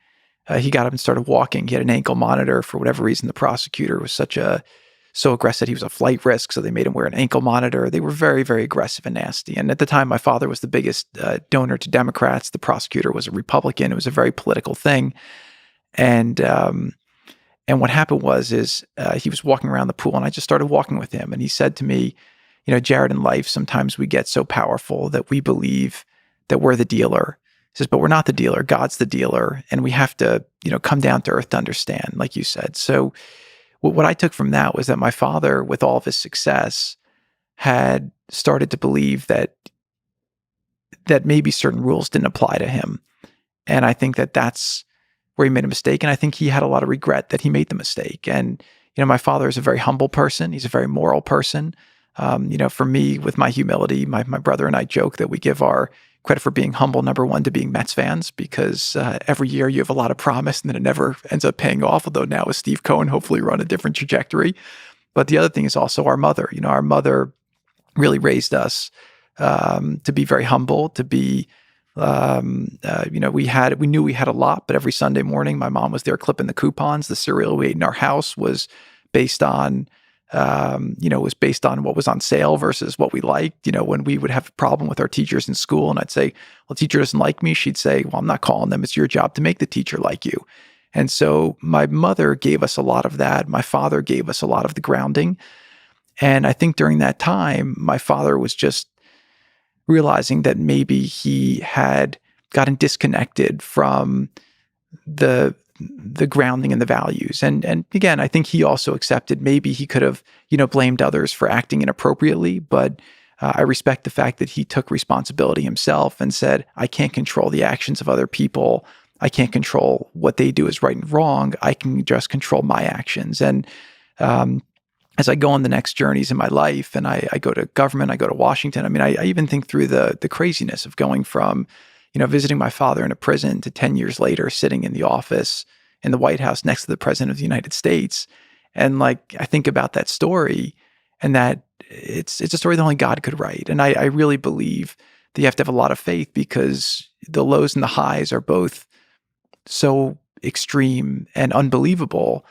he got up and started walking. He had an ankle monitor. For whatever reason, the prosecutor was so aggressive. He was a flight risk, so they made him wear an ankle monitor. They were very, very aggressive and nasty. And at the time, my father was the biggest donor to Democrats. The prosecutor was a Republican. It was a very political thing. And what happened is he was walking around the pool, and I just started walking with him. And he said to me, Jared, in life, sometimes we get so powerful that we believe that we're the dealer. He says, but we're not the dealer. God's the dealer. And we have to, come down to earth to understand, like you said. So what I took from that was that my father, with all of his success, had started to believe that maybe certain rules didn't apply to him. And I think that that's where he made a mistake. And I think he had a lot of regret that he made the mistake. And, my father is a very humble person. He's a very moral person. For me, with my humility, my brother and I joke that we give our credit for being humble, number one, to being Mets fans, because every year you have a lot of promise and then it never ends up paying off, although now with Steve Cohen, hopefully we're on a different trajectory. But the other thing is also our mother. Our mother really raised us to be very humble, to be, we knew we had a lot, but every Sunday morning, my mom was there clipping the coupons. The cereal we ate in our house was based on what was on sale versus what we liked. When we would have a problem with our teachers in school and I'd say, well, the teacher doesn't like me, she'd say, well, I'm not calling them. It's your job to make the teacher like you. And so my mother gave us a lot of that. My father gave us a lot of the grounding. And I think during that time, my father was just realizing that maybe he had gotten disconnected from the grounding and the values. And again, I think he also accepted maybe he could have, blamed others for acting inappropriately, but I respect the fact that he took responsibility himself and said, I can't control the actions of other people. I can't control what they do is right and wrong. I can just control my actions. And as I go on the next journeys in my life and I go to government, I go to Washington, I even think through the craziness of going from visiting my father in a prison to 10 years later, sitting in the office in the White House next to the President of the United States. And I think about that story and that it's a story that only God could write. And I really believe that you have to have a lot of faith because the lows and the highs are both so extreme and unbelievable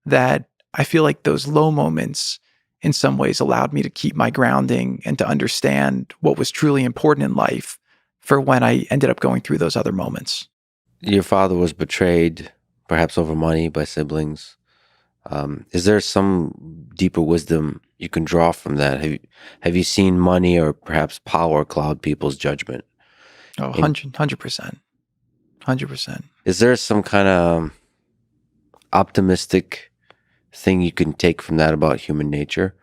that I feel like those low moments in some ways allowed me to keep my grounding and to understand what was truly important in life for when I ended up going through those other moments. Your father was betrayed, perhaps over money, by siblings. Is there some deeper wisdom you can draw from that? Have you seen money or perhaps power cloud people's judgment? Oh, 100%. 100%. Is there some kind of optimistic thing you can take from that about human nature,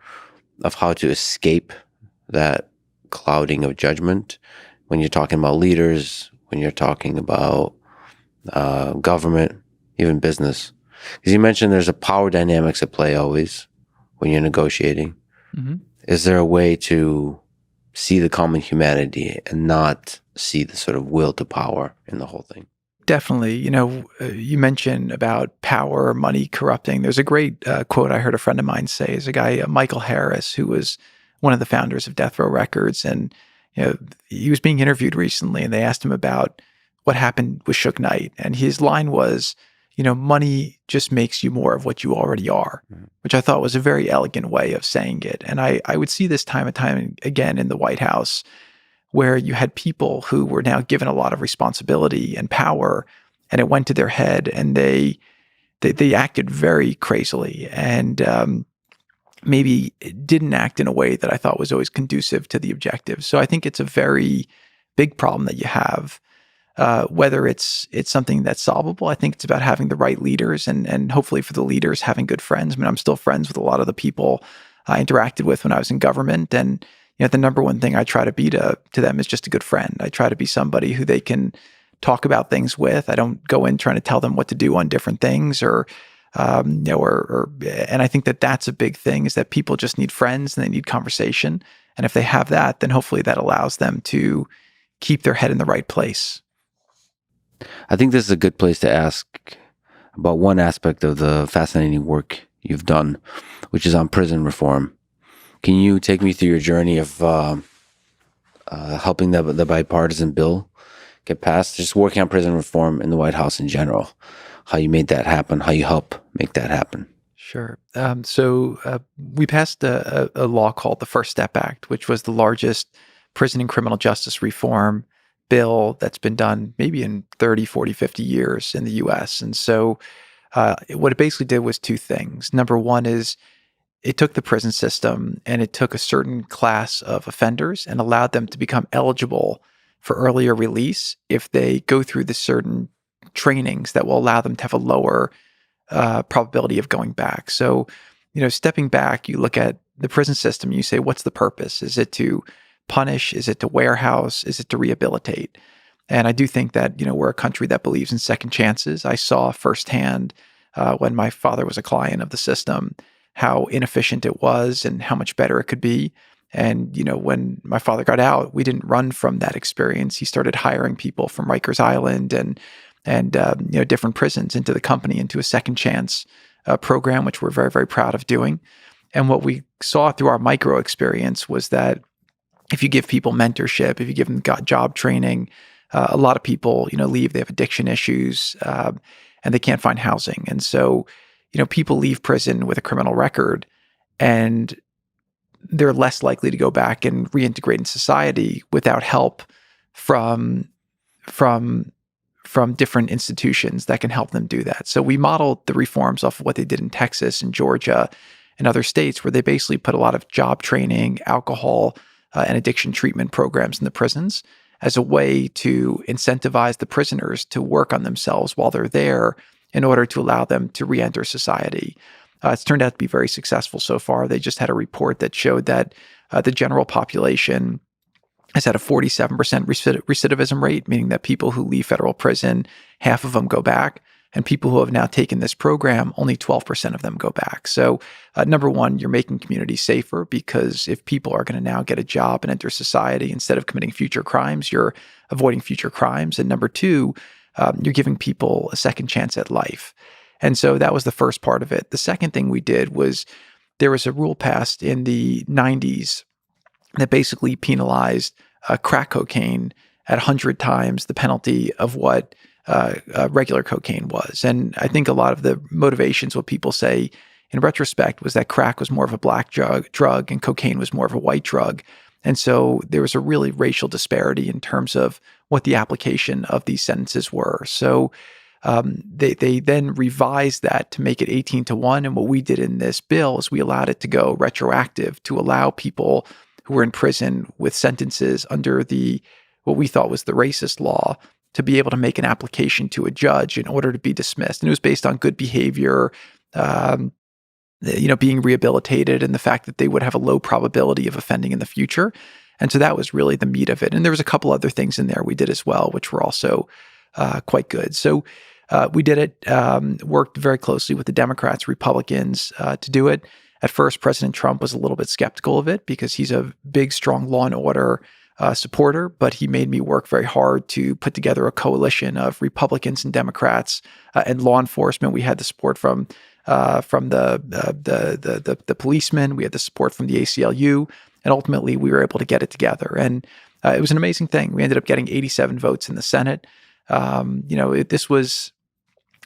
of how to escape that clouding of judgment? When you're talking about leaders, when you're talking about government, even business. Because you mentioned there's a power dynamics at play always when you're negotiating. Mm-hmm. Is there a way to see the common humanity and not see the sort of will to power in the whole thing? Definitely. You mentioned about power, money corrupting. There's a great quote I heard a friend of mine say. Is a guy, Michael Harris, who was one of the founders of Death Row Records, and he was being interviewed recently, and they asked him about what happened with Suge Knight, and his line was, money just makes you more of what you already are, which I thought was a very elegant way of saying it. And I would see this time and time again in the White House, where you had people who were now given a lot of responsibility and power, and it went to their head, and they acted very crazily, and maybe didn't act in a way that I thought was always conducive to the objective. So I think it's a very big problem that you have. Whether it's something that's solvable, I think it's about having the right leaders, and hopefully for the leaders having good friends. I mean, I'm still friends with a lot of the people I interacted with when I was in government, and the number one thing I try to be to them is just a good friend. I try to be somebody who they can talk about things with. I don't go in trying to tell them what to do on different things, and I think that that's a big thing, is that people just need friends and they need conversation. And if they have that, then hopefully that allows them to keep their head in the right place. I think this is a good place to ask about one aspect of the fascinating work you've done, which is on prison reform. Can you take me through your journey of helping the bipartisan bill get passed, just working on prison reform in the White House in general, how you made that happen, how you help make that happen? Sure. So we passed a law called the First Step Act, which was the largest prison and criminal justice reform bill that's been done maybe in 30, 40, 50 years in the U.S. And so what it basically did was two things. Number one is it took the prison system and it took a certain class of offenders and allowed them to become eligible for earlier release if they go through the certain trainings that will allow them to have a lower probability of going back. So, stepping back, you look at the prison system, you say, what's the purpose? Is it to punish? Is it to warehouse? Is it to rehabilitate? And I do think that, we're a country that believes in second chances. I saw firsthand when my father was a client of the system, how inefficient it was and how much better it could be. And, when my father got out, we didn't run from that experience. He started hiring people from Rikers Island and different prisons into the company, into a second chance program, which we're very, very proud of doing. And what we saw through our micro experience was that if you give people mentorship, if you give them job training, a lot of people, leave, they have addiction issues, and they can't find housing. And so, people leave prison with a criminal record, and they're less likely to go back and reintegrate in society without help from different institutions that can help them do that. So we modeled the reforms off of what they did in Texas and Georgia and other states, where they basically put a lot of job training, alcohol, and addiction treatment programs in the prisons as a way to incentivize the prisoners to work on themselves while they're there in order to allow them to reenter society. It's turned out to be very successful so far. They just had a report that showed that the general population has had a 47% recidivism rate, meaning that people who leave federal prison, half of them go back. And people who have now taken this program, only 12% of them go back. So number one, you're making communities safer, because if people are going to now get a job and enter society instead of committing future crimes, you're avoiding future crimes. And number two, you're giving people a second chance at life. And so that was the first part of it. The second thing we did was there was a rule passed in the 90s that basically penalized crack cocaine at 100 times the penalty of what regular cocaine was. And I think a lot of the motivations, what people say in retrospect, was that crack was more of a black drug and cocaine was more of a white drug. And so there was a really racial disparity in terms of what the application of these sentences were. So they then revised that to make it 18-1. And what we did in this bill is we allowed it to go retroactive to allow people who were in prison with sentences under what we thought was the racist law to be able to make an application to a judge in order to be dismissed. And it was based on good behavior, being rehabilitated, and the fact that they would have a low probability of offending in the future. And so that was really the meat of it. And there was a couple other things in there we did as well, which were also quite good. So we did it, worked very closely with the Democrats, Republicans to do it. At first, President Trump was a little bit skeptical of it because he's a big, strong law and order supporter, but he made me work very hard to put together a coalition of Republicans and Democrats and law enforcement. We had the support from the policemen. We had the support from the ACLU, and ultimately we were able to get it together. And it was an amazing thing. We ended up getting 87 votes in the Senate. This was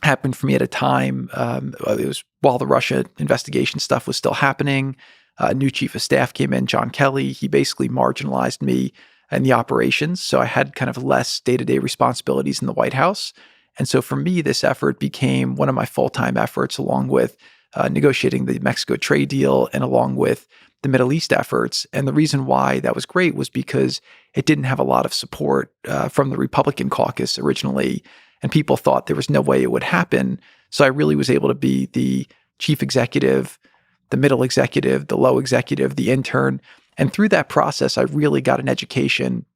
happened for me at a time. It was while the Russia investigation stuff was still happening. A new chief of staff came in, John Kelly. He basically marginalized me in the operations. So I had kind of less day-to-day responsibilities in the White House. And so for me, this effort became one of my full-time efforts, along with negotiating the Mexico trade deal and along with the Middle East efforts. And the reason why that was great was because it didn't have a lot of support from the Republican caucus originally. And people thought there was no way it would happen. So I really was able to be the chief executive, the middle executive, the low executive, the intern. And through that process, I really got an education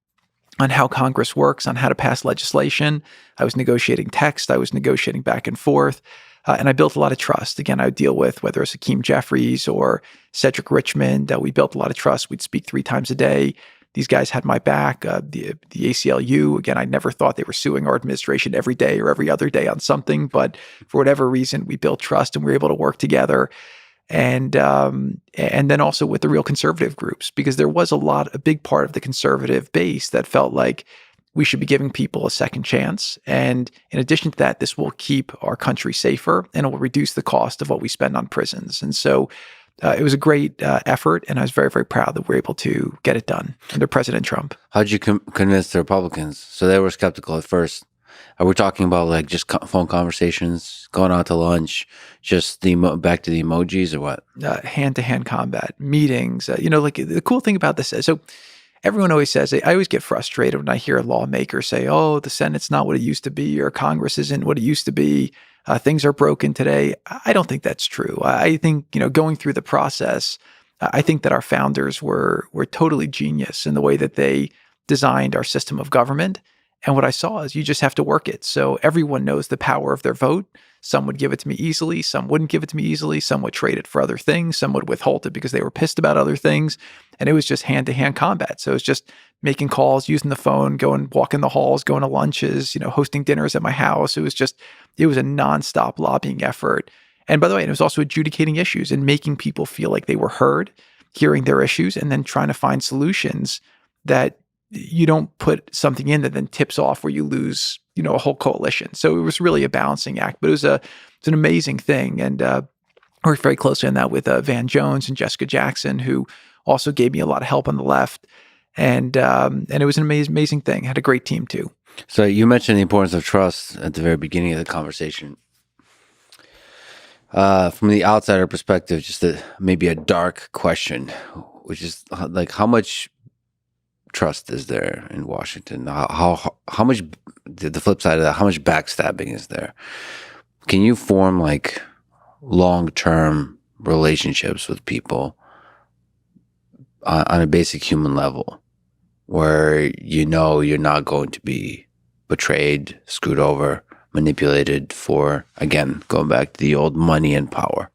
on how Congress works, on how to pass legislation. I was negotiating text. I was negotiating back and forth. And I built a lot of trust. Again, I would deal with whether it's Hakeem Jeffries or Cedric Richmond. We built a lot of trust. We'd speak 3 times a day. These guys had my back. The ACLU, again, I never thought they were suing our administration every day or every other day on something. But for whatever reason, we built trust and we were able to work together. And then also with the real conservative groups, because there was a big part of the conservative base that felt like we should be giving people a second chance. And in addition to that, this will keep our country safer and it will reduce the cost of what we spend on prisons. And so it was a great effort, and I was very, very proud that we were able to get it done under President Trump. How did you convince the Republicans? So they were skeptical at first. Are we talking about like just phone conversations, going out to lunch, just back to the emojis, or what? Hand-to-hand combat, meetings. Like the cool thing about this is, so everyone always says, I always get frustrated when I hear a lawmaker say, oh, the Senate's not what it used to be, or Congress isn't what it used to be. Things are broken today. I don't think that's true. I think, going through the process, I think that our founders were totally genius in the way that they designed our system of government. And what I saw is you just have to work it. So everyone knows the power of their vote. Some would give it to me easily. Some wouldn't give it to me easily. Some would trade it for other things. Some would withhold it because they were pissed about other things. And it was just hand-to-hand combat. So it was just making calls, using the phone, going, walking the halls, going to lunches, hosting dinners at my house. It was a nonstop lobbying effort. And by the way, it was also adjudicating issues and making people feel like they were heard, hearing their issues, and then trying to find solutions that you don't put something in that then tips off where you lose, a whole coalition. So it was really a balancing act, but it's an amazing thing. And I worked very closely on that with Van Jones and Jessica Jackson, who also gave me a lot of help on the left. And it was an amazing thing. I had a great team too. So you mentioned the importance of trust at the very beginning of the conversation. From the outsider perspective, just maybe a dark question, which is like, how much trust is there in Washington? How much, the flip side of that, how much backstabbing is there? Can you form like long-term relationships with people on a basic human level where you're not going to be betrayed, screwed over, manipulated for, again, going back to the old money and power?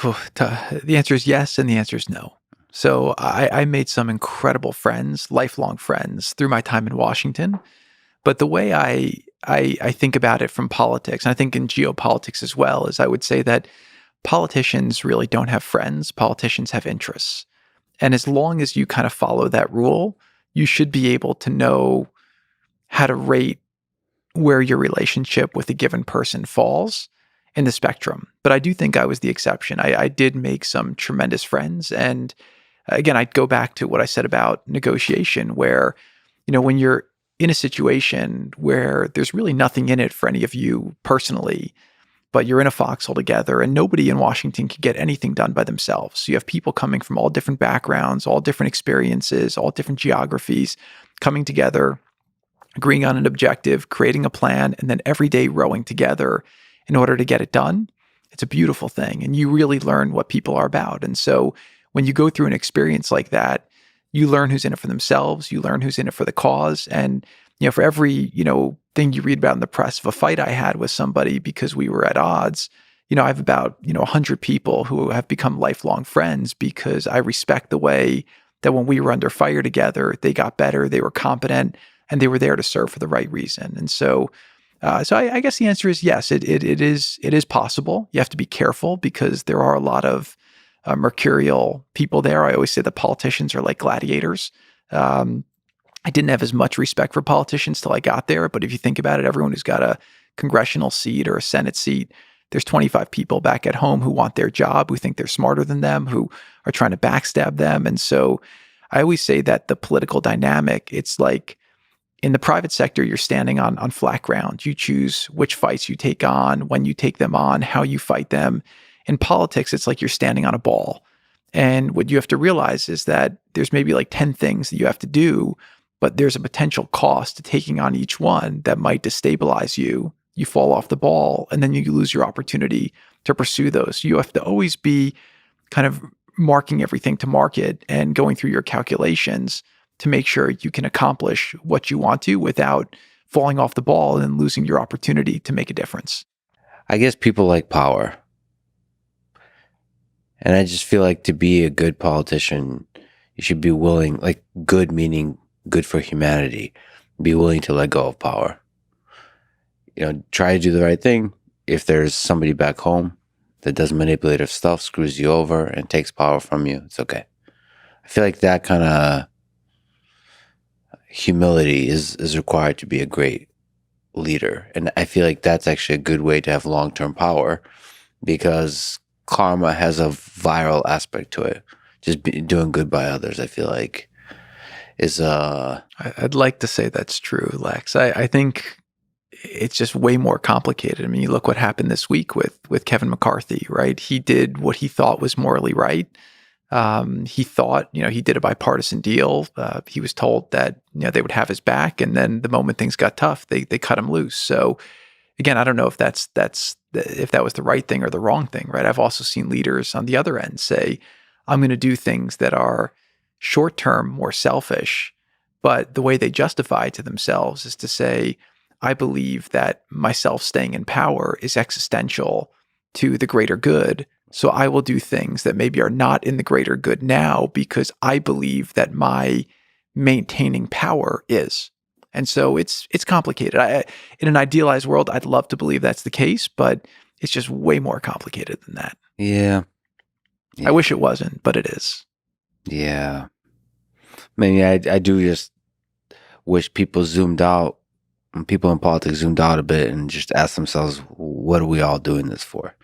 The answer is yes, and the answer is no. So I made some incredible friends, lifelong friends, through my time in Washington. But the way I think about it from politics, and I think in geopolitics as well, is I would say that politicians really don't have friends. Politicians have interests. And as long as you kind of follow that rule, you should be able to know how to rate where your relationship with a given person falls in the spectrum. But I do think I was the exception. I did make some tremendous friends. And again, I'd go back to what I said about negotiation, where, when you're in a situation where there's really nothing in it for any of you personally, but you're in a foxhole together and nobody in Washington can get anything done by themselves. So you have people coming from all different backgrounds, all different experiences, all different geographies, coming together, agreeing on an objective, creating a plan, and then every day rowing together in order to get it done. It's a beautiful thing. And you really learn what people are about. And so when you go through an experience like that, you learn who's in it for themselves. You learn who's in it for the cause. And, for every, thing you read about in the press of a fight I had with somebody because we were at odds, I have about, 100 people who have become lifelong friends because I respect the way that when we were under fire together, they got better, they were competent, and they were there to serve for the right reason. And so, I guess the answer is yes. It is possible. You have to be careful because there are a lot of mercurial people there. I always say that politicians are like gladiators. I didn't have as much respect for politicians till I got there. But if you think about it, everyone who's got a congressional seat or a Senate seat, there's 25 people back at home who want their job, who think they're smarter than them, who are trying to backstab them. And so I always say that the political dynamic, it's like in the private sector, you're standing on flat ground. You choose which fights you take on, when you take them on, how you fight them. In politics, it's like you're standing on a ball. And what you have to realize is that there's maybe like 10 things that you have to do, but there's a potential cost to taking on each one that might destabilize you. You fall off the ball, and then you lose your opportunity to pursue those. You have to always be kind of marking everything to market and going through your calculations to make sure you can accomplish what you want to without falling off the ball and losing your opportunity to make a difference. I guess people like power. And I just feel like to be a good politician, you should be willing, like good meaning good for humanity, be willing to let go of power. Try to do the right thing. If there's somebody back home that does manipulative stuff, screws you over and takes power from you, it's okay. I feel like that kind of humility is required to be a great leader. And I feel like that's actually a good way to have long-term power because karma has a viral aspect to it. Just doing good by others, I feel like, is I'd like to say that's true, Lex. I think it's just way more complicated. I mean, you look what happened this week with Kevin McCarthy, right? He did what he thought was morally right. He thought, he did a bipartisan deal. He was told that, they would have his back. And then the moment things got tough, they cut him loose. So again, I don't know if if that was the right thing or the wrong thing, right? I've also seen leaders on the other end say, I'm going to do things that are short-term, more selfish, but the way they justify it to themselves is to say, I believe that myself staying in power is existential to the greater good. So I will do things that maybe are not in the greater good now because I believe that my maintaining power is. And so it's complicated. In an idealized world, I'd love to believe that's the case, but it's just way more complicated than that. Yeah. I wish it wasn't, but it is. Yeah. Maybe I do just wish people zoomed out, and people in politics zoomed out a bit and just ask themselves, what are we all doing this for?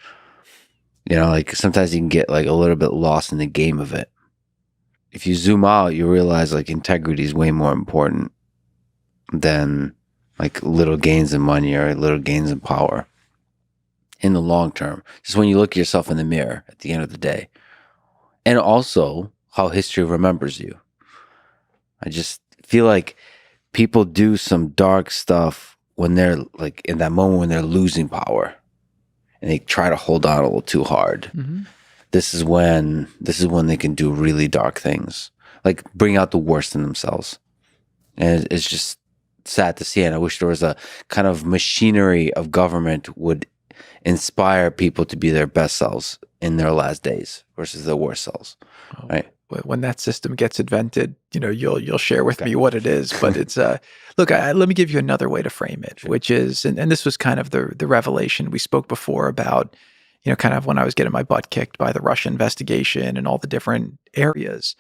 Like sometimes you can get like a little bit lost in the game of it. If you zoom out, you realize like integrity is way more important than like little gains in money or little gains in power in the long term. Just when you look at yourself in the mirror at the end of the day. And also how history remembers you. I just feel like people do some dark stuff when they're like in that moment when they're losing power and they try to hold on a little too hard. Mm-hmm. This is when they can do really dark things, like bring out the worst in themselves. And it's just sad to see. And I wish there was a kind of machinery of government would inspire people to be their best selves in their last days versus their worst selves. Oh, right? When that system gets invented, you'll share with me what it is. But it's look. Let me give you another way to frame it, which is, and this was kind of the revelation we spoke before about, kind of when I was getting my butt kicked by the Russia investigation and all the different areas.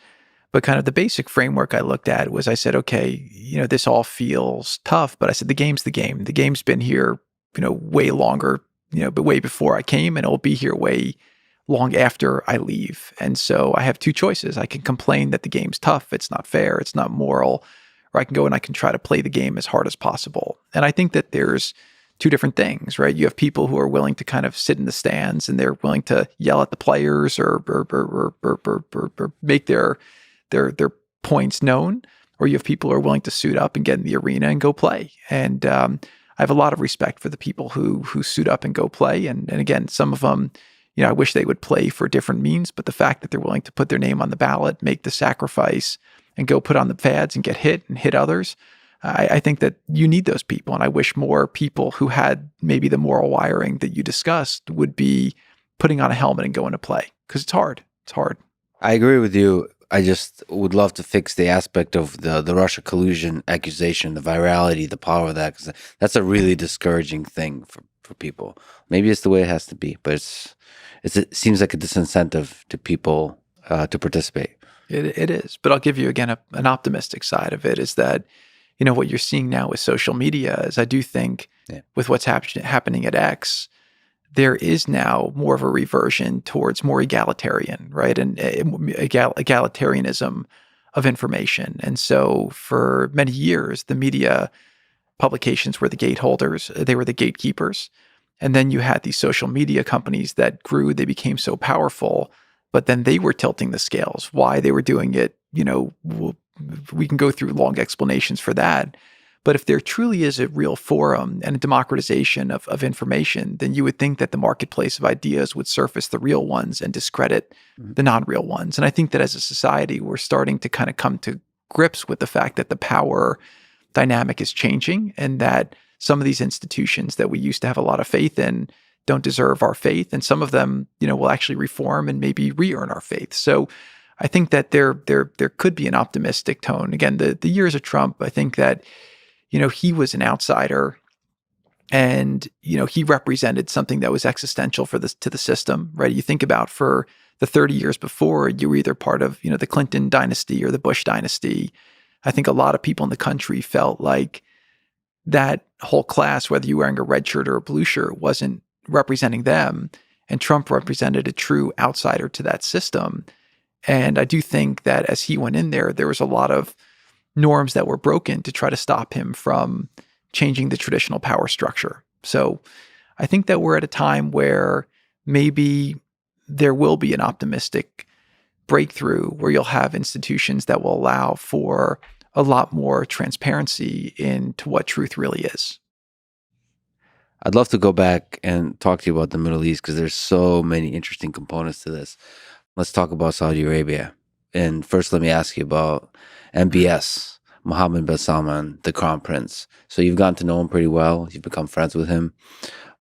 But kind of the basic framework I looked at was, I said, okay, this all feels tough, but I said the game's the game. The game's been here, way longer, but way before I came, and it'll be here way long after I leave. And so I have two choices. I can complain that the game's tough, it's not fair, it's not moral, or I can go and I can try to play the game as hard as possible. And I think that there's two different things, right? You have people who are willing to kind of sit in the stands and they're willing to yell at the players or make their points known, or you have people who are willing to suit up and get in the arena and go play. And I have a lot of respect for the people who suit up and go play. And again, some of them, I wish they would play for different means, but the fact that they're willing to put their name on the ballot, make the sacrifice, and go put on the pads and get hit and hit others, I think that you need those people. And I wish more people who had maybe the moral wiring that you discussed would be putting on a helmet and going to play, because it's hard. It's hard. I agree with you. I just would love to fix the aspect of the Russia collusion accusation, the virality, the power of that, because that's a really discouraging thing for people. Maybe it's the way it has to be, but it seems like a disincentive to people to participate. It is. But I'll give you, again, an optimistic side of it is that, what you're seeing now with social media is I do think Yeah. with what's happening at X, there is now more of a reversion towards more egalitarian, right? And egalitarianism of information. And so for many years, the media publications were the gateholders, they were the gatekeepers. And then you had these social media companies that grew, they became so powerful, but then they were tilting the scales. Why they were doing it, we can go through long explanations for that. But if there truly is a real forum and a democratization of information, then you would think that the marketplace of ideas would surface the real ones and discredit the non-real ones. And I think that as a society, we're starting to kind of come to grips with the fact that the power dynamic is changing and that some of these institutions that we used to have a lot of faith in don't deserve our faith. And some of them, will actually reform and maybe re-earn our faith. So I think that there could be an optimistic tone. Again, the years of Trump, I think that he was an outsider and, he represented something that was existential to the system, right? You think about for the 30 years before, you were either part of, the Clinton dynasty or the Bush dynasty. I think a lot of people in the country felt like that whole class, whether you were wearing a red shirt or a blue shirt, wasn't representing them. And Trump represented a true outsider to that system. And I do think that as he went in there was a lot of norms that were broken to try to stop him from changing the traditional power structure. So I think that we're at a time where maybe there will be an optimistic breakthrough where you'll have institutions that will allow for a lot more transparency into what truth really is. I'd love to go back and talk to you about the Middle East because there's so many interesting components to this. Let's talk about Saudi Arabia. And first, let me ask you about MBS, Mohammed bin Salman, the Crown Prince. So you've gotten to know him pretty well. You've become friends with him.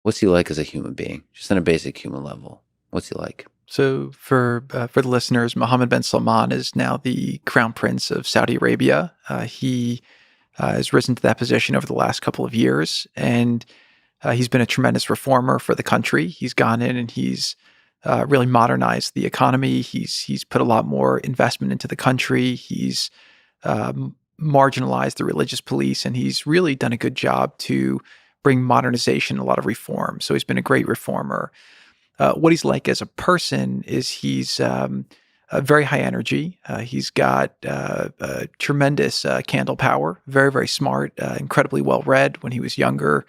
What's he like as a human being? Just on a basic human level. What's he like? So for the listeners, Mohammed bin Salman is now the Crown Prince of Saudi Arabia. He has risen to that position over the last couple of years, and he's been a tremendous reformer for the country. He's gone in and he's really modernized the economy. He's put a lot more investment into the country. He's marginalized the religious police, and he's really done a good job to bring modernization and a lot of reform. So he's been a great reformer. What he's like as a person is he's very high energy. He's got tremendous candle power, very, very smart, incredibly well-read. When he was younger,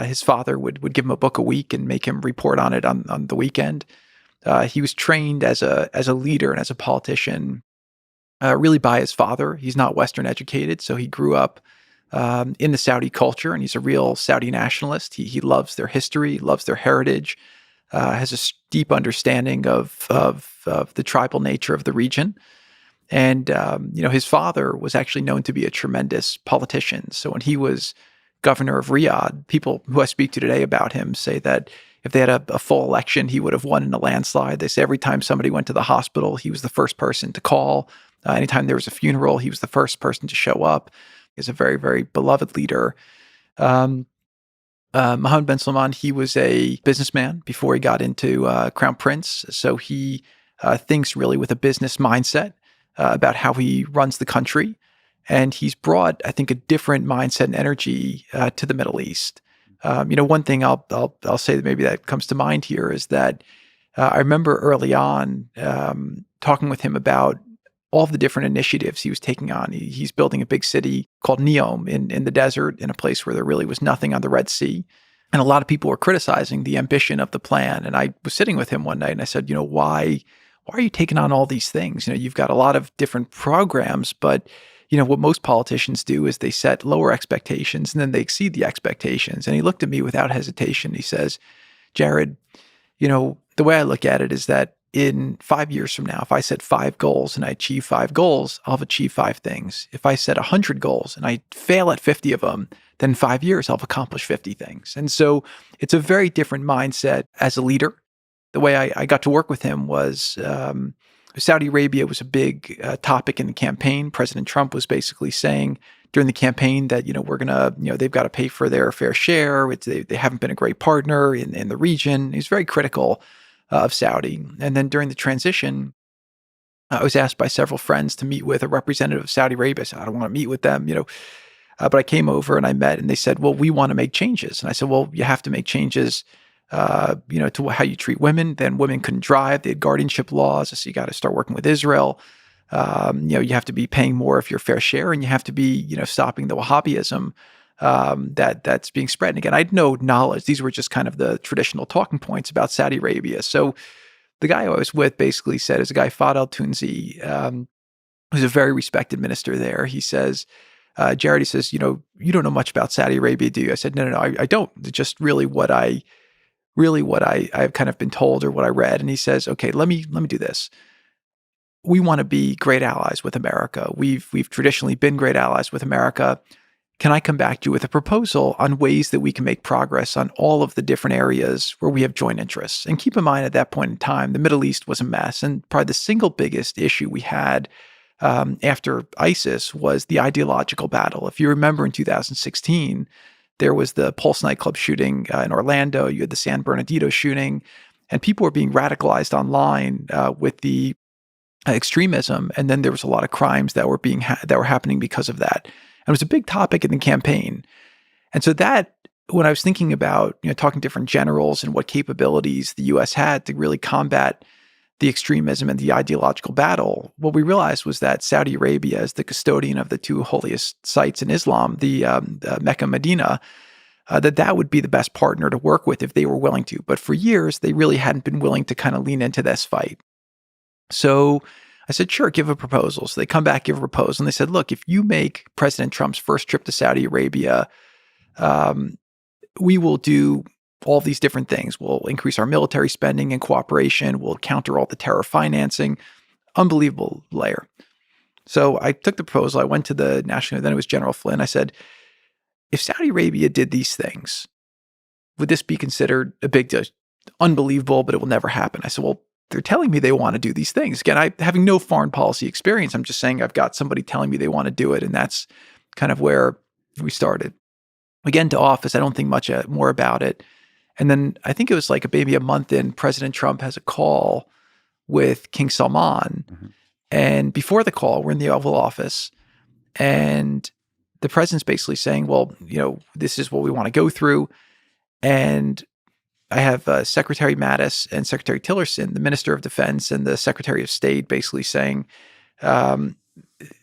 his father would give him a book a week and make him report on it on the weekend. He was trained as a leader and as a politician really by his father. He's not Western educated, so he grew up in the Saudi culture, and he's a real Saudi nationalist. He loves their history, loves their heritage, has a deep understanding of the tribal nature of the region. And, his father was actually known to be a tremendous politician. So when he was governor of Riyadh, people who I speak to today about him say that if they had a full election, he would have won in a landslide. They say every time somebody went to the hospital, he was the first person to call. Anytime there was a funeral, he was the first person to show up. He's a very, very beloved leader. Mohammed bin Salman, he was a businessman before he got into Crown Prince. So he thinks really with a business mindset about how he runs the country. And he's brought, I think, a different mindset and energy to the Middle East. One thing I'll say that maybe that comes to mind here is that I remember early on talking with him about all of the different initiatives he was taking on. He's building a big city called Neom in the desert, in a place where there really was nothing on the Red Sea. And a lot of people were criticizing the ambition of the plan. And I was sitting with him one night and I said, why are you taking on all these things? You've got a lot of different programs, but what most politicians do is they set lower expectations and then they exceed the expectations. And he looked at me without hesitation. He says, Jared, the way I look at it is that in 5 years from now, if I set 5 goals and I achieve 5 goals, I'll have achieved 5 things. If I set 100 goals and I fail at 50 of them, then in 5 years, I'll have accomplished 50 things. And so it's a very different mindset as a leader. The way I got to work with him was Saudi Arabia was a big topic in the campaign. President Trump was basically saying during the campaign that, we're going to, they've got to pay for their fair share. They haven't been a great partner in the region. He's very critical of Saudi. And then during the transition, I was asked by several friends to meet with a representative of Saudi Arabia. I said, I don't want to meet with them, but I came over and I met, and they said, well, we want to make changes. And I said, well, you have to make changes, to how you treat women. Then women couldn't drive. They had guardianship laws. So you got to start working with Israel. You have to be paying more of your fair share, and you have to be, stopping the Wahhabism that's being spread. And again, I had no knowledge. These were just kind of the traditional talking points about Saudi Arabia. So the guy I was with basically said, is a guy, Fadel Tunzi, who's a very respected minister there. He says, Jared, he says, you don't know much about Saudi Arabia, do you? I said, no, I don't. It's just really what I've kind of been told or what I read. And he says, okay, let me do this. We want to be great allies with America. We've traditionally been great allies with America. Can I come back to you with a proposal on ways that we can make progress on all of the different areas where we have joint interests? And keep in mind, at that point in time, the Middle East was a mess. And probably the single biggest issue we had after ISIS was the ideological battle. If you remember in 2016, there was the Pulse nightclub shooting in Orlando. You had the San Bernardino shooting, and people were being radicalized online with the extremism. And then there was a lot of crimes that were that were happening because of that. And it was a big topic in the campaign. And so that, when I was thinking about, talking to different generals and what capabilities the U.S. had to really combat the extremism and the ideological battle, what we realized was that Saudi Arabia, as the custodian of the two holiest sites in Islam, the Mecca, Medina, that would be the best partner to work with if they were willing to. But for years, they really hadn't been willing to kind of lean into this fight. So I said, sure, give a proposal. So they come back, give a proposal. And they said, look, if you make President Trump's first trip to Saudi Arabia, we will do all these different things. We'll increase our military spending and cooperation. We'll counter all the terror financing. Unbelievable layer. So I took the proposal. I went to the national, then it was General Flynn. I said, if Saudi Arabia did these things, would this be considered a big deal? Unbelievable, but it will never happen. I said, well, they're telling me they want to do these things. Again, having no foreign policy experience, I'm just saying I've got somebody telling me they want to do it. And that's kind of where we started. We get into office. I don't think much more about it. And then I think it was like maybe a month in, President Trump has a call with King Salman. Mm-hmm. And before the call, we're in the Oval Office. And the president's basically saying, well, this is what we want to go through. And I have Secretary Mattis and Secretary Tillerson, the Minister of Defense and the Secretary of State, basically saying,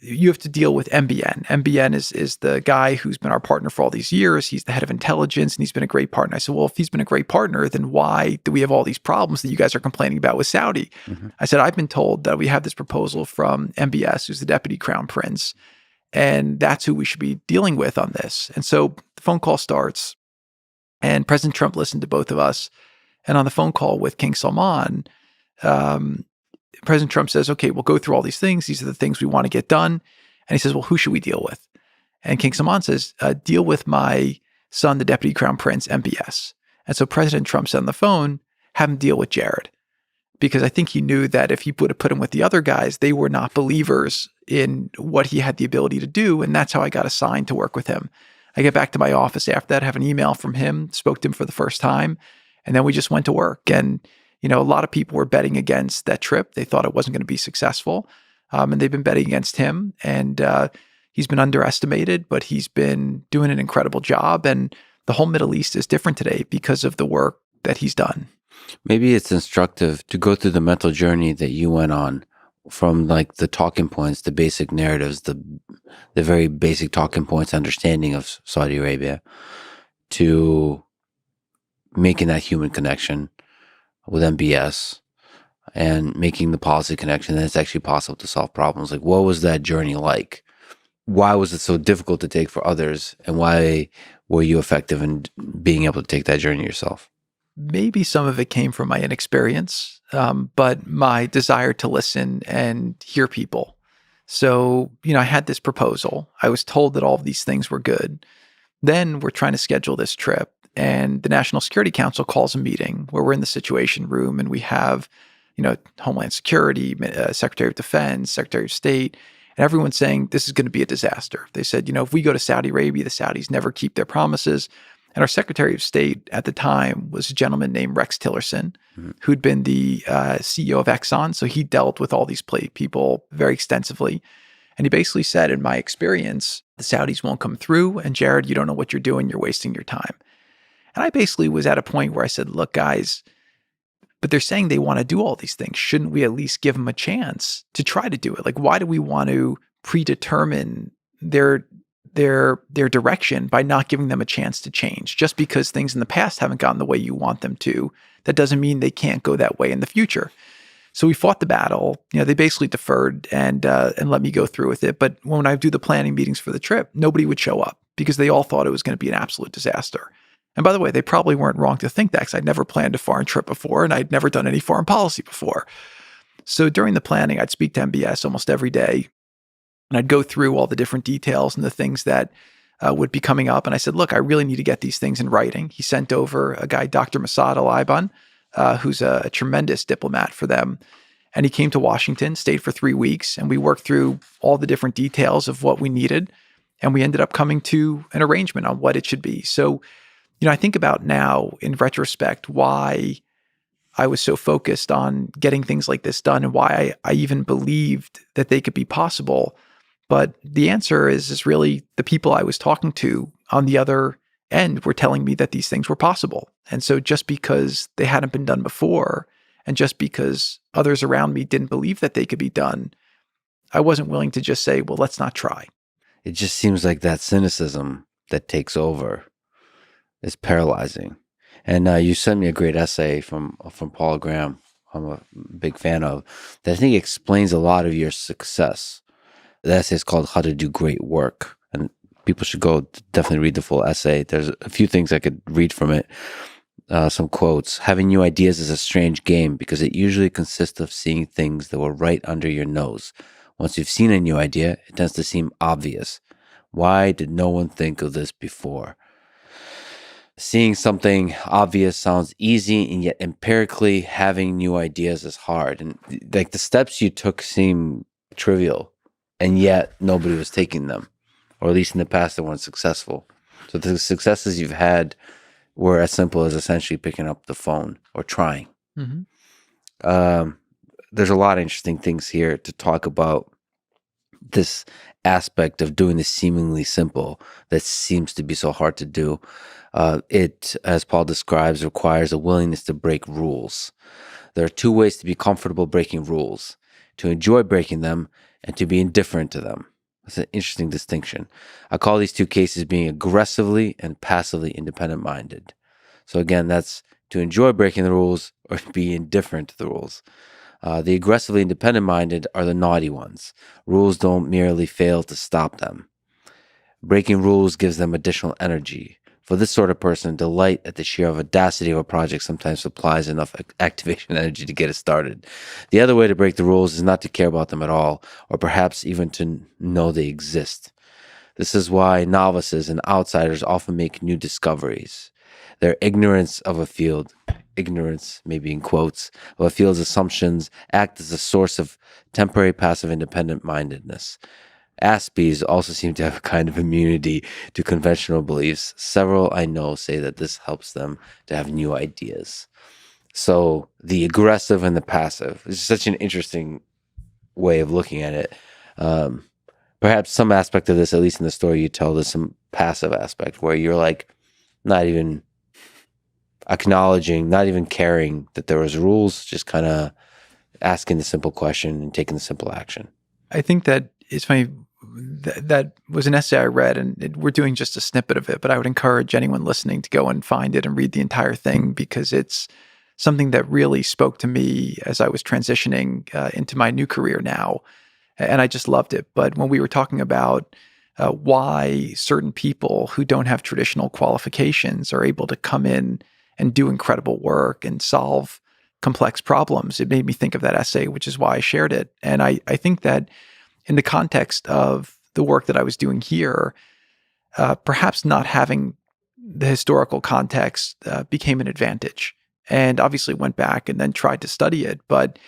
you have to deal with MBN. MBN is the guy who's been our partner for all these years. He's the head of intelligence, and he's been a great partner. I said, well, if he's been a great partner, then why do we have all these problems that you guys are complaining about with Saudi? Mm-hmm. I said, I've been told that we have this proposal from MBS, who's the Deputy Crown Prince, and that's who we should be dealing with on this. And so the phone call starts, and President Trump listened to both of us. And on the phone call with King Salman, President Trump says, okay, we'll go through all these things. These are the things we want to get done. And he says, well, who should we deal with? And King Salman says, deal with my son, the Deputy Crown Prince, MBS. And so President Trump said on the phone, have him deal with Jared. Because I think he knew that if he would have put him with the other guys, they were not believers in what he had the ability to do. And that's how I got assigned to work with him. I get back to my office after that, have an email from him, spoke to him for the first time, and then we just went to work. And a lot of people were betting against that trip. They thought it wasn't going to be successful. And they've been betting against him. And he's been underestimated, but he's been doing an incredible job. And the whole Middle East is different today because of the work that he's done. Maybe it's instructive to go through the mental journey that you went on, from like the talking points, the basic narratives, the very basic talking points, understanding of Saudi Arabia, to making that human connection with MBS and making the policy connection that it's actually possible to solve problems. Like, what was that journey like? Why was it so difficult to take for others? And why were you effective in being able to take that journey yourself? Maybe some of it came from my inexperience, but my desire to listen and hear people. So, I had this proposal. I was told that all of these things were good. Then we're trying to schedule this trip, and the National Security Council calls a meeting where we're in the Situation Room, and we have, Homeland Security, Secretary of Defense, Secretary of State, and everyone's saying this is going to be a disaster. They said, if we go to Saudi Arabia, the Saudis never keep their promises. And our Secretary of State at the time was a gentleman named Rex Tillerson, who'd been the CEO of Exxon. So he dealt with all these people very extensively. And he basically said, in my experience, the Saudis won't come through. And Jared, you don't know what you're doing. You're wasting your time. And I basically was at a point where I said, look, guys, but they're saying they want to do all these things. Shouldn't we at least give them a chance to try to do it? Like, why do we want to predetermine their direction by not giving them a chance to change? Just because things in the past haven't gone the way you want them to, that doesn't mean they can't go that way in the future. So we fought the battle. They basically deferred and let me go through with it. But when I do the planning meetings for the trip, nobody would show up because they all thought it was going to be an absolute disaster. And by the way, they probably weren't wrong to think that because I'd never planned a foreign trip before and I'd never done any foreign policy before. So during the planning, I'd speak to MBS almost every day and I'd go through all the different details and the things that would be coming up. And I said, look, I really need to get these things in writing. He sent over a guy, Dr. Masad Al-Iban, who's a tremendous diplomat for them. And he came to Washington, stayed for 3 weeks, and we worked through all the different details of what we needed. And we ended up coming to an arrangement on what it should be. So, I think about now in retrospect why I was so focused on getting things like this done and why I even believed that they could be possible. But the answer is really the people I was talking to on the other end were telling me that these things were possible. And so just because they hadn't been done before and just because others around me didn't believe that they could be done, I wasn't willing to just say, well, let's not try. It just seems like that cynicism that takes over is paralyzing. And you sent me a great essay from Paul Graham, I'm a big fan of, that I think explains a lot of your success. The essay is called How to Do Great Work. And people should go definitely read the full essay. There's a few things I could read from it. Some quotes. Having new ideas is a strange game because it usually consists of seeing things that were right under your nose. Once you've seen a new idea, it tends to seem obvious. Why did no one think of this before? Seeing something obvious sounds easy, and yet empirically having new ideas is hard. And like the steps you took seem trivial, and yet nobody was taking them, or at least in the past they weren't successful. So the successes you've had were as simple as essentially picking up the phone or trying. Mm-hmm. There's a lot of interesting things here to talk about. This aspect of doing the seemingly simple that seems to be so hard to do. It, as Paul describes, requires a willingness to break rules. There are two ways to be comfortable breaking rules: to enjoy breaking them and to be indifferent to them. That's an interesting distinction. I call these two cases being aggressively and passively independent-minded. So again, that's to enjoy breaking the rules or to be indifferent to the rules. The aggressively independent-minded are the naughty ones. Rules don't merely fail to stop them. Breaking rules gives them additional energy. For this sort of person, delight at the sheer audacity of a project sometimes supplies enough activation energy to get it started. The other way to break the rules is not to care about them at all, or perhaps even to know they exist. This is why novices and outsiders often make new discoveries. Their ignorance of a field, ignorance maybe in quotes, of a field's assumptions act as a source of temporary passive independent-mindedness. Aspies also seem to have a kind of immunity to conventional beliefs. Several I know say that this helps them to have new ideas. So the aggressive and the passive is such an interesting way of looking at it. Perhaps some aspect of this, at least in the story you tell, there's some passive aspect where you're like not even acknowledging, not even caring that there was rules, just kind of asking the simple question and taking the simple action. I think that it's funny. That was an essay I read, and we're doing just a snippet of it, but I would encourage anyone listening to go and find it and read the entire thing because it's something that really spoke to me as I was transitioning into my new career now. And I just loved it. But when we were talking about why certain people who don't have traditional qualifications are able to come in and do incredible work and solve complex problems, it made me think of that essay, which is why I shared it. And I think that in the context of the work that I was doing here, perhaps not having the historical context became an advantage. and obviously went back and then tried to study it. But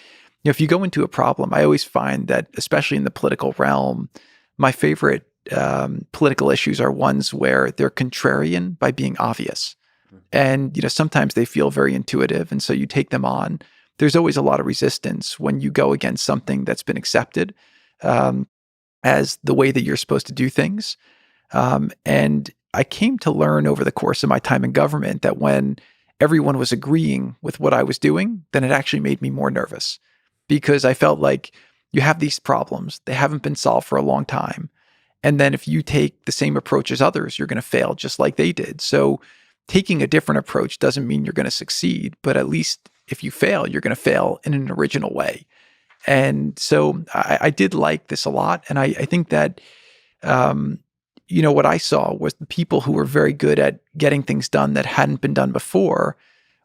if you go into a problem, I always find that, especially in the political realm, my favorite political issues are ones where they're contrarian by being obvious. And, sometimes they feel very intuitive. And so you take them on. There's always a lot of resistance when you go against something that's been accepted as the way that you're supposed to do things. And I came to learn over the course of my time in government that when everyone was agreeing with what I was doing, then it actually made me more nervous because I felt like you have these problems. They haven't been solved for a long time. And then if you take the same approach as others, you're going to fail just like they did. So taking a different approach doesn't mean you're going to succeed, but at least if you fail, you're going to fail in an original way. And so I did like this a lot. And I think that, what I saw was the people who were very good at getting things done that hadn't been done before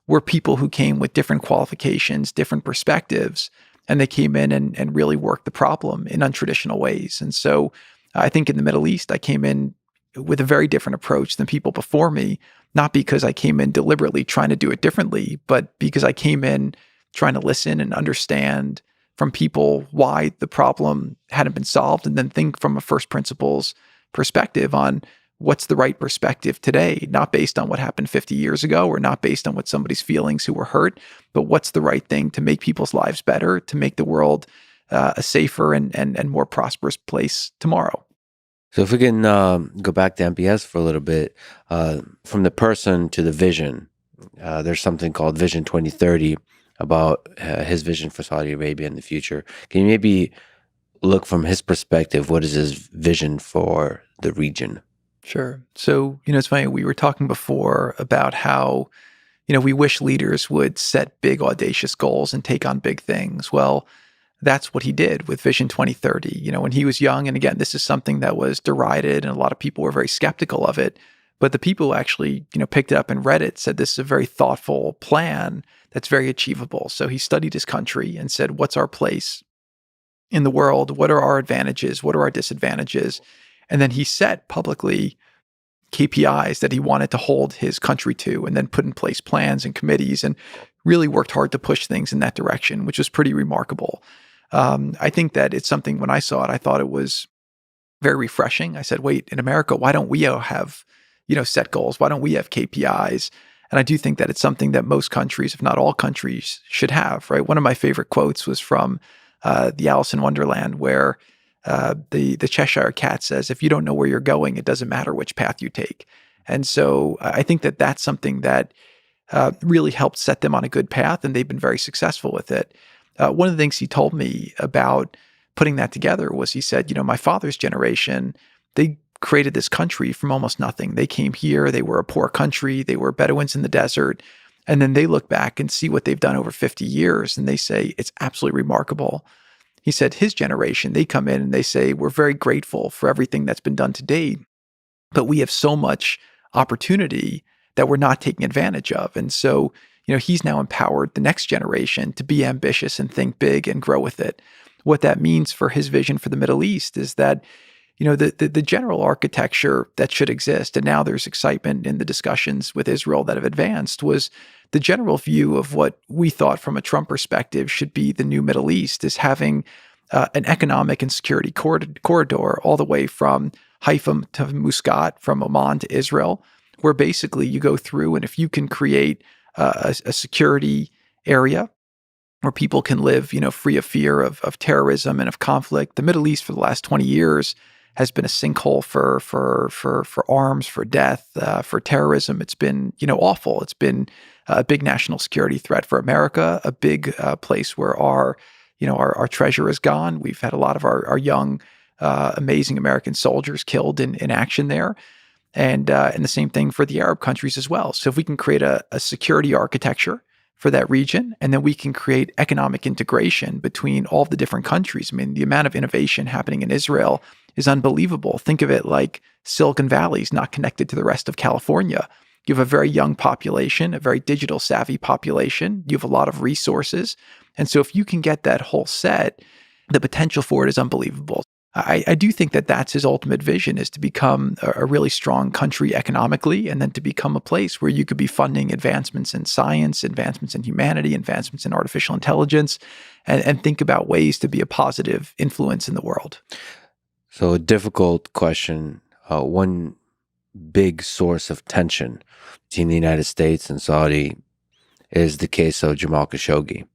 were people who came with different qualifications, different perspectives, and they came in and really worked the problem in untraditional ways. And so I think in the Middle East, I came in with a very different approach than people before me, not because I came in deliberately trying to do it differently, but because I came in trying to listen and understand from people why the problem hadn't been solved, and then think from a first principles perspective on what's the right perspective today, not based on what happened 50 years ago or not based on what somebody's feelings who were hurt, but what's the right thing to make people's lives better, to make the world a safer and more prosperous place tomorrow. So if we can go back to MPS for a little bit, from the person to the vision, there's something called Vision 2030 about his vision for Saudi Arabia in the future. Can you maybe look from his perspective, what is his vision for the region? Sure. So, it's funny, we were talking before about how, we wish leaders would set big, audacious goals and take on big things. Well, that's what he did with Vision 2030. When he was young, and again, this is something that was derided and a lot of people were very skeptical of it. But the people who actually, picked it up and read it said this is a very thoughtful plan that's very achievable. So he studied his country and said, what's our place in the world? What are our advantages? What are our disadvantages? And then he set publicly KPIs that he wanted to hold his country to, and then put in place plans and committees and really worked hard to push things in that direction, which was pretty remarkable. I think that it's something, when I saw it, I thought it was very refreshing. I said, wait, in America, why don't we have, set goals? Why don't we have KPIs? And I do think that it's something that most countries, if not all countries, should have, right? One of my favorite quotes was from the Alice in Wonderland, where the Cheshire Cat says, if you don't know where you're going, it doesn't matter which path you take. And so I think that that's something that really helped set them on a good path, and they've been very successful with it. One of the things he told me about putting that together was, he said, my father's generation, they created this country from almost nothing. They came here, they were a poor country, they were Bedouins in the desert, and then they look back and see what they've done over 50 years, and they say, it's absolutely remarkable. He said his generation, they come in and they say, we're very grateful for everything that's been done to date, but we have so much opportunity that we're not taking advantage of. And so, he's now empowered the next generation to be ambitious and think big and grow with it. What that means for his vision for the Middle East is that, the general architecture that should exist, and now there's excitement in the discussions with Israel that have advanced, was the general view of what we thought from a Trump perspective should be the new Middle East, is having an economic and security corridor all the way from Haifa to Muscat, from Oman to Israel, where basically you go through, and if you can create a security area where people can live, free of fear of terrorism and of conflict. The Middle East for the last 20 years has been a sinkhole for arms, for death, for terrorism. It's been, awful. It's been a big national security threat for America, a big place where our treasure is gone. We've had a lot of our young, amazing American soldiers killed in action there. And the same thing for the Arab countries as well. So if we can create a security architecture for that region, and then we can create economic integration between all the different countries. I mean, the amount of innovation happening in Israel is unbelievable. Think of it like Silicon Valley is not connected to the rest of California. You have a very young population, a very digital savvy population. You have a lot of resources. And so if you can get that whole set, the potential for it is unbelievable. I do think that that's his ultimate vision, is to become a really strong country economically, and then to become a place where you could be funding advancements in science, advancements in humanity, advancements in artificial intelligence, and think about ways to be a positive influence in the world. So, a difficult question. One big source of tension between the United States and Saudi is the case of Jamal Khashoggi.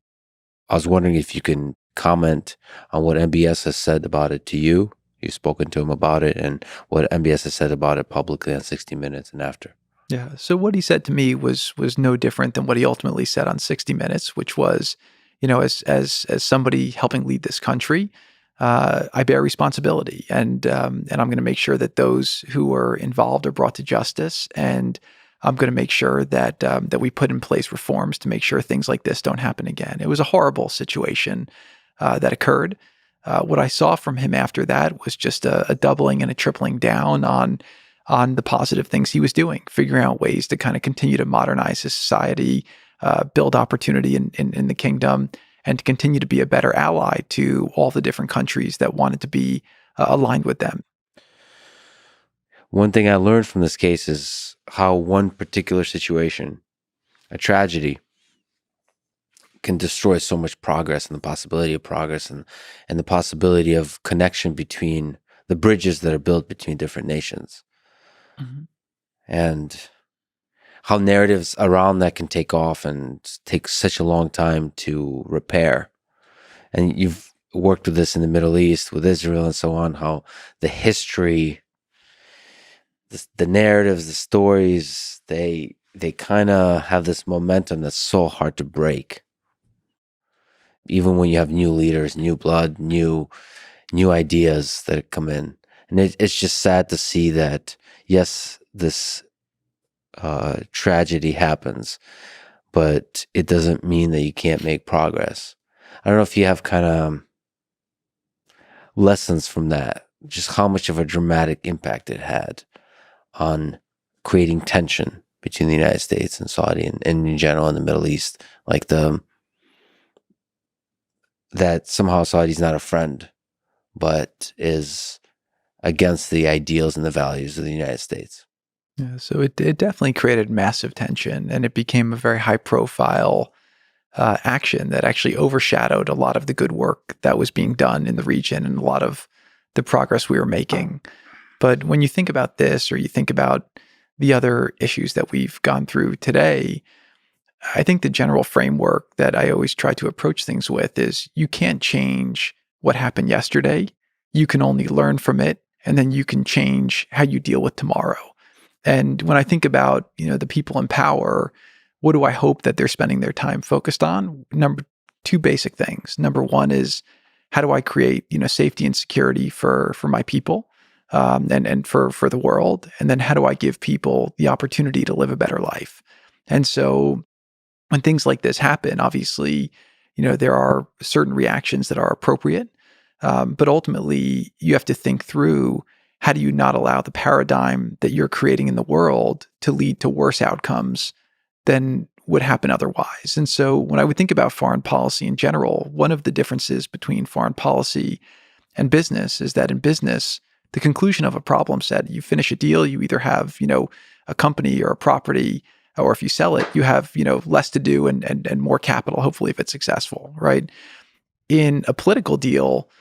I was wondering if you can comment on what MBS has said about it to you. You've spoken to him about it, and what MBS has said about it publicly on 60 Minutes and after. Yeah. So what he said to me was no different than what he ultimately said on 60 Minutes, which was, as somebody helping lead this country, I bear responsibility, and I'm going to make sure that those who are involved are brought to justice, and I'm going to make sure that we put in place reforms to make sure things like this don't happen again. It was a horrible situation that occurred. What I saw from him after that was just a doubling and a tripling down on the positive things he was doing, figuring out ways to kind of continue to modernize his society, build opportunity in the kingdom, and to continue to be a better ally to all the different countries that wanted to be aligned with them. One thing I learned from this case is how one particular situation, a tragedy, can destroy so much progress and the possibility of progress and the possibility of connection between the bridges that are built between different nations. Mhm. And how narratives around that can take off and take such a long time to repair. And you've worked with this in the Middle East, with Israel and so on, how the history, the narratives, the stories, they kind of have this momentum that's so hard to break. Even when you have new leaders, new blood, new ideas that come in. And it's just sad to see that, yes, this tragedy happens, but it doesn't mean that you can't make progress. I don't know if you have kind of lessons from that, just how much of a dramatic impact it had on creating tension between the United States and Saudi and in general in the Middle East. Like that somehow Saudi's not a friend, but is against the ideals and the values of the United States. Yeah, so it definitely created massive tension, and it became a very high profile action that actually overshadowed a lot of the good work that was being done in the region and a lot of the progress we were making. But when you think about this, or you think about the other issues that we've gone through today, I think the general framework that I always try to approach things with is you can't change what happened yesterday. You can only learn from it, and then you can change how you deal with tomorrow. And when I think about, the people in power, what do I hope that they're spending their time focused on? Two basic things. Number one is, how do I create, safety and security for my people, and for the world? And then how do I give people the opportunity to live a better life? And so when things like this happen, obviously, there are certain reactions that are appropriate. But ultimately, you have to think through, how do you not allow the paradigm that you're creating in the world to lead to worse outcomes than would happen otherwise? And so when I would think about foreign policy in general, one of the differences between foreign policy and business is that in business, the conclusion of a problem set, you finish a deal, you either have, a company or a property, or if you sell it, you have, less to do and more capital, hopefully, if it's successful, right? In a political deal,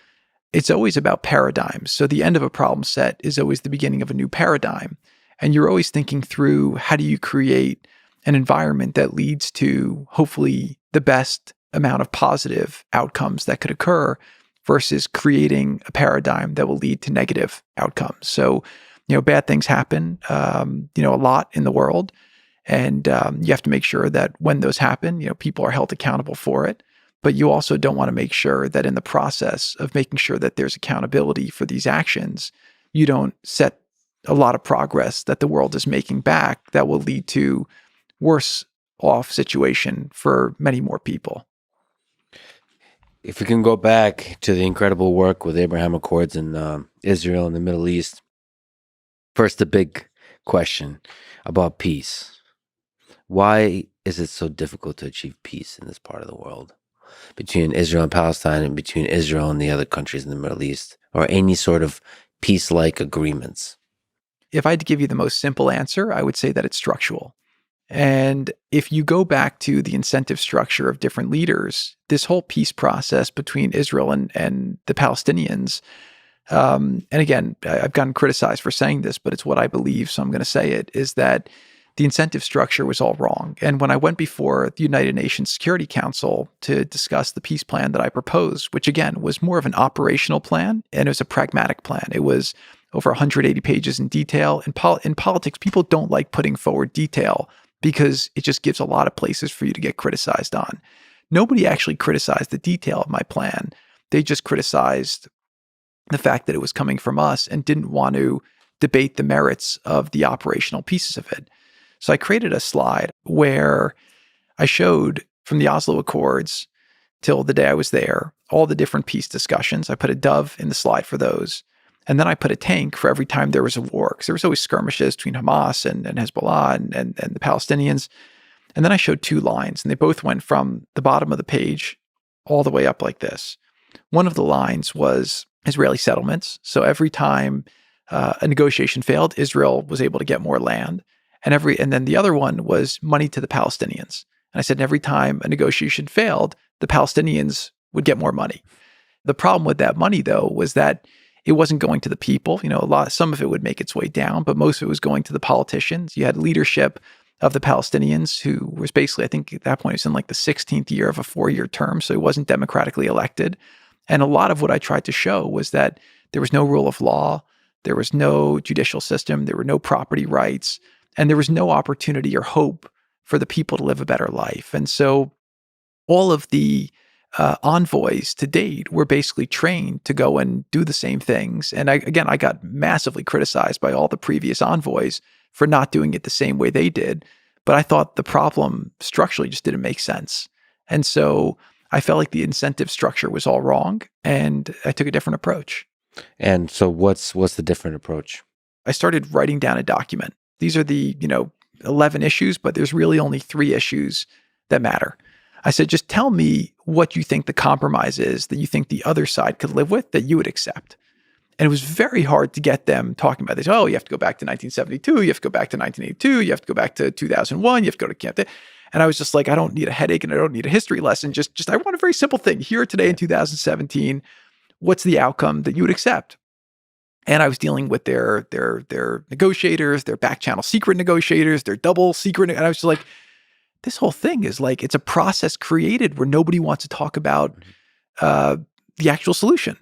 it's always about paradigms. So the end of a problem set is always the beginning of a new paradigm. And you're always thinking through, how do you create an environment that leads to hopefully the best amount of positive outcomes that could occur, versus creating a paradigm that will lead to negative outcomes. So, bad things happen, a lot in the world. And you have to make sure that when those happen, people are held accountable for it. But you also don't want to make sure that in the process of making sure that there's accountability for these actions, you don't set a lot of progress that the world is making back that will lead to worse off situation for many more people. If we can go back to the incredible work with Abraham Accords in Israel and the Middle East, first, the big question about peace. Why is it so difficult to achieve peace in this part of the world? between Israel and Palestine and between Israel and the other countries in the Middle East, or any sort of peace-like agreements? If I had to give you the most simple answer, I would say that it's structural. And if you go back to the incentive structure of different leaders, this whole peace process between Israel and the Palestinians, and again, I've gotten criticized for saying this, but it's what I believe, so I'm going to say it, is that the incentive structure was all wrong. And when I went before the United Nations Security Council to discuss the peace plan that I proposed, which again was more of an operational plan and it was a pragmatic plan. It was over 180 pages in detail. In politics, people don't like putting forward detail because it just gives a lot of places for you to get criticized on. Nobody actually criticized the detail of my plan. They just criticized the fact that it was coming from us and didn't want to debate the merits of the operational pieces of it. So I created a slide where I showed from the Oslo Accords till the day I was there, all the different peace discussions. I put a dove in the slide for those. And then I put a tank for every time there was a war, because there was always skirmishes between Hamas and Hezbollah and the Palestinians. And then I showed two lines, and they both went from the bottom of the page all the way up like this. One of the lines was Israeli settlements. So every time a negotiation failed, Israel was able to get more land. And then the other one was money to the Palestinians. And I said, every time a negotiation failed, the Palestinians would get more money. The problem with that money, though, was that it wasn't going to the people. Some of it would make its way down, but most of it was going to the politicians. You had leadership of the Palestinians who was basically, I think at that point, it was in like the 16th year of a 4-year term. So he wasn't democratically elected. And a lot of what I tried to show was that there was no rule of law. There was no judicial system. There were no property rights. And there was no opportunity or hope for the people to live a better life. And so all of the envoys to date were basically trained to go and do the same things. And I got massively criticized by all the previous envoys for not doing it the same way they did. But I thought the problem structurally just didn't make sense. And so I felt like the incentive structure was all wrong, and I took a different approach. And so what's the different approach? I started writing down a document. These are the 11 issues, but there's really only 3 issues that matter. I said, just tell me what you think the compromise is that you think the other side could live with, that you would accept. And it was very hard to get them talking about this. Oh, you have to go back to 1972. You have to go back to 1982. You have to go back to 2001. You have to go to Camp David. And I was just like, I don't need a headache and I don't need a history lesson. Just I want a very simple thing. Here today in 2017, what's the outcome that you would accept? And I was dealing with their negotiators, their back channel secret negotiators, their double secret. And I was just like, this whole thing is like, it's a process created where nobody wants to talk about the actual solution.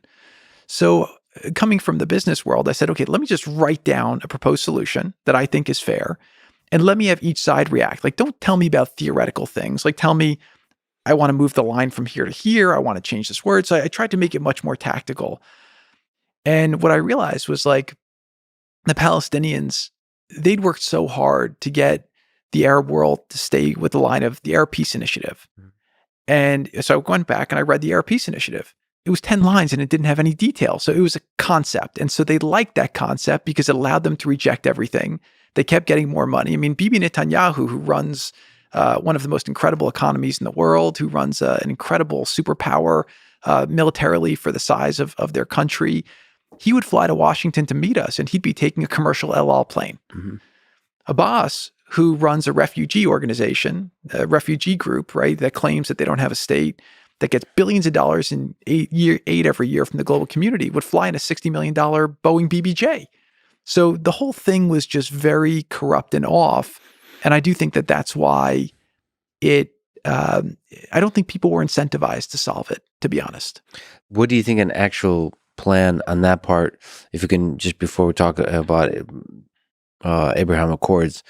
So coming from the business world, I said, okay, let me just write down a proposed solution that I think is fair. And let me have each side react. Like, don't tell me about theoretical things. Like, tell me, I want to move the line from here to here. I want to change this word. So I tried to make it much more tactical. And what I realized was like the Palestinians, they'd worked so hard to get the Arab world to stay with the line of the Arab Peace Initiative. Mm-hmm. And so I went back and I read the Arab Peace Initiative. It was 10 lines and it didn't have any detail. So it was a concept. And so they liked that concept because it allowed them to reject everything. They kept getting more money. I mean, Bibi Netanyahu, who runs one of the most incredible economies in the world, who runs an incredible superpower militarily for the size of their country, he would fly to Washington to meet us and he'd be taking a commercial El Al plane. Mm-hmm. Abbas, who runs a refugee organization, a refugee group, right, that claims that they don't have a state, that gets billions of dollars in aid every year from the global community, would fly in a $60 million Boeing BBJ. So the whole thing was just very corrupt and off. And I do think that that's why I don't think people were incentivized to solve it, to be honest. What do you think an actual plan on that part, if you can, just before we talk about Abraham Accords,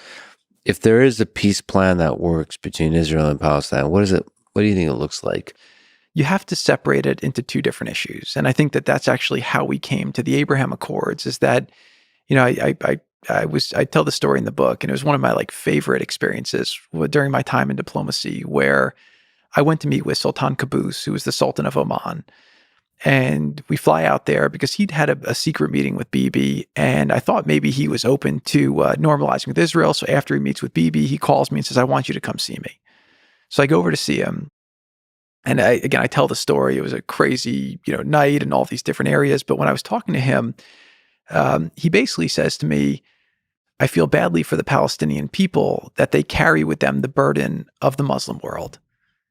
if there is a peace plan that works between Israel and Palestine, what do you think it looks like? You have to separate it into 2 different issues. And I think that that's actually how we came to the Abraham Accords, is that, I tell the story in the book, and it was one of my favorite experiences during my time in diplomacy, where I went to meet with Sultan Qaboos, who was the Sultan of Oman. And we fly out there because he'd had a secret meeting with Bibi. And I thought maybe he was open to normalizing with Israel. So after he meets with Bibi, he calls me and says, I want you to come see me. So I go over to see him. And I tell the story. It was a crazy, night in all these different areas. But when I was talking to him, he basically says to me, I feel badly for the Palestinian people that they carry with them the burden of the Muslim world.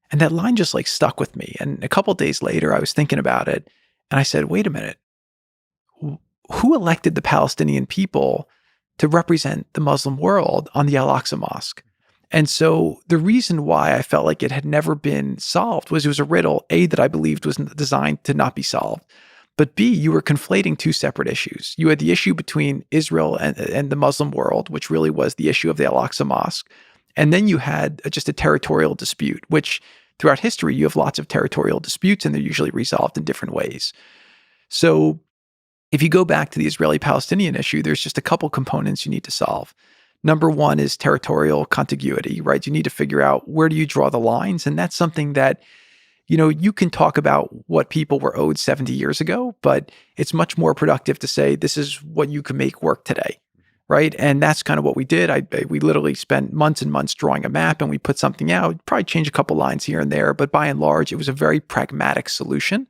And that line just like stuck with me. And a couple of days later, I was thinking about it and I said, wait a minute, who elected the Palestinian people to represent the Muslim world on the Al-Aqsa Mosque? And so the reason why I felt like it had never been solved was it was a riddle, A, that I believed was designed to not be solved. But B, you were conflating two separate issues. You had the issue between Israel and the Muslim world, which really was the issue of the Al-Aqsa Mosque. And then you had just a territorial dispute, which throughout history, you have lots of territorial disputes and they're usually resolved in different ways. So if you go back to the Israeli-Palestinian issue, there's just a couple components you need to solve. Number one is territorial contiguity, right? You need to figure out where do you draw the lines? And that's something that, you can talk about what people were owed 70 years ago, but it's much more productive to say this is what you can make work today, right? And that's kind of what we did. We literally spent months and months drawing a map and we put something out, probably change a couple lines here and there, but by and large, it was a very pragmatic solution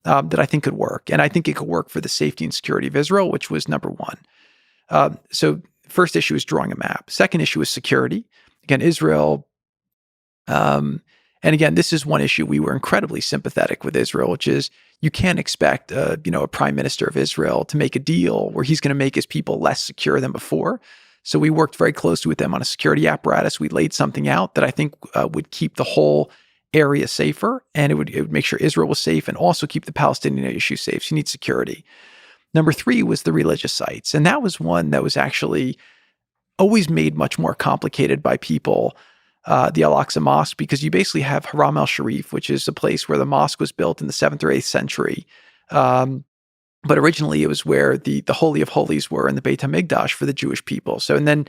that I think could work. And I think it could work for the safety and security of Israel, which was number one. So first issue is drawing a map. Second issue is security. Again, Israel, and again, this is one issue we were incredibly sympathetic with Israel, which is you can't expect, a prime minister of Israel to make a deal where he's going to make his people less secure than before. So we worked very closely with them on a security apparatus. We laid something out that I think would keep the whole area safer, and it would make sure Israel was safe and also keep the Palestinian issue safe. So you need security. Number three was the religious sites. And that was one that was actually always made much more complicated by people, the Al-Aqsa Mosque, because you basically have Haram al-Sharif, which is a place where the mosque was built in the 7th or 8th century. But originally it was where the Holy of Holies were in the Beit HaMikdash for the Jewish people. So, and then,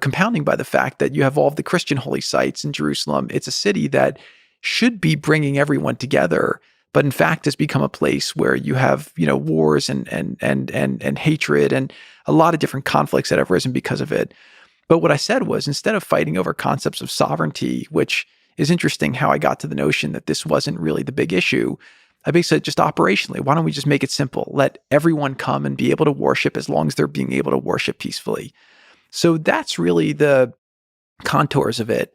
compounding by the fact that you have all of the Christian holy sites in Jerusalem, it's a city that should be bringing everyone together, but in fact has become a place where you have, wars and hatred and a lot of different conflicts that have risen because of it. But what I said was, instead of fighting over concepts of sovereignty, which is interesting how I got to the notion that this wasn't really the big issue, I basically said, just operationally, why don't we just make it simple? Let everyone come and be able to worship as long as they're being able to worship peacefully. So that's really the contours of it.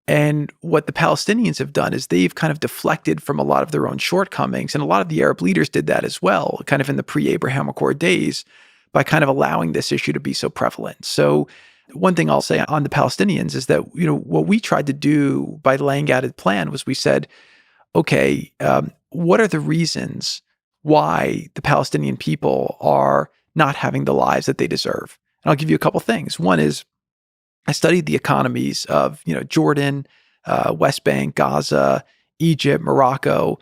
And what the Palestinians have done is they've kind of deflected from a lot of their own shortcomings. And a lot of the Arab leaders did that as well, kind of in the pre-Abraham Accord days, by kind of allowing this issue to be so prevalent. So one thing I'll say on the Palestinians is that, what we tried to do by laying out a plan was we said, okay, what are the reasons why the Palestinian people are not having the lives that they deserve? And I'll give you a couple things. One is, I studied the economies of, Jordan, West Bank, Gaza, Egypt, Morocco.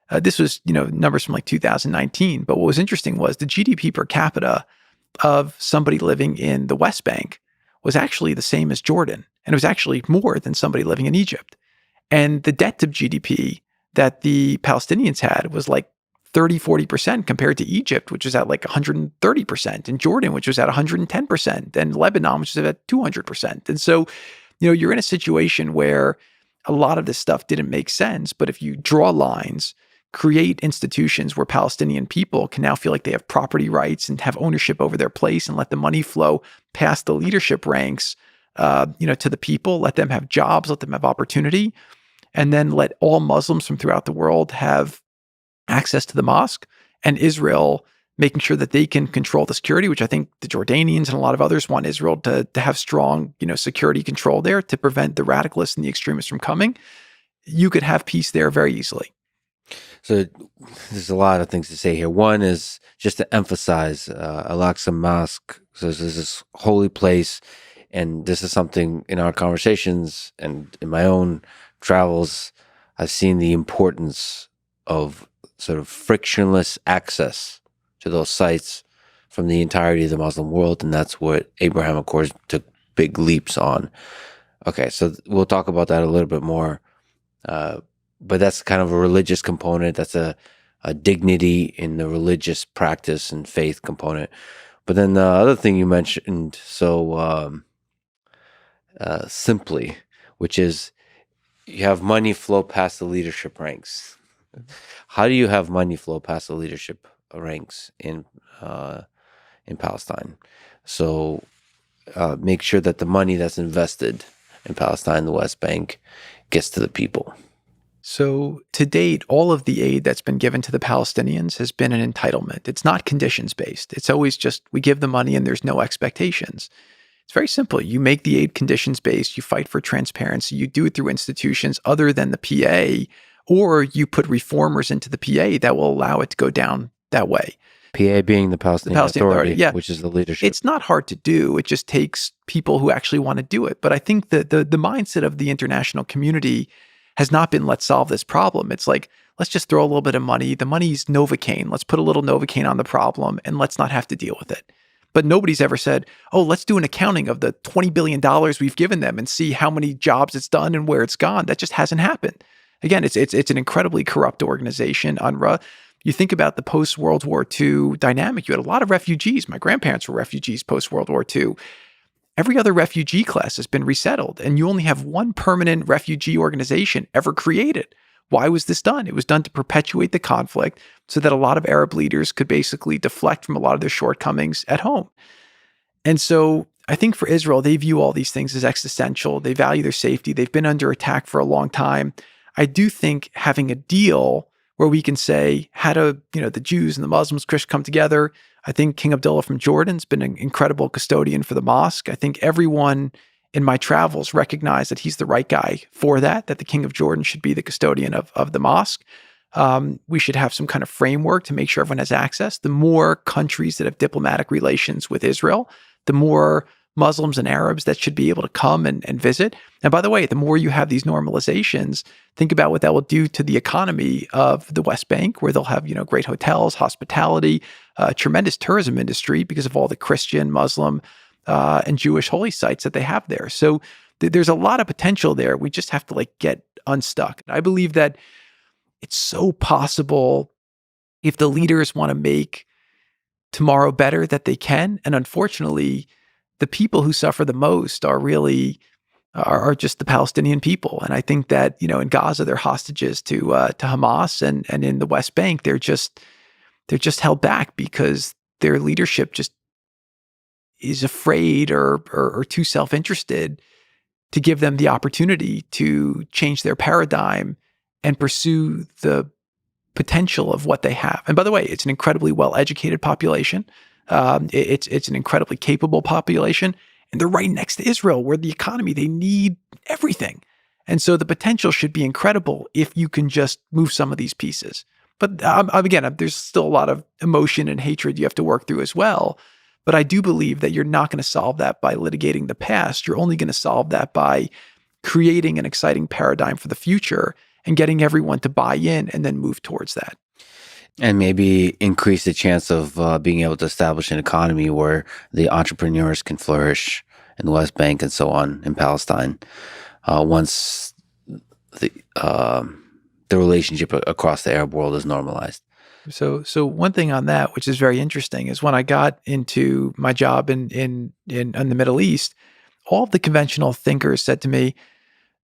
This was, numbers from like 2019. But what was interesting was the GDP per capita of somebody living in the West Bank was actually the same as Jordan. And it was actually more than somebody living in Egypt. And the debt to GDP that the Palestinians had was like 30, 40% compared to Egypt, which was at like 130%, and Jordan, which was at 110%, and Lebanon, which was at 200%. And so, you're in a situation where a lot of this stuff didn't make sense, but if you draw lines, create institutions where Palestinian people can now feel like they have property rights and have ownership over their place and let the money flow past the leadership ranks, to the people, let them have jobs, let them have opportunity, and then let all Muslims from throughout the world have access to the mosque, and Israel making sure that they can control the security, which I think the Jordanians and a lot of others want Israel to have strong, security control there to prevent the radicalists and the extremists from coming. You could have peace there very easily. So there's a lot of things to say here. One is just to emphasize Al-Aqsa Mosque. So this is this holy place, and this is something in our conversations and in my own travels, I've seen the importance of sort of frictionless access to those sites from the entirety of the Muslim world, and that's what Abraham Accords took big leaps on. Okay, so we'll talk about that a little bit more, but that's kind of a religious component. That's a dignity in the religious practice and faith component. But then the other thing you mentioned so simply, which is you have money flow past the leadership ranks. How do you have money flow past the leadership ranks in Palestine? So make sure that the money that's invested in Palestine, the West Bank, gets to the people. So, to date, all of the aid that's been given to the Palestinians has been an entitlement. It's not conditions based. It's always just we give the money and there's no expectations. It's very simple. You make the aid conditions based, you fight for transparency, you do it through institutions other than the PA, or you put reformers into the PA that will allow it to go down that way. PA being the Palestinian Authority, yeah. which is the leadership. It's not hard to do. It just takes people who actually want to do it. But I think that the mindset of the international community has not been, let's solve this problem. It's like, let's just throw a little bit of money. The money's Novocaine. Let's put a little Novocaine on the problem and let's not have to deal with it. But nobody's ever said, oh, let's do an accounting of the $20 billion we've given them and see how many jobs it's done and where it's gone. That just hasn't happened. Again, it's an incredibly corrupt organization, UNRWA. You think about the post-World War II dynamic. You had a lot of refugees. My grandparents were refugees post-World War II. Every other refugee class has been resettled, and you only have one permanent refugee organization ever created. Why was this done? It was done to perpetuate the conflict so that a lot of Arab leaders could basically deflect from a lot of their shortcomings at home. And so I think for Israel, they view all these things as existential. They value their safety. They've been under attack for a long time. I do think having a deal where we can say, how do the Jews and the Muslims, Christians come together? I think King Abdullah from Jordan's been an incredible custodian for the mosque. I think everyone in my travels recognize that he's the right guy for that the King of Jordan should be the custodian of the mosque. We should have some kind of framework to make sure everyone has access. The more countries that have diplomatic relations with Israel, the more Muslims and Arabs that should be able to come and visit. And by the way, the more you have these normalizations, think about what that will do to the economy of the West Bank, where they'll have, great hotels, hospitality, tremendous tourism industry because of all the Christian, Muslim, and Jewish holy sites that they have there. So there's a lot of potential there. We just have to get unstuck. I believe that it's so possible if the leaders want to make tomorrow better that they can. And unfortunately, the people who suffer the most are just the Palestinian people. And I think that, in Gaza, they're hostages to Hamas, and in the West Bank, they're just held back because their leadership just is afraid or too self-interested to give them the opportunity to change their paradigm and pursue the potential of what they have. And by the way, it's an incredibly well-educated population. It's an incredibly capable population, and they're right next to Israel, where the economy, they need everything. And so the potential should be incredible if you can just move some of these pieces. But again, there's still a lot of emotion and hatred you have to work through as well. But I do believe that you're not going to solve that by litigating the past. You're only going to solve that by creating an exciting paradigm for the future and getting everyone to buy in and then move towards that. And maybe increase the chance of being able to establish an economy where the entrepreneurs can flourish in the West Bank and so on in Palestine once the relationship across the Arab world is normalized. So one thing on that, which is very interesting, is when I got into my job in the Middle East, all of the conventional thinkers said to me,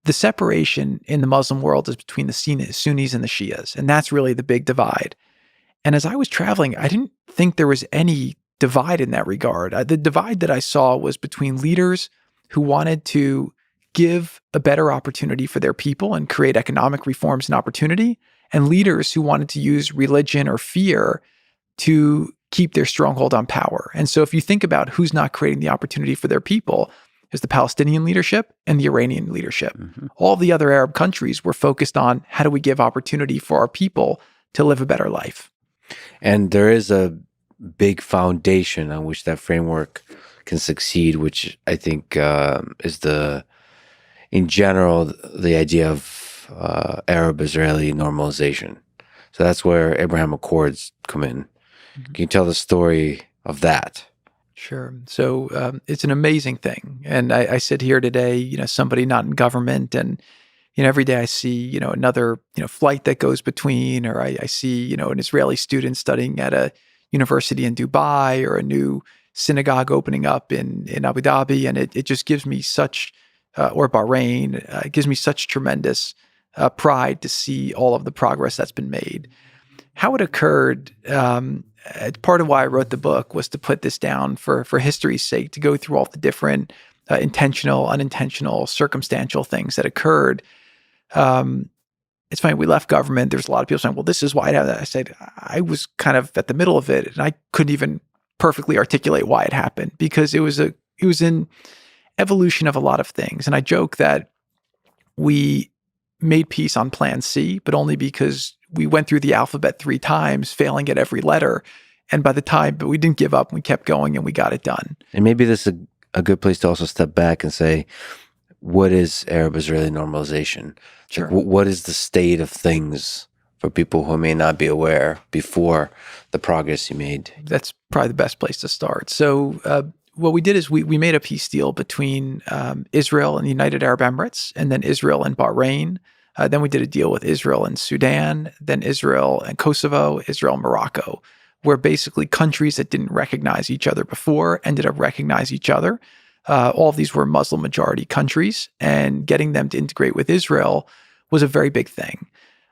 the separation in the Muslim world is between the Sunnis and the Shias, and that's really the big divide. And as I was traveling, I didn't think there was any divide in that regard. The divide that I saw was between leaders who wanted to give a better opportunity for their people and create economic reforms and opportunity, and leaders who wanted to use religion or fear to keep their stronghold on power. And so if you think about who's not creating the opportunity for their people, is the Palestinian leadership and the Iranian leadership. Mm-hmm. All the other Arab countries were focused on how do we give opportunity for our people to live a better life. And there is a big foundation on which that framework can succeed, which I think is in general, the idea of Arab-Israeli normalization. So that's where Abraham Accords come in. Mm-hmm. Can you tell the story of that? Sure. So it's an amazing thing. And I sit here today, somebody not in government, and every day I see, another, flight that goes between, or I see, an Israeli student studying at a university in Dubai, or a new synagogue opening up in Abu Dhabi. And it just gives me such or Bahrain. It gives me such tremendous pride to see all of the progress that's been made. How it occurred, part of why I wrote the book was to put this down for history's sake, to go through all the different intentional, unintentional, circumstantial things that occurred. It's funny, we left government. There's a lot of people saying, well, this is why it happened. I said, I was kind of at the middle of it, and I couldn't even perfectly articulate why it happened, because it was an evolution of a lot of things. And I joke that we made peace on plan C, but only because we went through the alphabet 3 times, failing at every letter. And by the time, but we didn't give up, we kept going and we got it done. And maybe this is a good place to also step back and say, what is Arab-Israeli normalization? Sure. Like, what is the state of things for people who may not be aware before the progress you made? That's probably the best place to start. So what we did is we made a peace deal between Israel and the United Arab Emirates, and then Israel and Bahrain. Then we did a deal with Israel and Sudan, then Israel and Kosovo, Israel and Morocco, where basically countries that didn't recognize each other before ended up recognizing each other. All of these were Muslim majority countries, and getting them to integrate with Israel was a very big thing.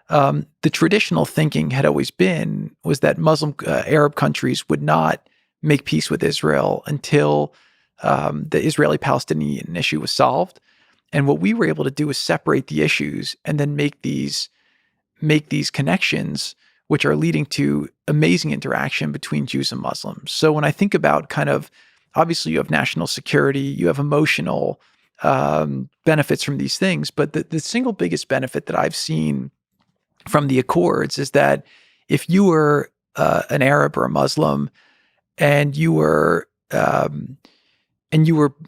The traditional thinking had always been was that Muslim Arab countries would not make peace with Israel until the Israeli-Palestinian issue was solved. And what we were able to do was separate the issues and then make these connections, which are leading to amazing interaction between Jews and Muslims. So when I think about kind of, obviously you have national security, you have emotional benefits from these things, but the single biggest benefit that I've seen from the Accords is that if you were an Arab or a Muslim and you were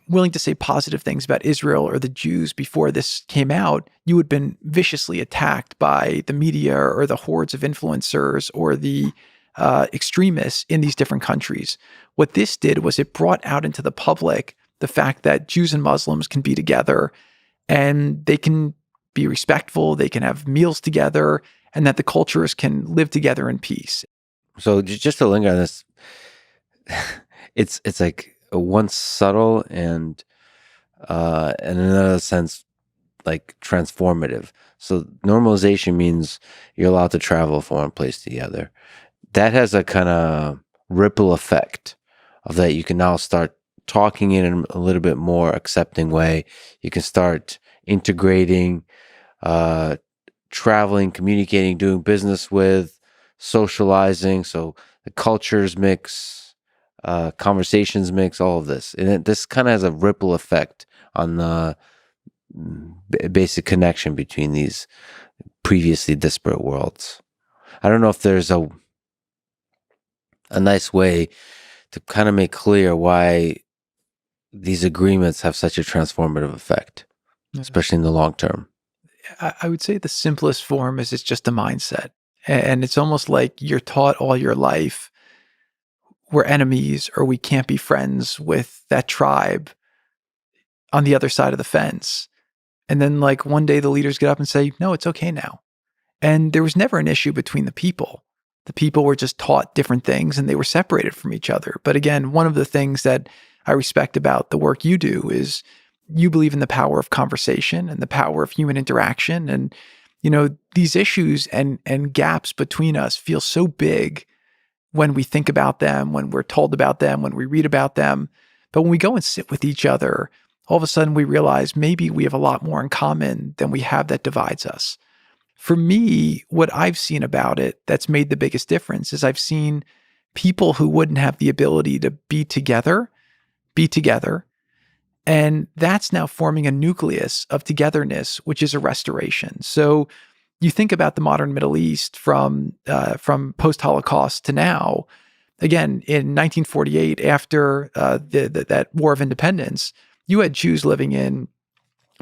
willing to say positive things about Israel or the Jews before this came out, you had been viciously attacked by the media or the hordes of influencers or the extremists in these different countries. What this did was it brought out into the public the fact that Jews and Muslims can be together and they can be respectful, they can have meals together, and that the cultures can live together in peace. So just to linger on this, it's like one subtle and in another sense like transformative. So normalization means you're allowed to travel from one place to the other. That has a kind of ripple effect of that. You can now start talking in a little bit more accepting way. You can start integrating, traveling, communicating, doing business with, socializing. So the cultures mix, conversations mix, all of this. And this kind of has a ripple effect on the basic connection between these previously disparate worlds. I don't know if there's a nice way to kind of make clear why these agreements have such a transformative effect, especially in the long term. I would say the simplest form is it's just a mindset. And it's almost like you're taught all your life we're enemies or we can't be friends with that tribe on the other side of the fence. And then like one day the leaders get up and say, no, it's okay now. And there was never an issue between the people. The people were just taught different things and they were separated from each other. But again, one of the things that I respect about the work you do is you believe in the power of conversation and the power of human interaction. And, you know, these issues and gaps between us feel so big when we think about them, when we're told about them, when we read about them. But when we go and sit with each other, all of a sudden we realize maybe we have a lot more in common than we have that divides us. For me, what I've seen about it that's made the biggest difference is I've seen people who wouldn't have the ability to be together. And that's now forming a nucleus of togetherness, which is a restoration. So you think about the modern Middle East from post-Holocaust to now. Again, in 1948, after that War of Independence, you had Jews living in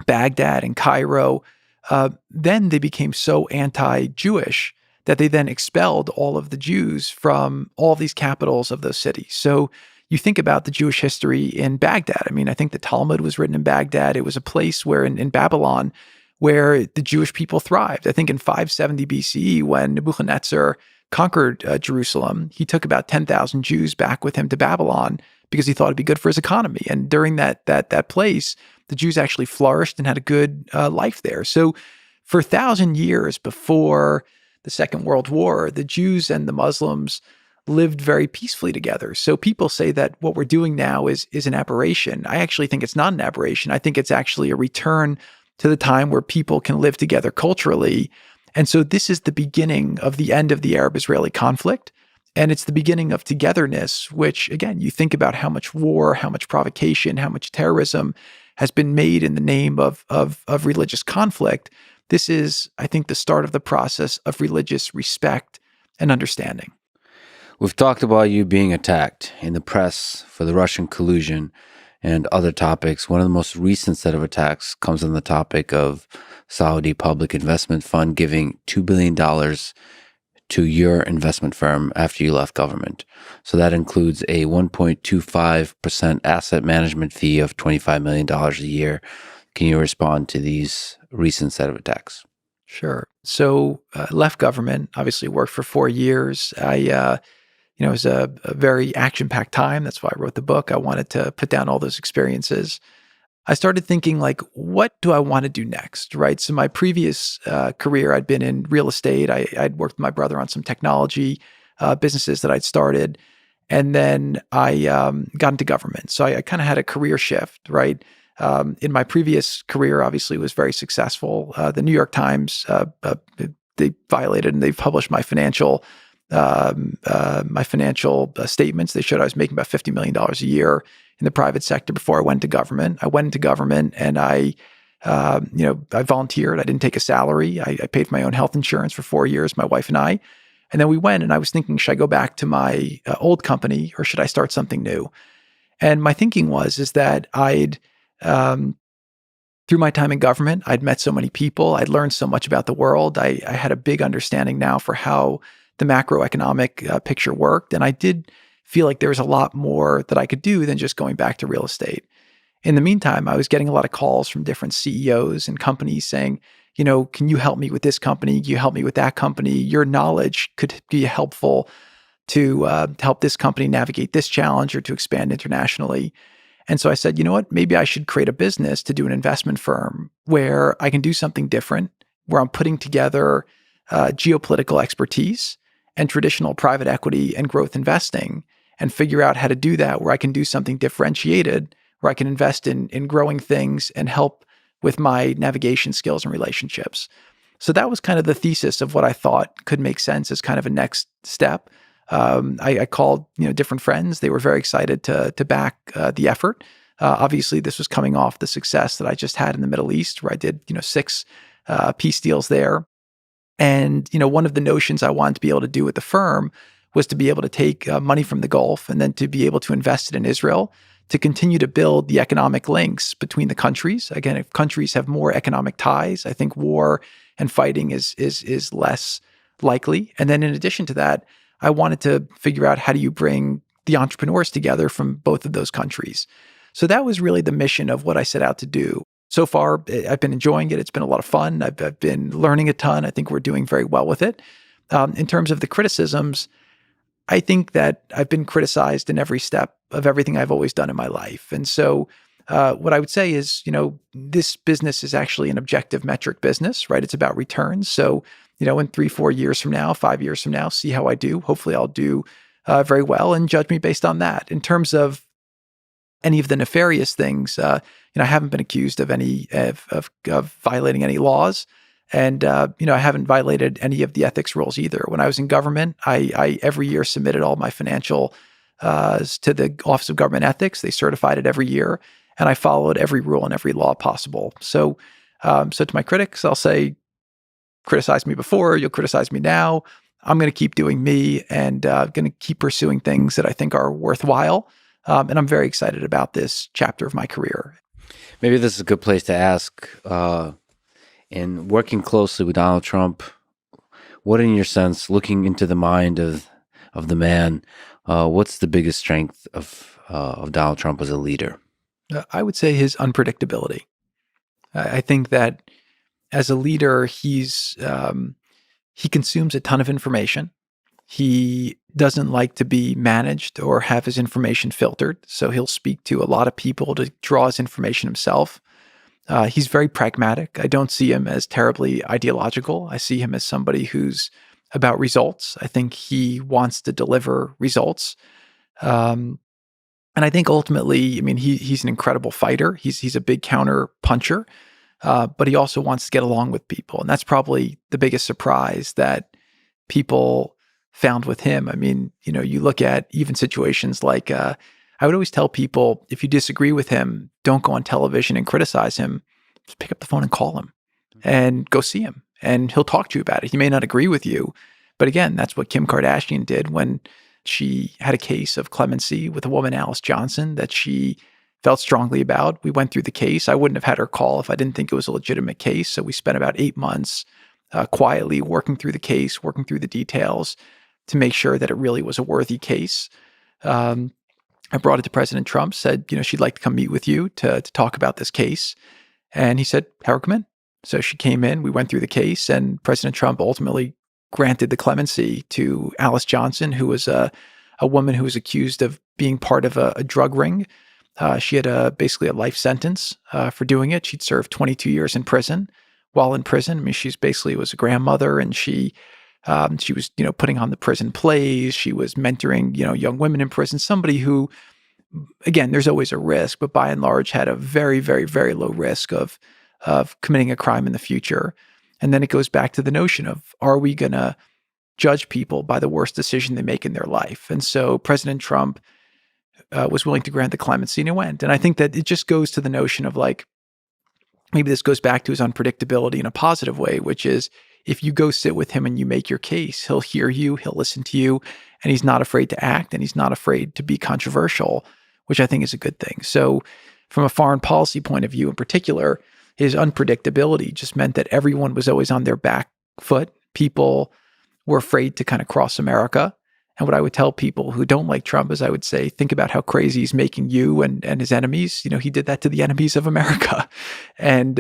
Baghdad and Cairo. Then they became so anti-Jewish that they then expelled all of the Jews from all these capitals of those cities. So you think about the Jewish history in Baghdad. I mean, I think the Talmud was written in Baghdad. It was a place where in Babylon where the Jewish people thrived. I think in 570 BCE, when Nebuchadnezzar conquered Jerusalem, he took about 10,000 Jews back with him to Babylon because he thought it'd be good for his economy. And during that place, the Jews actually flourished and had a good life there. So for 1,000 years before the Second World War, the Jews and the Muslims lived very peacefully together. So people say that what we're doing now is an aberration. I actually think it's not an aberration. I think it's actually a return to the time where people can live together culturally. And so this is the beginning of the end of the Arab-Israeli conflict. And it's the beginning of togetherness, which, again, you think about how much war, how much provocation, how much terrorism has been made in the name of religious conflict. This is, I think, the start of the process of religious respect and understanding. We've talked about you being attacked in the press for the Russian collusion and other topics. One of the most recent set of attacks comes on the topic of Saudi Public Investment Fund giving $2 billion to your investment firm after you left government. So that includes a 1.25% asset management fee of $25 million a year. Can you respond to these recent set of attacks? Sure. So left government, obviously worked for 4 years. It was a very action-packed time. That's why I wrote the book. I wanted to put down all those experiences. I started thinking, like, what do I want to do next, right? So my previous career, I'd been in real estate. I'd worked with my brother on some technology businesses that I'd started. And then I got into government. So I kind of had a career shift, right? In my previous career, obviously, was very successful. The New York Times, they violated and they published my financial statements. They showed I was making about $50 million a year in the private sector before I went to government. I went into government and I volunteered. I didn't take a salary. I paid for my own health insurance for 4 years, my wife and I. And then we went and I was thinking, should I go back to my old company or should I start something new? And my thinking is that I'd, through my time in government, I'd met so many people. I'd learned so much about the world. I had a big understanding now for how the macroeconomic picture worked. And I did feel like there was a lot more that I could do than just going back to real estate. In the meantime, I was getting a lot of calls from different CEOs and companies saying, can you help me with this company? Can you help me with that company? Your knowledge could be helpful to help this company navigate this challenge or to expand internationally. And so I said, you know what, maybe I should create a business to do an investment firm where I can do something different, where I'm putting together geopolitical expertise and traditional private equity and growth investing and figure out how to do that, where I can do something differentiated, where I can invest in growing things and help with my navigation skills and relationships. So that was kind of the thesis of what I thought could make sense as kind of a next step. I called different friends. They were very excited to back the effort. Obviously, this was coming off the success that I just had in the Middle East, where I did 6 peace deals there. And one of the notions I wanted to be able to do with the firm was to be able to take money from the Gulf and then to be able to invest it in Israel to continue to build the economic links between the countries. Again, if countries have more economic ties, I think war and fighting is less likely. And then in addition to that, I wanted to figure out how do you bring the entrepreneurs together from both of those countries. So that was really the mission of what I set out to do. So far, I've been enjoying it. It's been a lot of fun. I've been learning a ton. I think we're doing very well with it. In terms of the criticisms, I think that I've been criticized in every step of everything I've always done in my life. And so what I would say is, this business is actually an objective metric business, right? It's about returns. So, in 3-4 years from now, 5 years from now, see how I do. Hopefully I'll do very well and judge me based on that. In terms of any of the nefarious things, I haven't been accused of any of violating any laws. And, I haven't violated any of the ethics rules either. When I was in government, I every year submitted all my financial to the Office of Government Ethics. They certified it every year. And I followed every rule and every law possible. So to my critics, I'll say, criticize me before, you'll criticize me now. I'm going to keep doing me and going to keep pursuing things that I think are worthwhile. And I'm very excited about this chapter of my career. Maybe this is a good place to ask, in working closely with Donald Trump, what in your sense, looking into the mind of the man, what's the biggest strength of Donald Trump as a leader? I would say his unpredictability. I think that as a leader, he consumes a ton of information. He doesn't like to be managed or have his information filtered. So he'll speak to a lot of people to draw his information himself. He's very pragmatic. I don't see him as terribly ideological. I see him as somebody who's about results. I think he wants to deliver results. Um, and I think ultimately, I mean, he's an incredible fighter. He's a big counter puncher, but he also wants to get along with people. And that's probably the biggest surprise that people found with him. I mean, you look at even situations like, I would always tell people, if you disagree with him, don't go on television and criticize him. Just pick up the phone and call him and go see him, and he'll talk to you about it. He may not agree with you, but again, that's what Kim Kardashian did when she had a case of clemency with a woman, Alice Johnson, that she felt strongly about. We went through the case. I wouldn't have had her call if I didn't think it was a legitimate case. So we spent about 8 months quietly working through the case, working through the details to make sure that it really was a worthy case. I brought it to President Trump, said, she'd like to come meet with you to talk about this case. And he said, have her come in. So she came in, we went through the case, and President Trump ultimately granted the clemency to Alice Johnson, who was a woman who was accused of being part of a drug ring. She had basically a life sentence for doing it. She'd served 22 years in prison. While in prison, I mean, she's basically was a grandmother, and she was, putting on the prison plays. She was mentoring, young women in prison, somebody who, again, there's always a risk, but by and large had a very, very, very low risk of committing a crime in the future. And then it goes back to the notion of, are we going to judge people by the worst decision they make in their life? And so President Trump was willing to grant the clemency, and it went. And I think that it just goes to the notion of like, maybe this goes back to his unpredictability in a positive way, which is, if you go sit with him and you make your case, he'll hear you, he'll listen to you, and he's not afraid to act, and he's not afraid to be controversial, which I think is a good thing. So from a foreign policy point of view in particular, his unpredictability just meant that everyone was always on their back foot. People were afraid to kind of cross America. And what I would tell people who don't like Trump is I would say, think about how crazy he's making you and his enemies. He did that to the enemies of America. And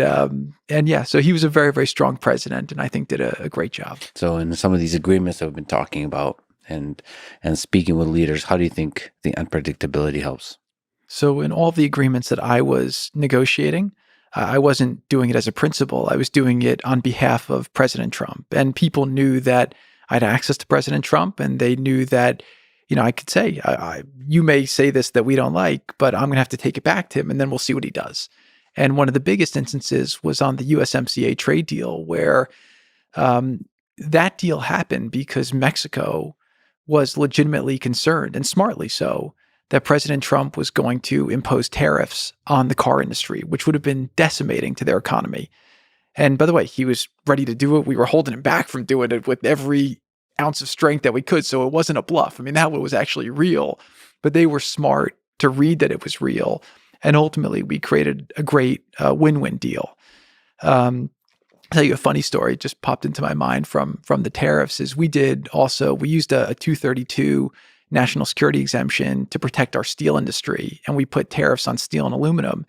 yeah, so he was a very, very strong president, and I think did a great job. So in some of these agreements that we've been talking about and speaking with leaders, how do you think the unpredictability helps? So in all the agreements that I was negotiating, I wasn't doing it as a principal. I was doing it on behalf of President Trump. And people knew that I had access to President Trump, and they knew that, I could say, you may say this that we don't like, but I'm going to have to take it back to him, and then we'll see what he does. And one of the biggest instances was on the USMCA trade deal, where that deal happened because Mexico was legitimately concerned, and smartly so, that President Trump was going to impose tariffs on the car industry, which would have been decimating to their economy. And by the way, he was ready to do it. We were holding him back from doing it with every ounce of strength that we could. So it wasn't a bluff. I mean, that was actually real, but they were smart to read that it was real. And ultimately, we created a great win-win deal. I'll tell you a funny story, just popped into my mind from the tariffs, is we used a 232 national security exemption to protect our steel industry. And we put tariffs on steel and aluminum.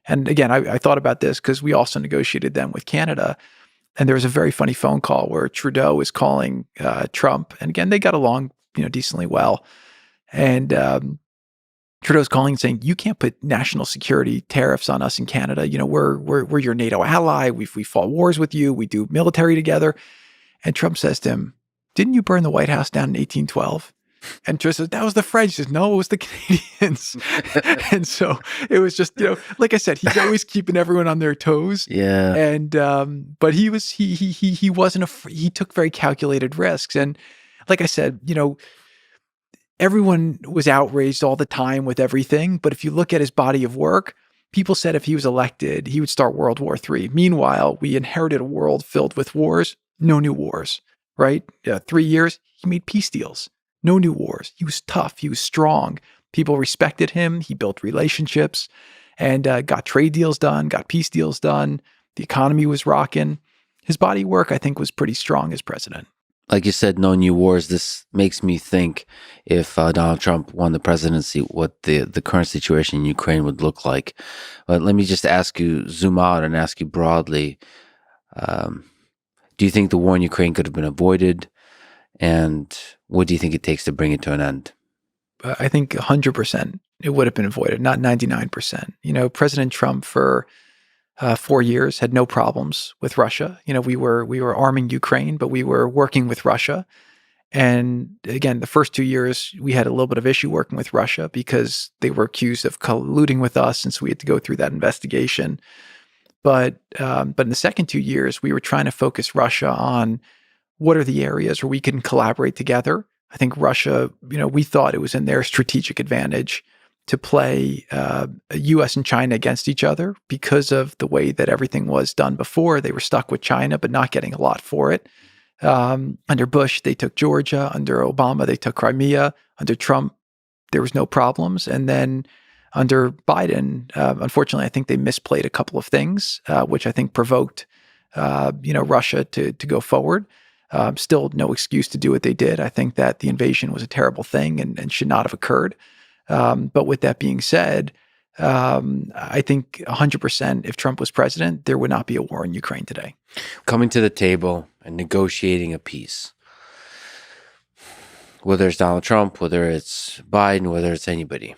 And again, I thought about this because we also negotiated them with Canada. And there was a very funny phone call where Trudeau was calling Trump. And again, they got along, decently well. And Trudeau's calling and saying, you can't put national security tariffs on us in Canada. We're your NATO ally. We fought wars with you. We do military together. And Trump says to him, didn't you burn the White House down in 1812? And Trudeau says, that was the French. He says, no, it was the Canadians. And so it was just, like I said, he's always keeping everyone on their toes. Yeah. And, but he wasn't he took very calculated risks. And like I said, everyone was outraged all the time with everything. But if you look at his body of work, people said if he was elected, he would start World War III. Meanwhile, we inherited a world filled with wars, no new wars, right? 3 years, he made peace deals. No new wars. He was tough. He was strong. People respected him. He built relationships and got trade deals done, got peace deals done. The economy was rocking. His body of work, I think, was pretty strong as president. Like you said, no new wars. This makes me think if Donald Trump won the presidency, what the current situation in Ukraine would look like. But let me just ask you, zoom out and ask you broadly, do you think the war in Ukraine could have been avoided? And what do you think it takes to bring it to an end? I think 100% it would have been avoided, not 99%. President Trump for 4 years, had no problems with Russia. We were arming Ukraine, but we were working with Russia. And again, the first 2 years, we had a little bit of issue working with Russia because they were accused of colluding with us, and so we had to go through that investigation. But in the second 2 years, we were trying to focus Russia on what are the areas where we can collaborate together. I think Russia, we thought it was in their strategic advantage to play U.S. and China against each other because of the way that everything was done before. They were stuck with China, but not getting a lot for it. Under Bush, they took Georgia. Under Obama, they took Crimea. Under Trump, there was no problems. And then under Biden, unfortunately, I think they misplayed a couple of things, which I think provoked, Russia to go forward. Still no excuse to do what they did. I think that the invasion was a terrible thing and should not have occurred. But with that being said, I think 100% if Trump was president, there would not be a war in Ukraine today. Coming to the table and negotiating a peace, whether it's Donald Trump, whether it's Biden, whether it's anybody,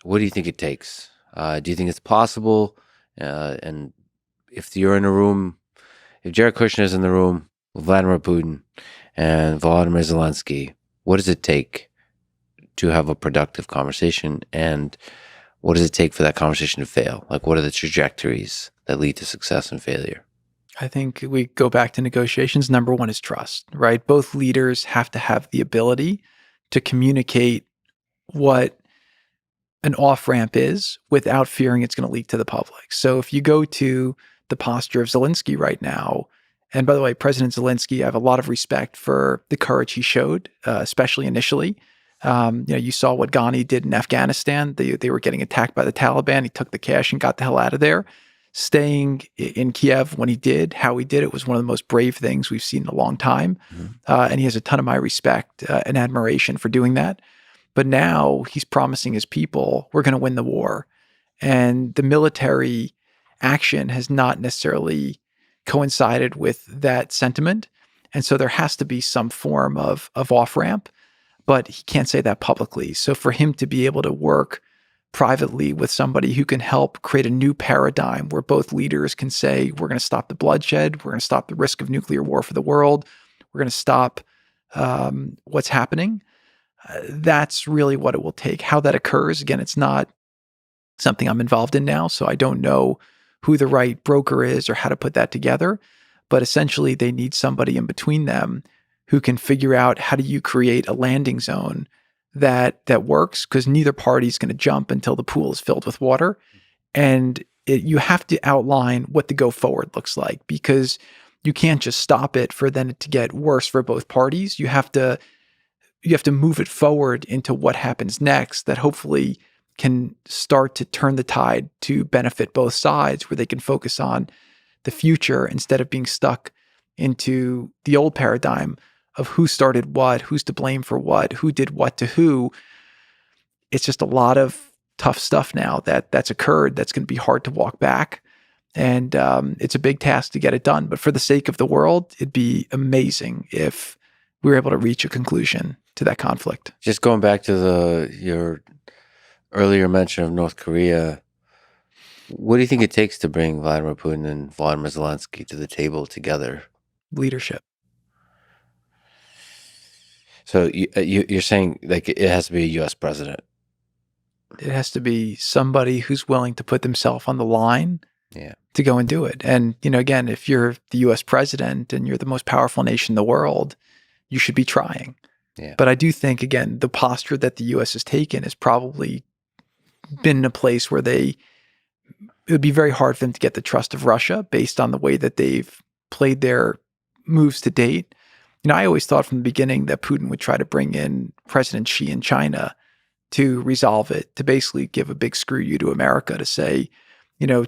what do you think it takes? Do you think it's possible? And if you're in a room, if Jared Kushner is in the room with Vladimir Putin and Volodymyr Zelensky, what does it take to have a productive conversation? And what does it take for that conversation to fail? Like, what are the trajectories that lead to success and failure? I think we go back to negotiations. Number one is trust, right? Both leaders have to have the ability to communicate what an off-ramp is without fearing it's going to leak to the public. So if you go to the posture of Zelensky right now, and by the way, President Zelensky, I have a lot of respect for the courage he showed, especially initially. You saw what Ghani did in Afghanistan. They were getting attacked by the Taliban. He took the cash and got the hell out of there. Staying in Kiev when he did, how he did it was one of the most brave things we've seen in a long time. And he has a ton of my respect and admiration for doing that. But now he's promising his people, we're going to win the war. And the military action has not necessarily coincided with that sentiment. And so there has to be some form of off-ramp, but he can't say that publicly. So for him to be able to work privately with somebody who can help create a new paradigm where both leaders can say, we're going to stop the bloodshed, we're going to stop the risk of nuclear war for the world, we're going to stop what's happening, that's really what it will take. How that occurs, again, it's not something I'm involved in now, so I don't know who the right broker is or how to put that together. But essentially, they need somebody in between them who can figure out how do you create a landing zone that works, because neither party is going to jump until the pool is filled with water. And you have to outline what the go forward looks like, because you can't just stop it for then it to get worse for both parties. You have to move it forward into what happens next that hopefully can start to turn the tide to benefit both sides, where they can focus on the future instead of being stuck into the old paradigm of who started what, who's to blame for what, who did what to who. It's just a lot of tough stuff now that's occurred that's going to be hard to walk back. And it's a big task to get it done. But for the sake of the world, it'd be amazing if we were able to reach a conclusion to that conflict. Just going back to your earlier mention of North Korea, what do you think it takes to bring Vladimir Putin and Volodymyr Zelensky to the table together? Leadership. So you're saying like it has to be a U.S. president? It has to be somebody who's willing to put themselves on the line to go and do it. And, again, if you're the U.S. president and you're the most powerful nation in the world, you should be trying. Yeah. But I do think, again, the posture that the U.S. has taken has probably been in a place where it would be very hard for them to get the trust of Russia based on the way that they've played their moves to date. I always thought from the beginning that Putin would try to bring in President Xi in China to resolve it, to basically give a big screw you to America, to say,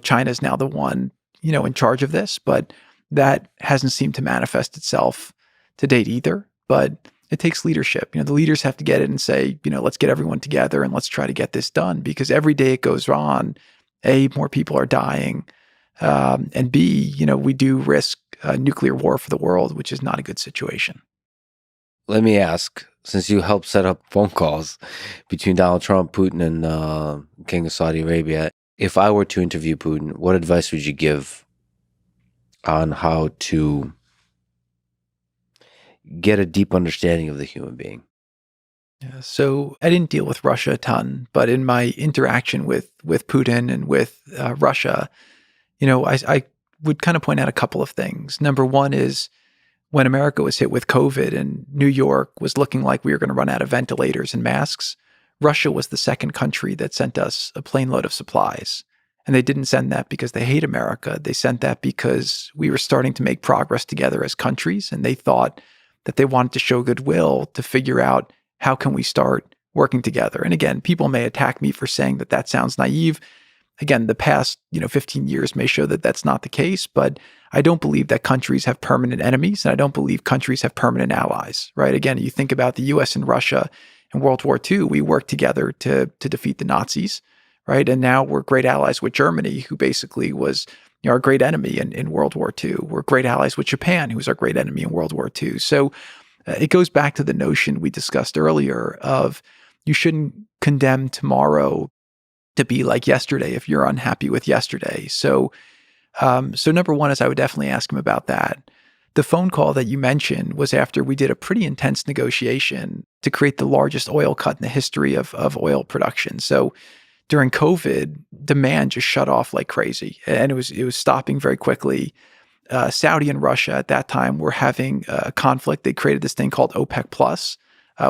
China's now the one, in charge of this. But that hasn't seemed to manifest itself to date either. But it takes leadership. The leaders have to get it and say, let's get everyone together and let's try to get this done. Because every day it goes on, A, more people are dying, and B, we do risk nuclear war for the world, which is not a good situation. Let me ask, since you helped set up phone calls between Donald Trump, Putin, and King of Saudi Arabia, If I were to interview Putin, what advice would you give on how to get a deep understanding of the human being? Yeah, so I didn't deal with Russia a ton, but in my interaction with Putin and with Russia, I would kind of point out a couple of things. Number one is when America was hit with COVID and New York was looking like we were going to run out of ventilators and masks, Russia was the second country that sent us a plane load of supplies. And they didn't send that because they hate America. They sent that because we were starting to make progress together as countries. And they thought that they wanted to show goodwill to figure out how can we start working together. And again, people may attack me for saying that that sounds naive. Again, the past 15 years may show that that's not the case, but I don't believe that countries have permanent enemies, and I don't believe countries have permanent allies, right? Again, you think about the US and Russia in World War II, we worked together to defeat the Nazis, right? And now we're great allies with Germany, who basically was our great enemy in World War II. We're great allies with Japan, who was our great enemy in World War II. So it goes back to the notion we discussed earlier of you shouldn't condemn tomorrow to be like yesterday if you're unhappy with yesterday. So number one is I would definitely ask him about that. The phone call that you mentioned was after we did a pretty intense negotiation to create the largest oil cut in the history of oil production. So during COVID, demand just shut off like crazy, and it was stopping very quickly. Saudi and Russia at that time were having a conflict. They created this thing called OPEC Plus,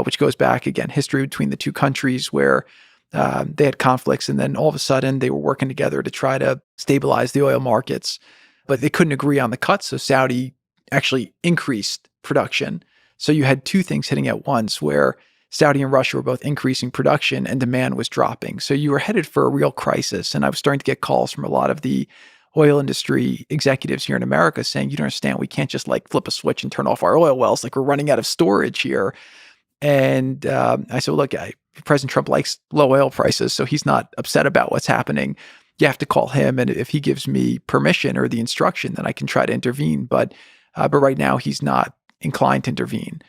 which goes back, again, history between the two countries where they had conflicts. And then all of a sudden they were working together to try to stabilize the oil markets, but they couldn't agree on the cuts. So Saudi actually increased production. So you had two things hitting at once where Saudi and Russia were both increasing production and demand was dropping. So you were headed for a real crisis. And I was starting to get calls from a lot of the oil industry executives here in America saying, you don't understand, we can't just like flip a switch and turn off our oil wells. Like we're running out of storage here. And I said, well, look, President Trump likes low oil prices, so he's not upset about what's happening. You have to call him. And if he gives me permission or the instruction, then I can try to intervene. But right now he's not inclined to intervene.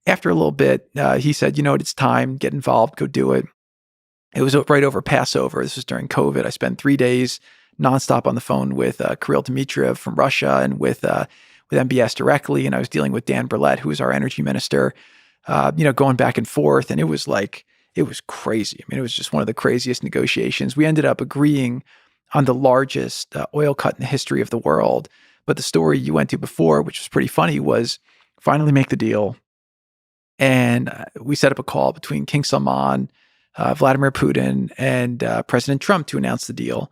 After a little bit, he said, it's time, get involved, go do it. It was right over Passover. This was during COVID. I spent 3 days nonstop on the phone with Kirill Dmitriev from Russia and with MBS directly. And I was dealing with Dan Burlett, who is our energy minister, going back and forth. And it was crazy. I mean, it was just one of the craziest negotiations. We ended up agreeing on the largest oil cut in the history of the world. But the story you went to before, which was pretty funny, was finally make the deal. And we set up a call between King Salman, Vladimir Putin, and President Trump to announce the deal.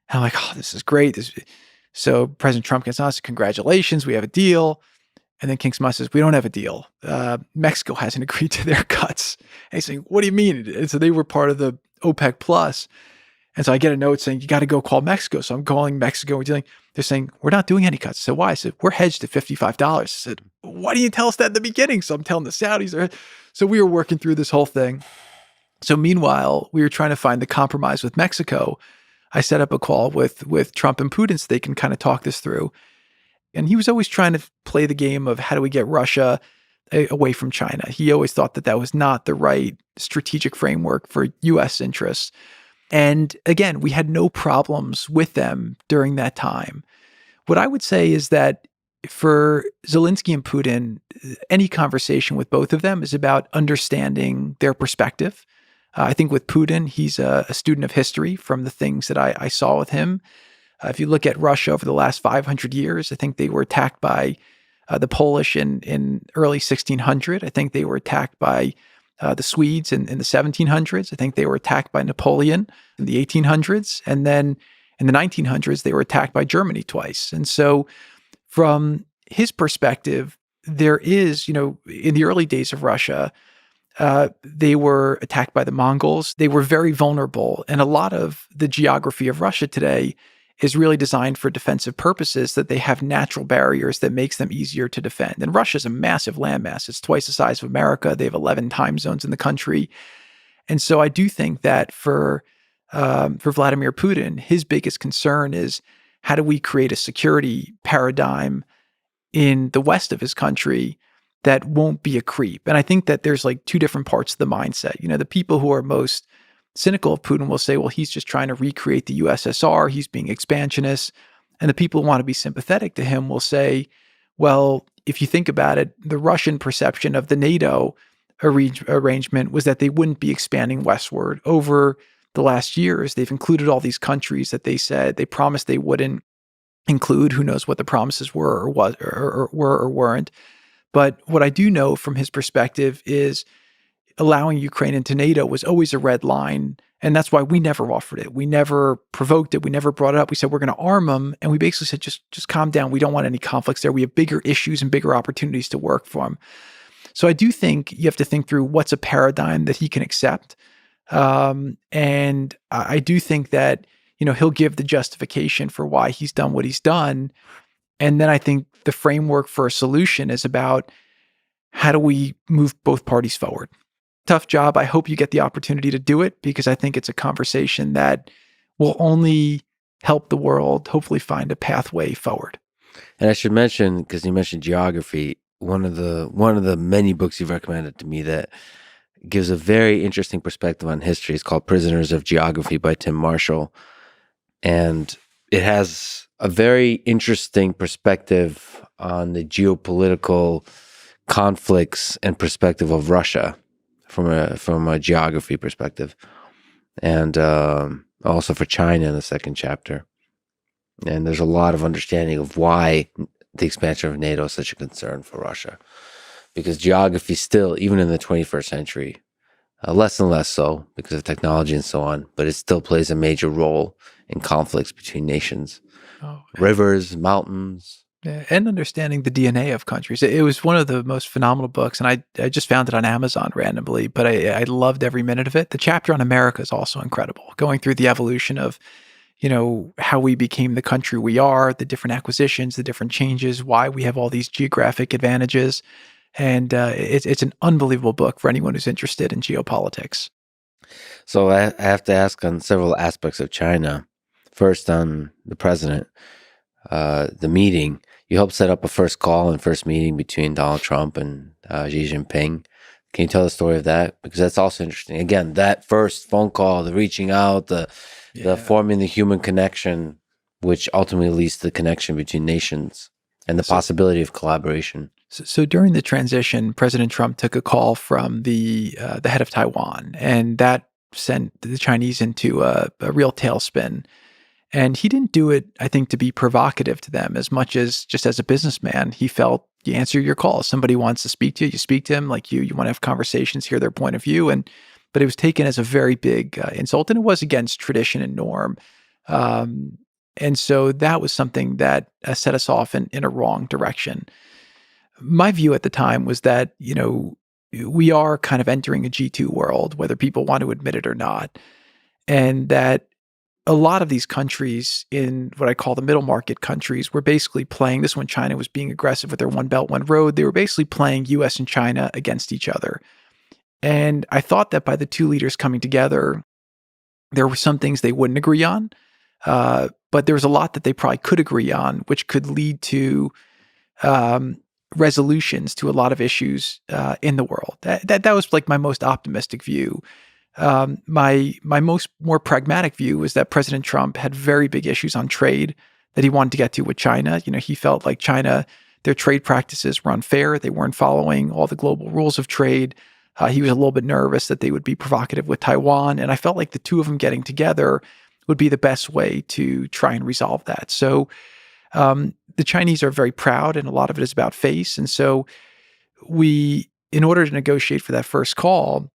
And I'm like, oh, this is great. So President Trump gets on us, congratulations, we have a deal. And then King Salman says, we don't have a deal. Mexico hasn't agreed to their cuts. And he's saying, what do you mean? And so they were part of the OPEC Plus. And so I get a note saying, you got to go call Mexico. So I'm calling Mexico. They're saying, we're not doing any cuts. So why? I said, we're hedged at $55. I said, why didn't you tell us that in the beginning? So I'm telling the Saudis. So we were working through this whole thing. So meanwhile, we were trying to find the compromise with Mexico. I set up a call with Trump and Putin so they can kind of talk this through. And he was always trying to play the game of how do we get Russia away from China. He always thought that that was not the right strategic framework for U.S. interests. And again, we had no problems with them during that time. What I would say is that for Zelensky and Putin, any conversation with both of them is about understanding their perspective. I think with Putin, he's a student of history from the things that I saw with him. If you look at Russia over the last 500 years, I think they were attacked by the Polish in early 1600. I think they were attacked by the Swedes in the 1700s. I think they were attacked by Napoleon in the 1800s. And then in the 1900s, they were attacked by Germany twice. And so from his perspective, there is, in the early days of Russia, they were attacked by the Mongols. They were very vulnerable. And a lot of the geography of Russia today is really designed for defensive purposes, that they have natural barriers that makes them easier to defend. And Russia's a massive landmass. It's twice the size of America. They have 11 time zones in the country. And so I do think that for Vladimir Putin, his biggest concern is how do we create a security paradigm in the west of his country that won't be a creep. And I think that there's like two different parts of the mindset. The people who are most cynical of Putin will say, well, he's just trying to recreate the USSR. He's being expansionist. And the people who want to be sympathetic to him will say, well, if you think about it, the Russian perception of the NATO arrangement was that they wouldn't be expanding westward. Over the last years, they've included all these countries that they said they promised they wouldn't include. Who knows what the promises were or what or were or weren't. But what I do know from his perspective is allowing Ukraine into NATO was always a red line. And that's why we never offered it. We never provoked it. We never brought it up. We said, we're going to arm them. And we basically said, just calm down. We don't want any conflicts there. We have bigger issues and bigger opportunities to work from. So I do think you have to think through what's a paradigm that he can accept. And I do think that, he'll give the justification for why he's done what he's done. And then I think the framework for a solution is about how do we move both parties forward? Tough job. I hope you get the opportunity to do it because I think it's a conversation that will only help the world hopefully find a pathway forward. And I should mention, because you mentioned geography, one of the many books you've recommended to me that gives a very interesting perspective on history is called Prisoners of Geography by Tim Marshall. And it has a very interesting perspective on the geopolitical conflicts and perspective of Russia from a geography perspective, and also for China in the second chapter. And there's a lot of understanding of why the expansion of NATO is such a concern for Russia, because geography still, even in the 21st century, less and less so because of technology and so on, but it still plays a major role in conflicts between nations, rivers, mountains. Yeah, and understanding the DNA of countries. It was one of the most phenomenal books, and I just found it on Amazon randomly, but I loved every minute of it. The chapter on America is also incredible, going through the evolution of, how we became the country we are, the different acquisitions, the different changes, why we have all these geographic advantages. And it's an unbelievable book for anyone who's interested in geopolitics. So I have to ask on several aspects of China. First, on the president, the meeting. You helped set up a first call and first meeting between Donald Trump and Xi Jinping. Can you tell the story of that? Because that's also interesting. Again, that first phone call, the reaching out, the forming the human connection, which ultimately leads to the connection between nations and the possibility of collaboration. So during the transition, President Trump took a call from the head of Taiwan, and that sent the Chinese into a real tailspin. And he didn't do it, I think, to be provocative to them as much as just as a businessman. He felt you answer your call. Somebody wants to speak to you, you speak to him. Like you want to have conversations, hear their point of view. But it was taken as a very big insult, and it was against tradition and norm. And so that was something that set us off in a wrong direction. My view at the time was that, we are kind of entering a G2 world, whether people want to admit it or not. And that a lot of these countries in what I call the middle market countries were basically playing this when China was being aggressive with their One Belt, One Road. They were basically playing US and China against each other. And I thought that by the two leaders coming together, there were some things they wouldn't agree on, but there was a lot that they probably could agree on, which could lead to resolutions to a lot of issues in the world. That was like my most optimistic view. My more pragmatic view was that President Trump had very big issues on trade that he wanted to get to with China. He felt like China, their trade practices were unfair. They weren't following all the global rules of trade. He was a little bit nervous that they would be provocative with Taiwan. And I felt like the two of them getting together would be the best way to try and resolve that. So the Chinese are very proud, and a lot of it is about face. And so in order to negotiate for that first call,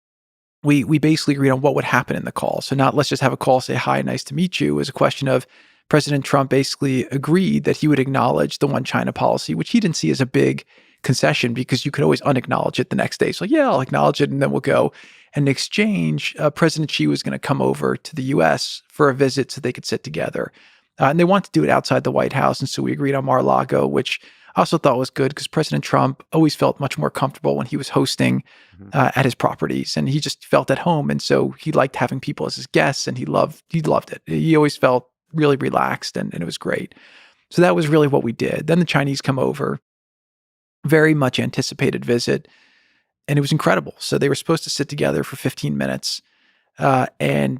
we basically agreed on what would happen in the call. So not let's just have a call, say, hi, nice to meet you. It was a question of President Trump basically agreed that he would acknowledge the one China policy, which he didn't see as a big concession because you could always unacknowledge it the next day. So yeah, I'll acknowledge it and then we'll go. And in exchange, President Xi was going to come over to the US for a visit so they could sit together. And they wanted to do it outside the White House. And so we agreed on Mar-a-Lago, which I also thought was good because President Trump always felt much more comfortable when he was hosting at his properties, and he just felt at home. And so he liked having people as his guests, and he loved it. He always felt really relaxed, and it was great. So that was really what we did. Then the Chinese come over, very much anticipated visit, and it was incredible. So they were supposed to sit together for 15 minutes. And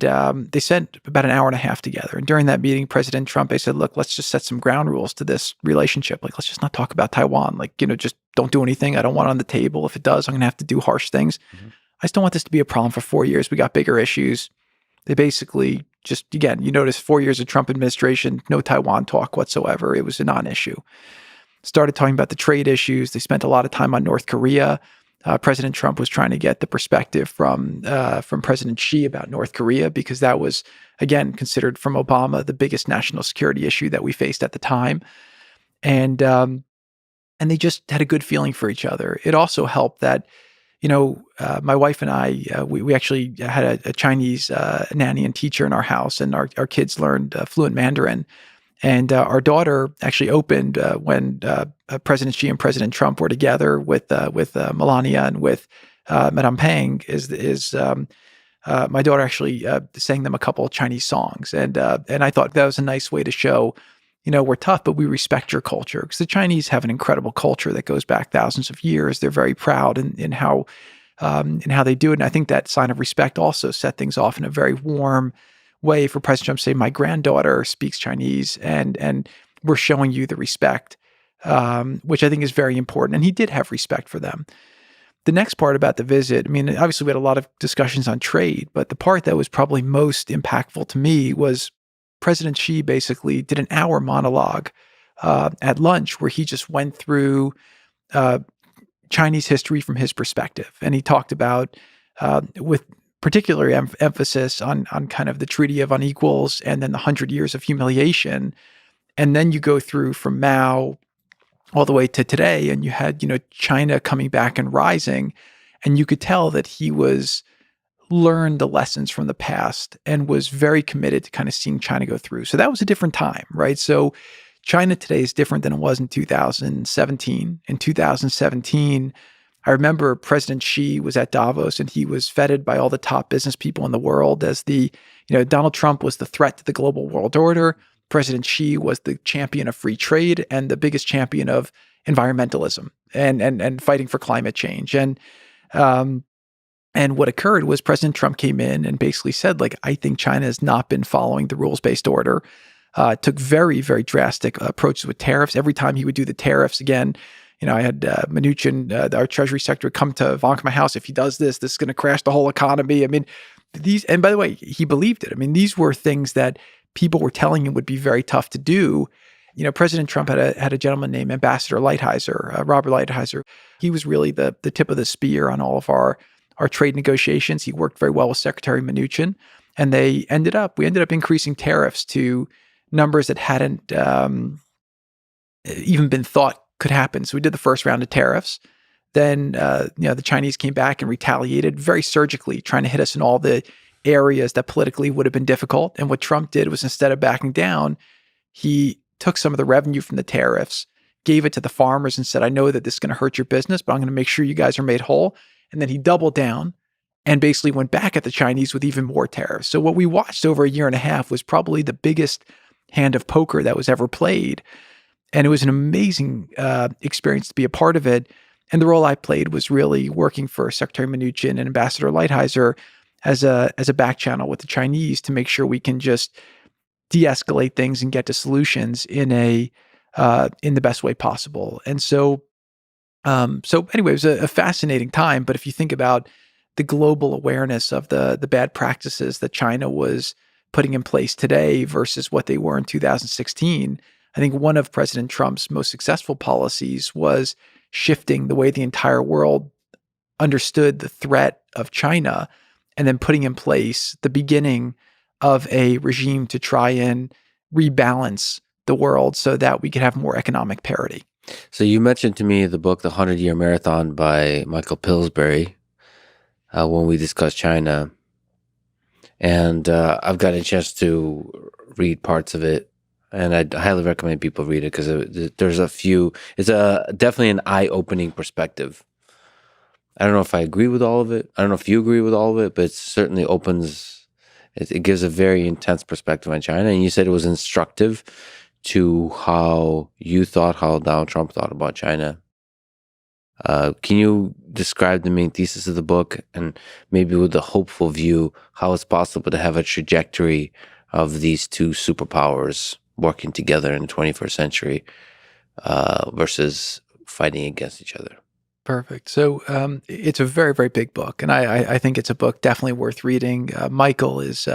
they spent about an hour and a half together. And during that meeting, President Trump, they said, look, let's just set some ground rules to this relationship. Like, let's just not talk about Taiwan. Like, just don't do anything. I don't want it on the table. If it does, I'm going to have to do harsh things. Mhm. I just don't want this to be a problem for 4 years. We got bigger issues. They basically just, again, you notice 4 years of Trump administration, no Taiwan talk whatsoever. It was a non-issue. Started talking about the trade issues. They spent a lot of time on North Korea. President Trump was trying to get the perspective from President Xi about North Korea, because that was, again, considered from Obama the biggest national security issue that we faced at the time. And they just had a good feeling for each other. It also helped that, my wife and I, we actually had a Chinese nanny and teacher in our house, and our kids learned fluent Mandarin. And our daughter actually opened when President Xi and President Trump were together with Melania and with Madame Peng. My daughter actually sang them a couple of Chinese songs, and I thought that was a nice way to show, we're tough, but we respect your culture, because the Chinese have an incredible culture that goes back thousands of years. They're very proud in how they do it, and I think that sign of respect also set things off in a very warm way for President Trump to say, my granddaughter speaks Chinese, and we're showing you the respect, which I think is very important. And he did have respect for them. The next part about the visit, I mean, obviously we had a lot of discussions on trade, but the part that was probably most impactful to me was President Xi basically did an hour monologue at lunch where he just went through Chinese history from his perspective. And he talked about, with particular emphasis on kind of the Treaty of Unequals and then the 100 Years of Humiliation. And then you go through from Mao all the way to today, and you had, China coming back and rising. And you could tell that he learned the lessons from the past and was very committed to kind of seeing China go through. So that was a different time, right? So China today is different than it was in 2017. In 2017, I remember President Xi was at Davos, and he was feted by all the top business people in the world as Donald Trump was the threat to the global world order. President Xi was the champion of free trade and the biggest champion of environmentalism and fighting for climate change. And what occurred was President Trump came in and basically said, like, I think China has not been following the rules-based order. Took very, very drastic approaches with tariffs. Every time he would do the tariffs again, I had Mnuchin, our Treasury Secretary, come to Vonk my house. If he does this is going to crash the whole economy. I mean, and by the way, he believed it. I mean, these were things that people were telling him would be very tough to do. President Trump had a gentleman named Ambassador Lighthizer, Robert Lighthizer. He was really the tip of the spear on all of our trade negotiations. He worked very well with Secretary Mnuchin, and we ended up increasing tariffs to numbers that hadn't even been thought could happen. So we did the first round of tariffs. Then, the Chinese came back and retaliated very surgically, trying to hit us in all the areas that politically would have been difficult. And what Trump did was, instead of backing down, he took some of the revenue from the tariffs, gave it to the farmers, and said, I know that this is going to hurt your business, but I'm going to make sure you guys are made whole. And then he doubled down and basically went back at the Chinese with even more tariffs. So what we watched over a year and a half was probably the biggest hand of poker that was ever played. And it was an amazing experience to be a part of it. And the role I played was really working for Secretary Mnuchin and Ambassador Lighthizer as a back channel with the Chinese to make sure we can just de-escalate things and get to solutions in the best way possible. And so anyway, it was a fascinating time. But if you think about the global awareness of the bad practices that China was putting in place today versus what they were in 2016, I think one of President Trump's most successful policies was shifting the way the entire world understood the threat of China, and then putting in place the beginning of a regime to try and rebalance the world so that we could have more economic parity. So you mentioned to me the book, The 100-Year Marathon by Michael Pillsbury, when we discussed China. And I've gotten a chance to read parts of it. And I highly recommend people read it, because there's it's definitely an eye-opening perspective. I don't know if I agree with all of it. I don't know if you agree with all of it, but it certainly it gives a very intense perspective on China. And you said it was instructive to how Donald Trump thought about China. Can you describe the main thesis of the book and maybe with a hopeful view, how it's possible to have a trajectory of these two superpowers working together in the 21st century versus fighting against each other? Perfect. So it's a very, very big book, and I think it's a book definitely worth reading. Michael is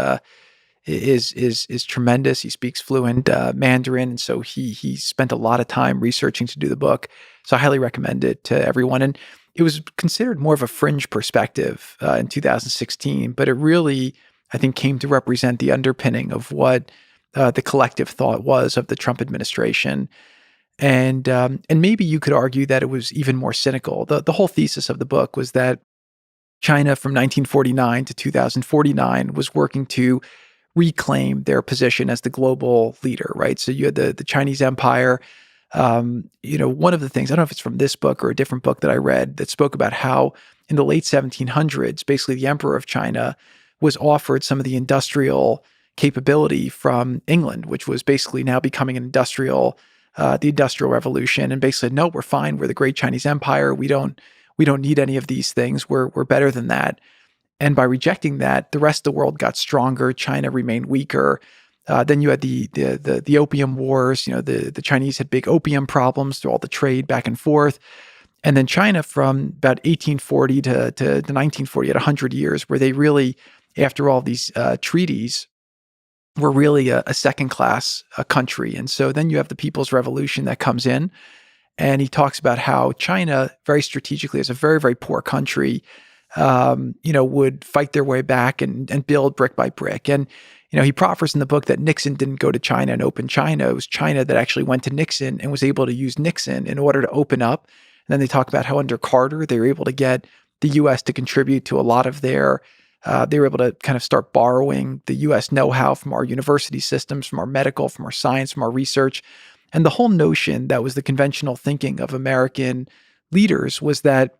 tremendous. He speaks fluent Mandarin, and so he spent a lot of time researching to do the book. So I highly recommend it to everyone. And it was considered more of a fringe perspective in 2016, but it really, I think, came to represent the underpinning of what the collective thought was of the Trump administration. And maybe you could argue that it was even more cynical. The whole thesis of the book was that China from 1949 to 2049 was working to reclaim their position as the global leader, right? So you had the Chinese Empire. One of the things, I don't know if it's from this book or a different book that I read that spoke about how in the late 1700s, basically the emperor of China was offered some of the industrial capability from England, which was basically now becoming the industrial revolution, and basically said, no, we're fine. We're the great Chinese Empire. We don't need any of these things. We're better than that. And by rejecting that, the rest of the world got stronger. China remained weaker. Then you had the opium wars. The Chinese had big opium problems through all the trade back and forth. And then China from about 1840 to the 1940 had 100 years where they really, after all these treaties, were really a second-class country. And so then you have the People's Revolution that comes in, and he talks about how China, very strategically, as a very, very poor country, would fight their way back and build brick by brick. And, he proffers in the book that Nixon didn't go to China and open China. It was China that actually went to Nixon and was able to use Nixon in order to open up. And then they talk about how under Carter, they were able to get the U.S. to contribute to a lot of they were able to kind of start borrowing the U.S. know-how from our university systems, from our medical, from our science, from our research. And the whole notion that was the conventional thinking of American leaders was that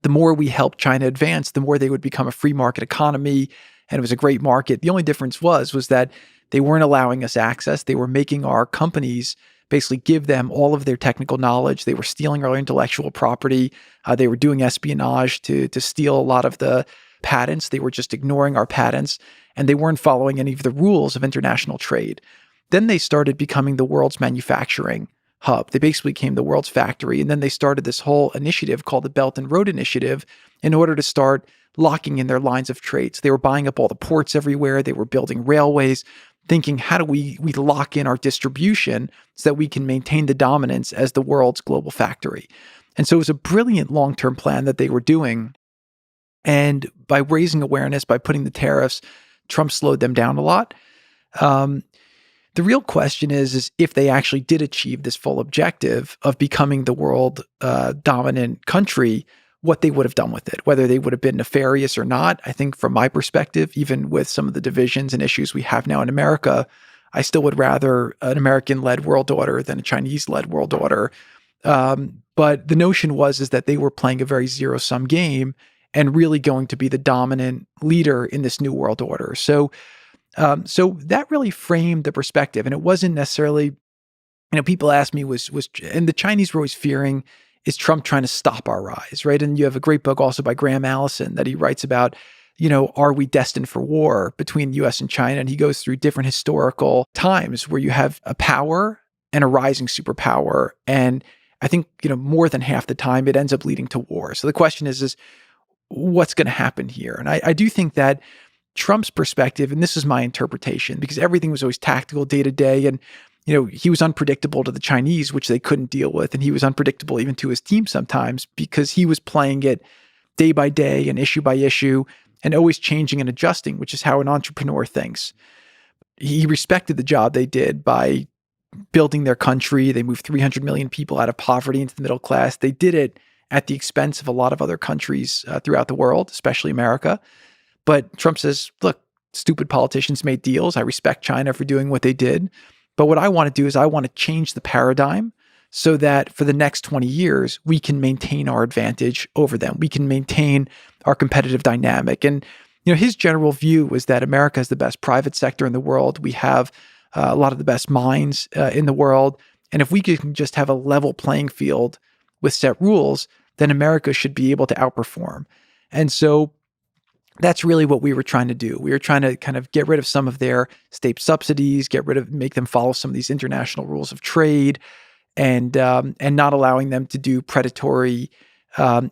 the more we helped China advance, the more they would become a free market economy, and it was a great market. The only difference was that they weren't allowing us access. They were making our companies basically give them all of their technical knowledge. They were stealing our intellectual property. They were doing espionage to steal a lot of the patents. They were just ignoring our patents, and they weren't following any of the rules of international trade. Then they started becoming the world's manufacturing hub. They basically became the world's factory. And then they started this whole initiative called the Belt and Road Initiative in order to start locking in their lines of trade. So they were buying up all the ports everywhere. They were building railways, thinking, how do we lock in our distribution so that we can maintain the dominance as the world's global factory? And so it was a brilliant long-term plan that they were doing. And by raising awareness, by putting the tariffs, Trump slowed them down a lot. The real question is if they actually did achieve this full objective of becoming the world dominant country, what they would have done with it, whether they would have been nefarious or not. I think from my perspective, even with some of the divisions and issues we have now in America, I still would rather an American-led world order than a Chinese-led world order. But the notion is that they were playing a very zero-sum game and really going to be the dominant leader in this new world order. So that really framed the perspective. And it wasn't necessarily, people ask me and the Chinese were always fearing, is Trump trying to stop our rise, right? And you have a great book also by Graham Allison that he writes about, are we destined for war between the U.S. and China? And he goes through different historical times where you have a power and a rising superpower. And I think, more than half the time it ends up leading to war. So the question is what's going to happen here? And I do think that Trump's perspective, and this is my interpretation, because everything was always tactical day to day. And, he was unpredictable to the Chinese, which they couldn't deal with. And he was unpredictable even to his team sometimes because he was playing it day by day and issue by issue and always changing and adjusting, which is how an entrepreneur thinks. He respected the job they did by building their country. They moved 300 million people out of poverty into the middle class. They did it at the expense of a lot of other countries throughout the world, especially America. But Trump says, look, stupid politicians made deals. I respect China for doing what they did. But what I want to do is I want to change the paradigm so that for the next 20 years, we can maintain our advantage over them. We can maintain our competitive dynamic. And, his general view was that America is the best private sector in the world. We have a lot of the best minds in the world. And if we can just have a level playing field with set rules, then America should be able to outperform. And so that's really what we were trying to do. We were trying to kind of get rid of some of their state subsidies, make them follow some of these international rules of trade, and not allowing them to do predatory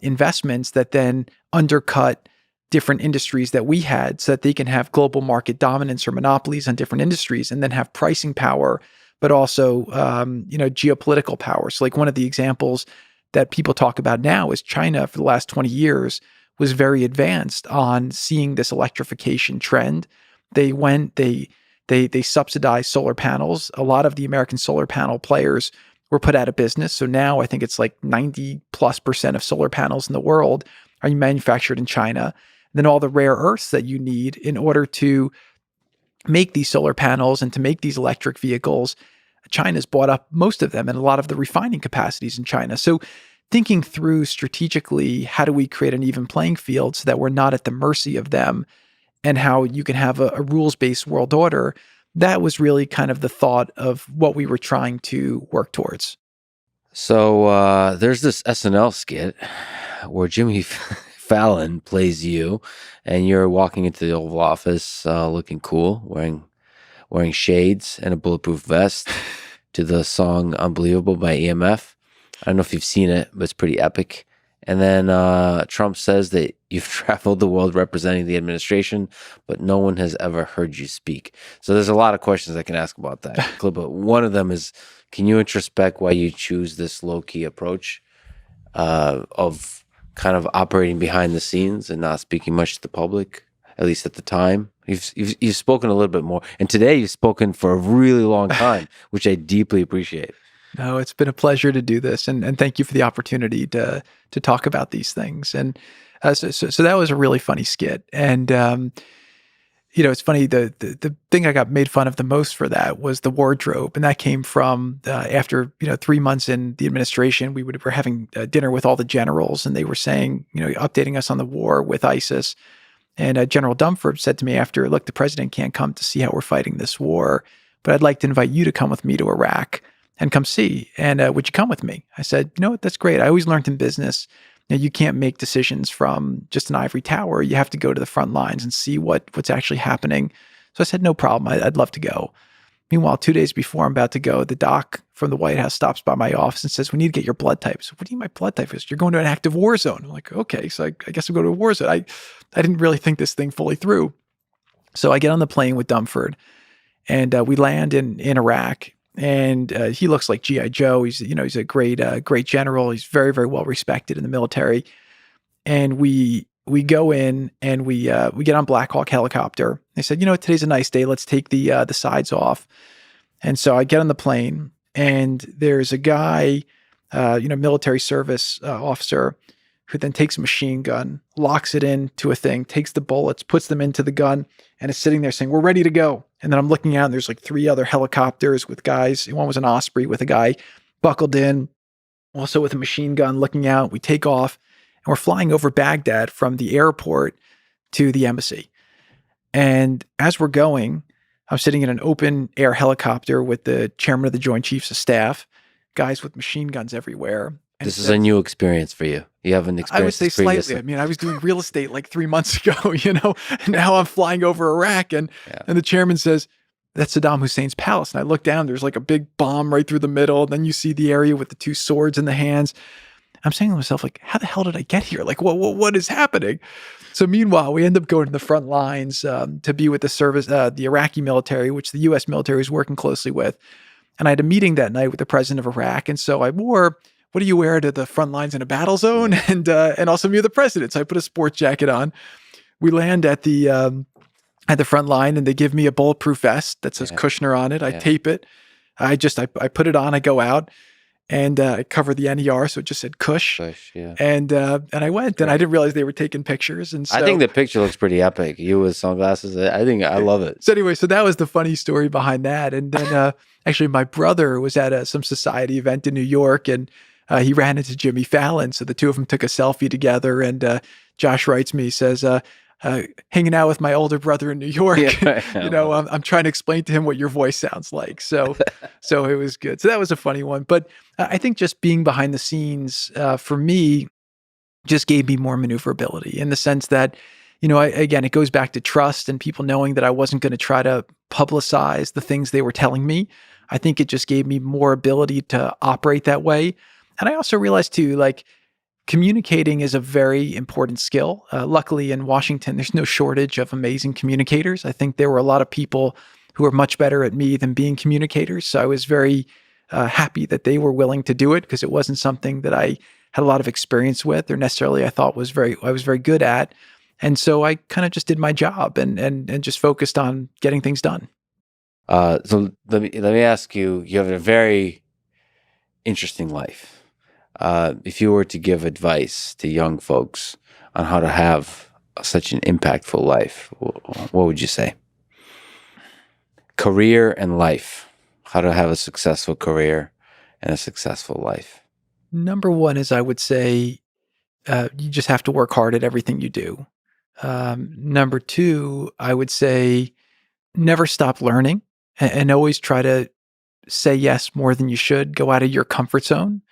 investments that then undercut different industries that we had, so that they can have global market dominance or monopolies on different industries, and then have pricing power, but also geopolitical power. So like one of the examples that people talk about now is China for the last 20 years was very advanced on seeing this electrification trend. They subsidized solar panels. A lot of the American solar panel players were put out of business. So now I think it's like 90+% of solar panels in the world are manufactured in China. And then all the rare earths that you need in order to make these solar panels and to make these electric vehicles, China's bought up most of them and a lot of the refining capacities in China. So thinking through strategically, how do we create an even playing field so that we're not at the mercy of them, and how you can have a rules-based world order, that was really kind of the thought of what we were trying to work towards. So there's this SNL skit where Jimmy Fallon plays you, and you're walking into the Oval Office looking cool, wearing shades and a bulletproof vest to the song Unbelievable by EMF. I don't know if you've seen it, but it's pretty epic. And then Trump says that you've traveled the world representing the administration, but no one has ever heard you speak. So there's a lot of questions I can ask about that. But one of them is, can you introspect why you choose this low-key approach of kind of operating behind the scenes and not speaking much to the public, at least at the time? You've spoken a little bit more. And today you've spoken for a really long time, which I deeply appreciate. No, it's been a pleasure to do this, and thank you for the opportunity to talk about these things. And so that was a really funny skit. And it's funny, the thing I got made fun of the most for that was the wardrobe, and that came from after 3 months in the administration, we were having dinner with all the generals, and they were saying, updating us on the war with ISIS. And General Dumford said to me after, "Look, the president can't come to see how we're fighting this war, but I'd like to invite you to come with me to Iraq and come see. And would you come with me?" I said, "You know what? That's great. I always learned in business, you can't make decisions from just an ivory tower. You have to go to the front lines and see what's actually happening." So I said, "No problem. I'd love to go." Meanwhile, 2 days before I'm about to go, the doc from the White House stops by my office and says, "We need to get your blood type." So, "What do you mean my blood type is?" "You're going to an active war zone." I'm like, "Okay, so I guess I'll go to a war zone." I didn't really think this thing fully through. So I get on the plane with Dumford, and we land in Iraq. And he looks like G.I. Joe. He's a great general. He's very, very well respected in the military. And we go in and we get on Black Hawk helicopter. They said, "Today's a nice day. Let's take the sides off." And so I get on the plane, and there's a guy, military service officer, who then takes a machine gun, locks it into a thing, takes the bullets, puts them into the gun, and is sitting there saying, "We're ready to go." And then I'm looking out, and there's like 3 other helicopters with guys. One was an Osprey with a guy buckled in, also with a machine gun looking out. We take off, and we're flying over Baghdad from the airport to the embassy. And as we're going, I'm sitting in an open air helicopter with the chairman of the Joint Chiefs of Staff, guys with machine guns everywhere. And this is a new experience for you. You haven't experienced I would say slightly. I mean, I was doing real estate like 3 months ago, and now I'm flying over Iraq, and the chairman says, "That's Saddam Hussein's palace." And I look down, there's like a big bomb right through the middle. And then you see the area with the 2 swords in the hands. I'm saying to myself, like, how the hell did I get here? Like, what is happening? So meanwhile, we end up going to the front lines to be with the Iraqi military, which the U.S. military is working closely with. And I had a meeting that night with the president of Iraq. And so I wore, what do you wear to the front lines in a battle zone? And also me, the president. So I put a sports jacket on. We land at the front line, and they give me a bulletproof vest that says Kushner on it. I tape it. I put it on. I go out, and I cover the NER, so it just said Kush. And I went, and I didn't realize they were taking pictures. And so, I think the picture looks pretty epic. You with sunglasses. I love it. So anyway, so that was the funny story behind that. And then actually, my brother was at some society event in New York, and he ran into Jimmy Fallon. So the two of them took a selfie together, and Josh writes me, says, "Hanging out with my older brother in New York." I'm trying to explain to him what your voice sounds like. So it was good. So that was a funny one. But I think just being behind the scenes for me, just gave me more maneuverability in the sense that, again, it goes back to trust and people knowing that I wasn't going to try to publicize the things they were telling me. I think it just gave me more ability to operate that way. And I also realized too, like, communicating is a very important skill. Luckily, in Washington, there's no shortage of amazing communicators. I think there were a lot of people who are much better at me than being communicators. So I was very happy that they were willing to do it because it wasn't something that I had a lot of experience with or necessarily I thought I was very good at. And so I kind of just did my job and just focused on getting things done. So let me ask you. You have a very interesting life. If you were to give advice to young folks on how to have such an impactful life, what would you say? Career and life. How to have a successful career and a successful life. Number one is I would say you just have to work hard at everything you do. Number two, I would say never stop learning and always try to say yes more than you should. Go out of your comfort zone.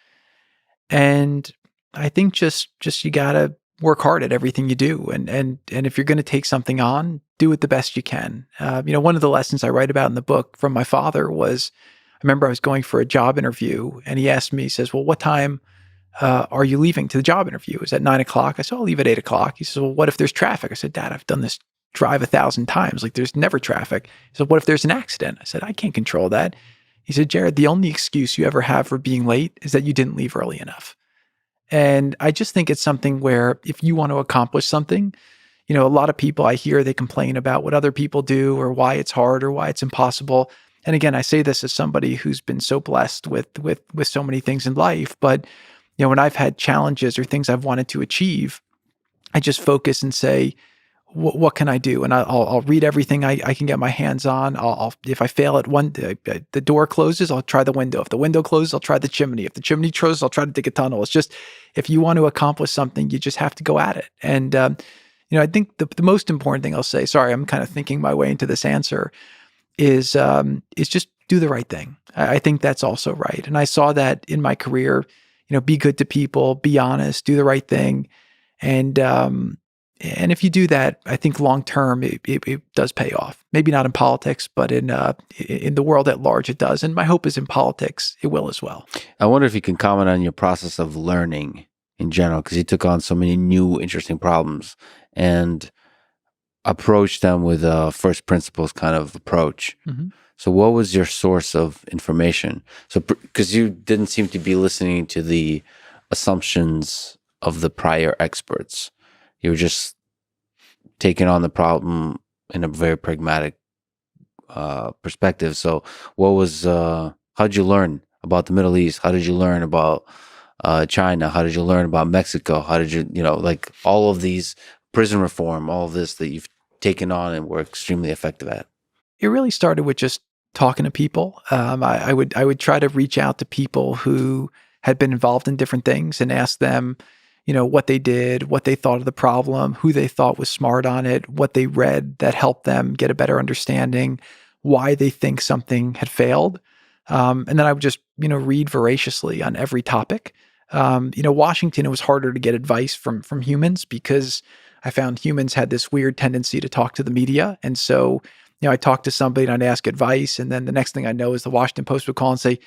And I think just you gotta work hard at everything you do. And if you're going to take something on, do it the best you can. One of the lessons I write about in the book from my father was, I remember I was going for a job interview and he asked me, he says, well, what time are you leaving to the job interview? Is at 9:00? I said, I'll leave at 8:00. He says, well, what if there's traffic? I said, Dad, I've done this drive 1,000 times. Like there's never traffic. He said, what if there's an accident? I said, I can't control that. He said, Jared, the only excuse you ever have for being late is that you didn't leave early enough. And I just think it's something where if you want to accomplish something, a lot of people I hear, they complain about what other people do or why it's hard or why it's impossible. And again, I say this as somebody who's been so blessed with so many things in life. But, when I've had challenges or things I've wanted to achieve, I just focus and say, what can I do? And I'll read everything I can get my hands on. If I fail at one, the door closes, I'll try the window. If the window closes, I'll try the chimney. If the chimney closes, I'll try to dig a tunnel. It's just, if you want to accomplish something, you just have to go at it. And, I think the most important thing I'll say, sorry, I'm kind of thinking my way into this answer, is just do the right thing. I think that's also right. And I saw that in my career, be good to people, be honest, do the right thing. And if you do that, I think long term it does pay off. Maybe not in politics, but in the world at large, it does. And my hope is in politics, it will as well. I wonder if you can comment on your process of learning in general, because you took on so many new, interesting problems and approached them with a first principles kind of approach. Mm-hmm. So what was your source of information? So, because you didn't seem to be listening to the assumptions of the prior experts. You were just taking on the problem in a very pragmatic perspective. So how did you learn about the Middle East? How did you learn about China? How did you learn about Mexico? How did you, like all of these prison reform, all of this that you've taken on and were extremely effective at? It really started with just talking to people. I would try to reach out to people who had been involved in different things and ask them, what they did, what they thought of the problem, who they thought was smart on it, what they read that helped them get a better understanding, why they think something had failed. And then I would just, read voraciously on every topic. Washington, it was harder to get advice from humans because I found humans had this weird tendency to talk to the media. And so, I talked to somebody and I'd ask advice. And then the next thing I know is the Washington Post would call and say,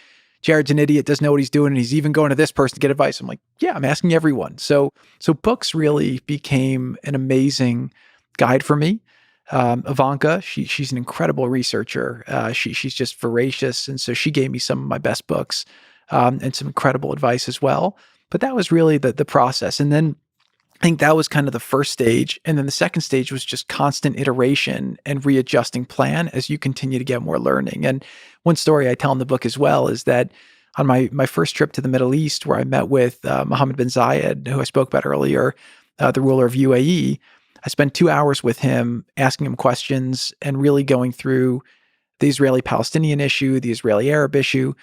Jared's an idiot, doesn't know what he's doing. And he's even going to this person to get advice. I'm like, yeah, I'm asking everyone. So books really became an amazing guide for me. Ivanka, she's an incredible researcher. She's just voracious. And so she gave me some of my best books and some incredible advice as well. But that was really the process. And then I think that was kind of the first stage. And then the second stage was just constant iteration and readjusting plan as you continue to get more learning. And one story I tell in the book as well is that on my first trip to the Middle East, where I met with Mohammed bin Zayed, who I spoke about earlier, the ruler of UAE, I spent 2 hours with him asking him questions and really going through the Israeli-Palestinian issue, the Israeli-Arab issue.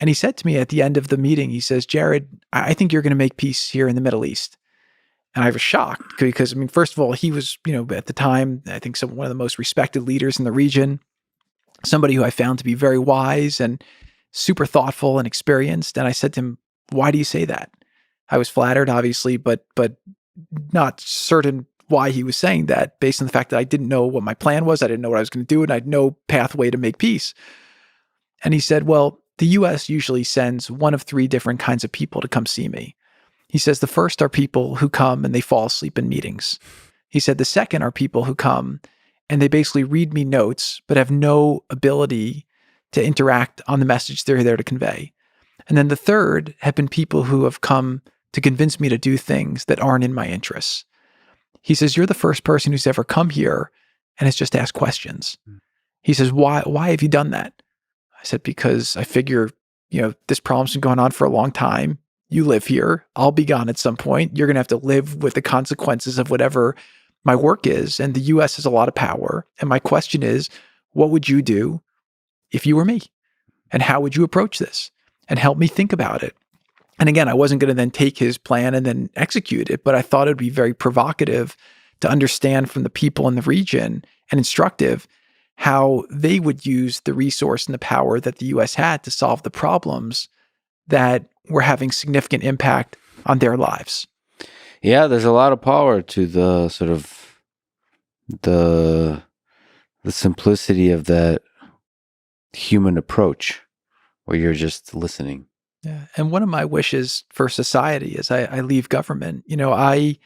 And he said to me at the end of the meeting, he says, Jared, I think you're going to make peace here in the Middle East. And I was shocked because, first of all, he was, at the time, I think one of the most respected leaders in the region, somebody who I found to be very wise and super thoughtful and experienced. And I said to him, why do you say that? I was flattered, obviously, but not certain why he was saying that based on the fact that I didn't know what my plan was. I didn't know what I was going to do, and I had no pathway to make peace. And he said, well, the U.S. usually sends one of three different kinds of people to come see me. He says the first are people who come and they fall asleep in meetings. He said the second are people who come and they basically read me notes, but have no ability to interact on the message they're there to convey. And then the third have been people who have come to convince me to do things that aren't in my interests. He says, you're the first person who's ever come here and has just asked questions. He says, why have you done that? I said, because I figure, this problem's been going on for a long time. You live here. I'll be gone at some point. You're going to have to live with the consequences of whatever my work is. And the U.S. has a lot of power. And my question is, what would you do if you were me? And how would you approach this? And help me think about it. And again, I wasn't going to then take his plan and then execute it, but I thought it would be very provocative to understand from the people in the region and instructive how they would use the resource and the power that the U.S. had to solve the problems that were having significant impact on their lives. Yeah, there's a lot of power to the sort of the simplicity of that human approach where you're just listening. Yeah. And one of my wishes for society as I leave government, I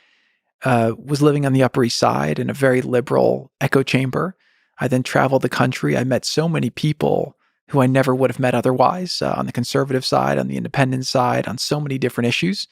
was living on the Upper East Side in a very liberal echo chamber. I then traveled the country. I met so many people who I never would have met otherwise on the conservative side, on the independent side, on so many different issues.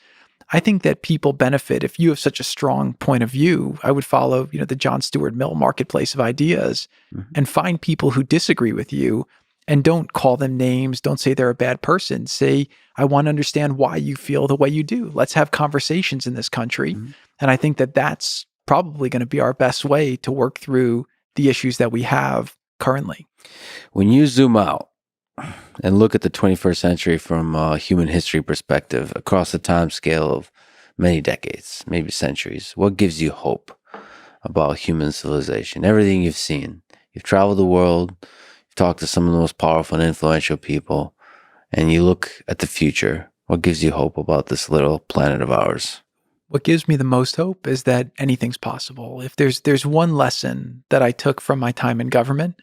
I think that people benefit if you have such a strong point of view. I would follow, the John Stuart Mill marketplace of ideas and find people who disagree with you and don't call them names. Don't say they're a bad person. Say, I want to understand why you feel the way you do. Let's have conversations in this country. And I think that that's probably going to be our best way to work through the issues that we have currently. When you zoom out and look at the 21st century from a human history perspective across the time scale of many decades, maybe centuries, what gives you hope about human civilization? Everything you've seen. You've traveled the world, you've talked to some of the most powerful and influential people, and you look at the future. What gives you hope about this little planet of ours? What gives me the most hope is that anything's possible. If there's one lesson that I took from my time in government,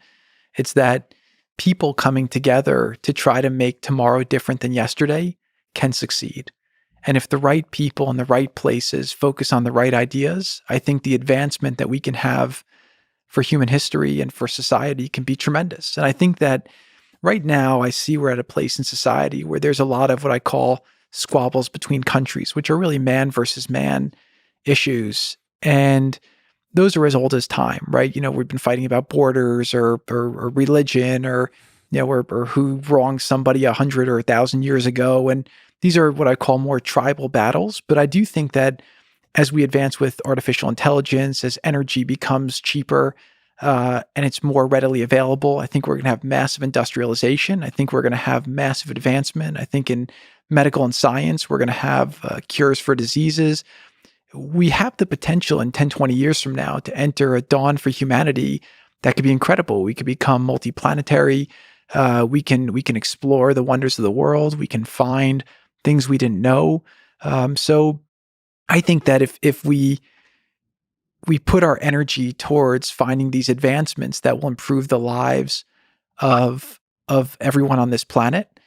it's that people coming together to try to make tomorrow different than yesterday can succeed. And if the right people in the right places focus on the right ideas, I think the advancement that we can have for human history and for society can be tremendous. And I think that right now I see we're at a place in society where there's a lot of what I call squabbles between countries, which are really man versus man issues. And those are as old as time, right? We've been fighting about borders or religion or who wronged somebody 100 or 1,000 years ago. And these are what I call more tribal battles. But I do think that as we advance with artificial intelligence, as energy becomes cheaper and it's more readily available, I think we're going to have massive industrialization. I think we're going to have massive advancement. I think in medical and science, we're going to have cures for diseases. We have the potential in 10, 20 years from now to enter a dawn for humanity that could be incredible. We could become multiplanetary. We can explore the wonders of the world. We can find things we didn't know. So I think that if we put our energy towards finding these advancements that will improve the lives of everyone on this planet,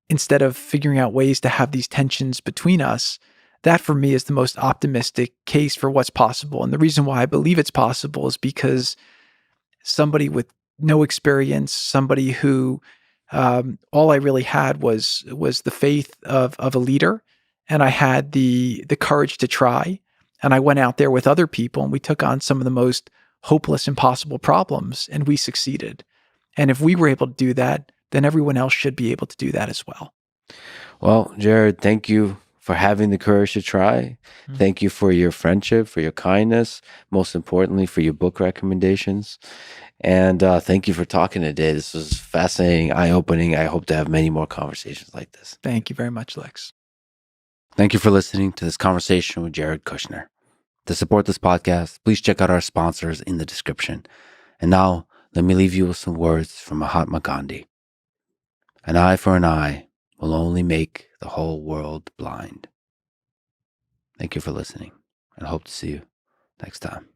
instead of figuring out ways to have these tensions between us, that for me is the most optimistic case for what's possible. And the reason why I believe it's possible is because somebody with no experience, somebody who all I really had was the faith of a leader, and I had the courage to try. And I went out there with other people and we took on some of the most hopeless, impossible problems, and we succeeded. And if we were able to do that, then everyone else should be able to do that as well. Well, Jared, thank you for having the courage to try. Thank you for your friendship, for your kindness, most importantly, for your book recommendations. And thank you for talking today. This was fascinating, eye-opening. I hope to have many more conversations like this. Thank you very much, Lex. Thank you for listening to this conversation with Jared Kushner. To support this podcast, please check out our sponsors in the description. And now, let me leave you with some words from Mahatma Gandhi. An eye for an eye will only make the whole world blind. Thank you for listening, and hope to see you next time.